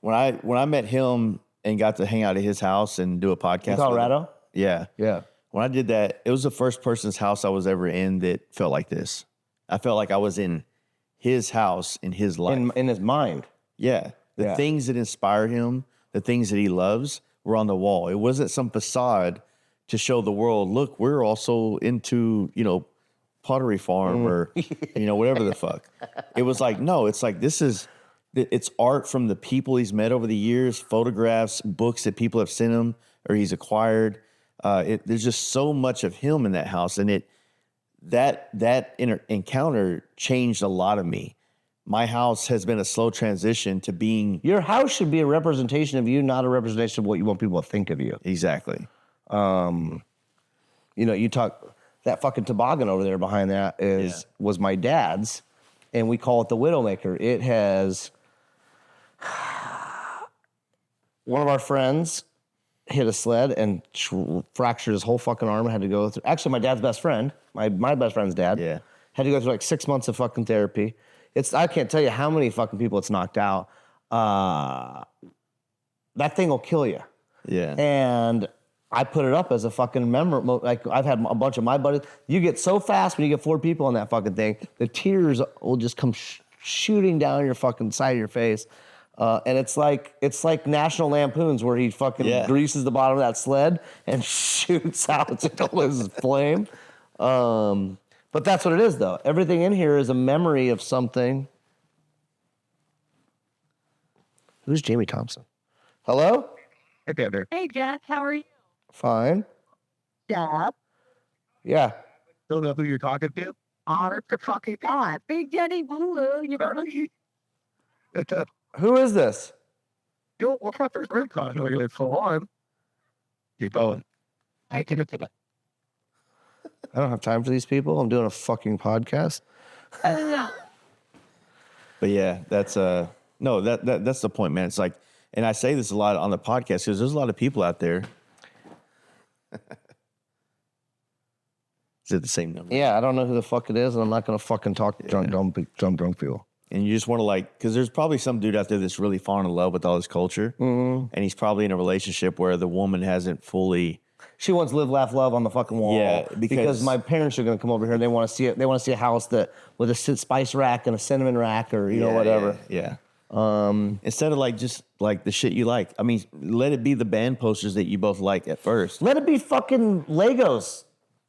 When I met him and got to hang out at his house and do a podcast, in with Colorado. him, yeah. Yeah. When I did that, it was the first person's house I was ever in that felt like this. I felt like I was in his house in his life. In his mind. Yeah. The Yeah. things that inspire him, the things that he loves were on the wall. It wasn't some facade to show the world, look, we're also into, you know, Pottery Farm or, you know, whatever the fuck. It was like, no, it's like, it's art from the people he's met over the years, photographs, books that people have sent him or he's acquired. There's just so much of him in that house. And that encounter changed a lot of me. My house has been a slow transition to being. Your house should be a representation of you, not a representation of what you want people to think of you. Exactly. You know, you talk that fucking toboggan over there behind that was my dad's, and we call it the Widowmaker. It has one of our friends hit a sled and fractured his whole fucking arm. Had to go through. Actually, my dad's best friend, my best friend's dad, had to go through like 6 months of fucking therapy. I can't tell you how many fucking people it's knocked out. That thing will kill you. Yeah. And I put it up as a fucking memory. Like I've had a bunch of my buddies. You get so fast when you get 4 people on that fucking thing, the tears will just come shooting down your fucking side of your face. And it's like National Lampoons where he fucking greases the bottom of that sled and shoots out until it's flame. But that's what it is, though. Everything in here is a memory of something. Who's Jamie Thompson? Hello? Hey, Jack, how are you? Fine. Dad. Yeah. Don't know who you're talking to? Honor to fucking God. Big Daddy Blue, you know, Who is this? Yo, what's my first grade class? Like, so on. Keep going. I can do it. I don't have time for these people. I'm doing a fucking podcast. But yeah, that's no, that's the point, man. It's like, and I say this a lot on the podcast because there's a lot of people out there. Is it the same number? Yeah, I don't know who the fuck it is, and I'm not gonna fucking talk to drunk people. And you just want to like, because there's probably some dude out there that's really fallen in love with all this culture, and he's probably in a relationship where the woman hasn't fully. She wants live, laugh, love on the fucking wall. Yeah, because my parents are gonna come over here. And they want to see it. They want to see a house that with a spice rack and a cinnamon rack, or you know whatever. Yeah. Instead of like just like the shit you like. I mean, let it be the band posters that you both like at first. Let it be fucking Legos,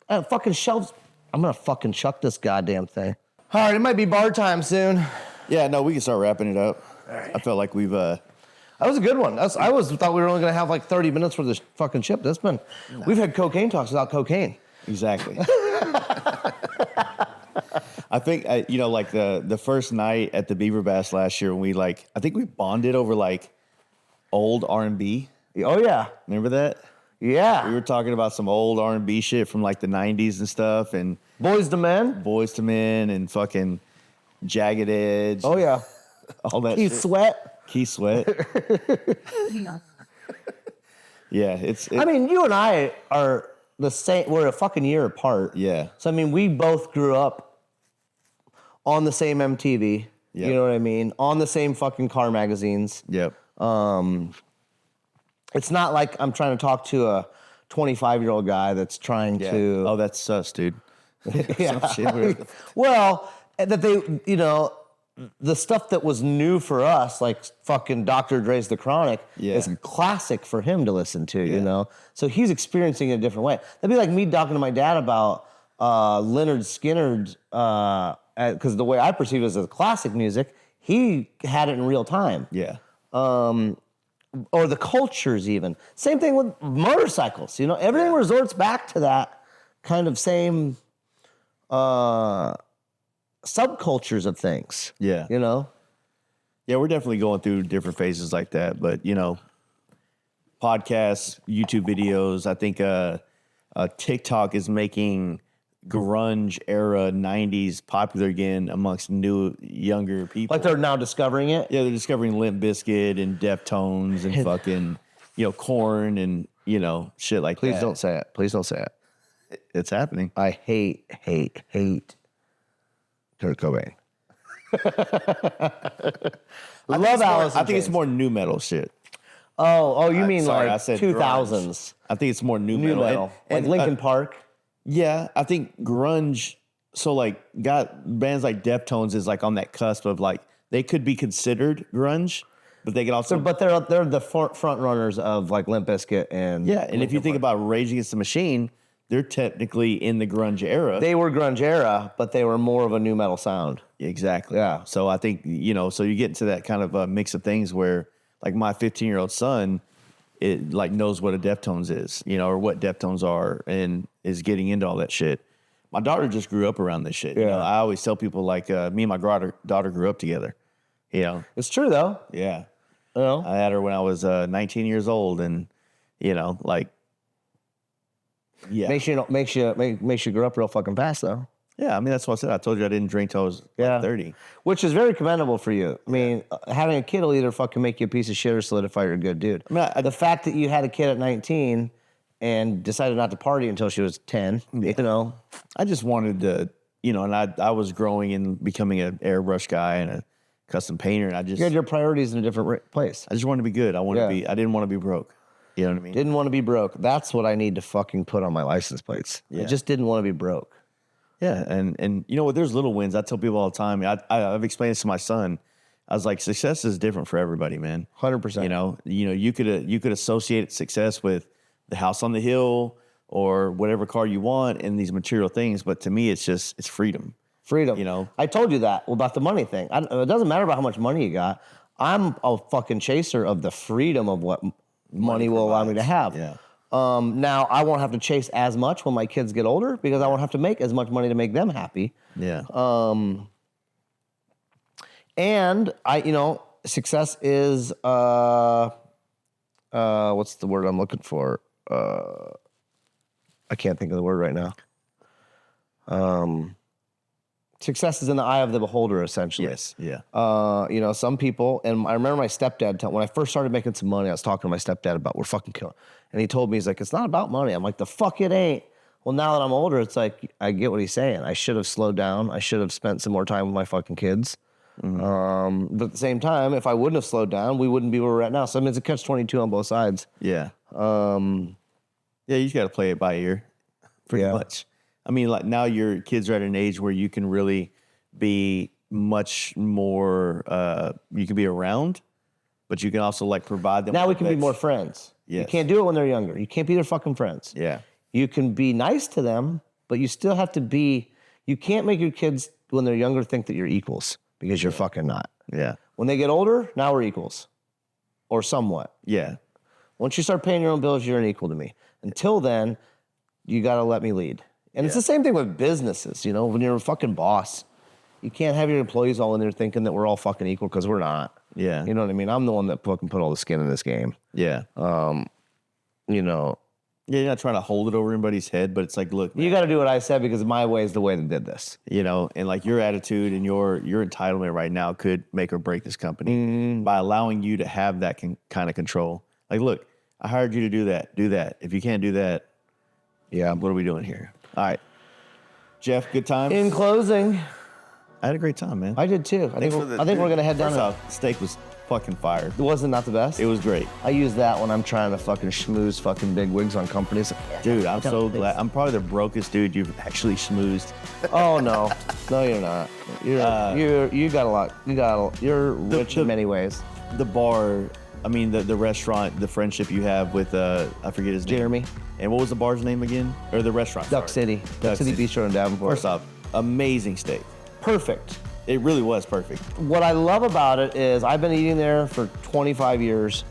fucking shelves. I'm gonna fucking chuck this goddamn thing. All right, it might be bar time soon. Yeah, no, we can start wrapping it up. I felt like we've That was a good one. I thought we were only gonna have like 30 minutes for this fucking chip. We've had cocaine talks without cocaine. Exactly. I think you know, like the first night at the Beaver Bash last year, when I think we bonded over like old R&B. Oh yeah, remember that? Yeah, we were talking about some old R&B shit from like the '90s and stuff, and Boys to Men, and fucking Jagged Edge. Oh yeah, all that. Keith Sweat. Yeah, I mean, you and I are the same. We're a fucking year apart. Yeah. So I mean, we both grew up on the same MTV. Yep. You know what I mean? On the same fucking car magazines. Yep. It's not like I'm trying to talk to a 25-year-old guy that's trying to. Oh, that's sus, dude. Yeah. Some shit where- Well, and that they, the stuff that was new for us, like fucking Dr. Dre's The Chronic, Yeah. is classic for him to listen to, Yeah. So he's experiencing it a different way. That'd be like me talking to my dad about Leonard Skinner's, because the way I perceive it as classic music, he had it in real time. Yeah. Or the cultures even. Same thing with motorcycles. Everything resorts back to that kind of same subcultures of things. Yeah. Yeah, we're definitely going through different phases like that. But, podcasts, YouTube videos, I think TikTok is making grunge era 90s popular again amongst younger people. Like they're now discovering it. Yeah, they're discovering Limp Bizkit and Deftones and fucking, Korn and, shit like Please that. don't say it. Please don't say it. It's happening. I hate Kurt Cobain. I love Alice. I think it's more new metal shit. Oh, you mean Sorry, I like said 2000s. grunge. I think it's more new metal. Like Linkin Park. Yeah, I think grunge. So got bands like Deftones is like on that cusp of they could be considered grunge, but they can also. But they're the front runners of like Limp Bizkit and And if you think about Rage Against the Machine, they're technically in the grunge era. they were grunge era, but they were more of a new metal sound. Exactly. Yeah. So I think so you get into that kind of a mix of things where my 15-year-old son, it knows what a Deftones is, or what Deftones are, and is getting into all that shit. My daughter just grew up around this shit. Yeah. I always tell people me and my daughter grew up together. It's true though. Yeah. I had her when I was 19 years old, and yeah. Makes you grow up real fucking fast though. Yeah, I mean that's what I said. I told you I didn't drink till I was 30. Which is very commendable for you. I mean, having a kid will either fucking make you a piece of shit or solidify you're a good dude. I mean, the fact that you had a kid at 19 and decided not to party until she was 10, I just wanted to, and I was growing and becoming an airbrush guy and a custom painter, and you had your priorities in a different place. I just wanted to be good. I didn't want to be broke. You know what I mean? Didn't want to be broke. That's what I need to fucking put on my license plates. Yeah. I just didn't want to be broke. Yeah, and you know what? There's little wins. I tell people all the time. I've explained this to my son. I was like, success is different for everybody, man. 100%. You could associate success with the house on the hill or whatever car you want and these material things. But to me, it's freedom. Freedom. I told you that about the money thing. It doesn't matter about how much money you got. I'm a fucking chaser of the freedom of what money will allow me to have. Yeah. Now I won't have to chase as much when my kids get older because I won't have to make as much money to make them happy. Yeah. And success is what's the word I'm looking for? I can't think of the word right now. Success is in the eye of the beholder, essentially. Yes. Yeah. Some people, and I remember my stepdad, when I first started making some money, I was talking to my stepdad about we're fucking killing. And he told me, he's like, it's not about money. I'm like, the fuck it ain't. Well, now that I'm older, it's like, I get what he's saying. I should have slowed down. I should have spent some more time with my fucking kids. Mm-hmm. But at the same time, if I wouldn't have slowed down, we wouldn't be where we're at now. So I mean, it's a catch-22 on both sides. Yeah. Yeah, you just got to play it by ear pretty much. I mean, now your kids are at an age where you can really be much more, you can be around, but you can also provide them. Now we can be more friends. Yes. You can't do it when they're younger. You can't be their fucking friends. Yeah. You can be nice to them, but you still have to be, you can't make your kids when they're younger think that you're equals because you're fucking not. Yeah. When they get older, now we're equals or somewhat. Yeah. Once you start paying your own bills, you're an equal to me. Until then, you got to let me lead. And it's the same thing with businesses. When you're a fucking boss, you can't have your employees all in there thinking that we're all fucking equal because we're not. Yeah. You know what I mean? I'm the one that fucking put all the skin in this game. Yeah. Yeah, you're not trying to hold it over anybody's head, but it's like, look, man, you got to do what I said because my way is the way that did this. And your attitude and your entitlement right now could make or break this company by allowing you to have that kind of control. Like, look, I hired you to do that. Do that. If you can't do that, what are we doing here? All right. Jeff, good time? In closing, I had a great time, man. I did too. I think we're going to head down. First off, steak was fucking fire. It wasn't not the best? It was great. I use that when I'm trying to fucking schmooze fucking big wigs on companies. Dude, I'm so glad. I'm probably the brokest dude you've actually schmoozed. Oh no, no, you're not. You got a lot. You're rich in many ways. The bar, I mean the restaurant, the friendship you have with I forget his name. Jeremy. And what was the bar's name again? Or the restaurant? Duck sorry. City. Duck City Bistro in Davenport. First off, amazing steak. Perfect. It really was perfect. What I love about it is I've been eating there for 25 years.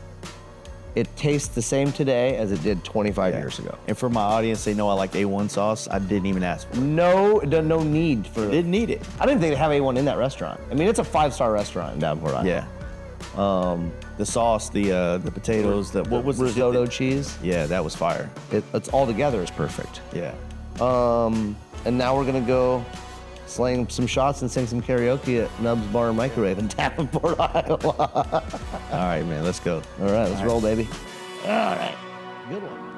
It tastes the same today as it did 25 years ago. And for my audience, they know I like A1 sauce. I didn't even ask for it. No need for it. Didn't need it. I didn't think they have A1 in that restaurant. I mean, it's a 5-star restaurant in Davenport, Iowa. Yeah. The sauce, the potatoes, what was risotto cheese? Yeah, that was fire. It's all together is perfect. Yeah. And now we're gonna go slang some shots and sing some karaoke at Nubs Bar Microwave in Davenport, Iowa. All right, man, let's go. All right, let's roll, baby. All right. Good one.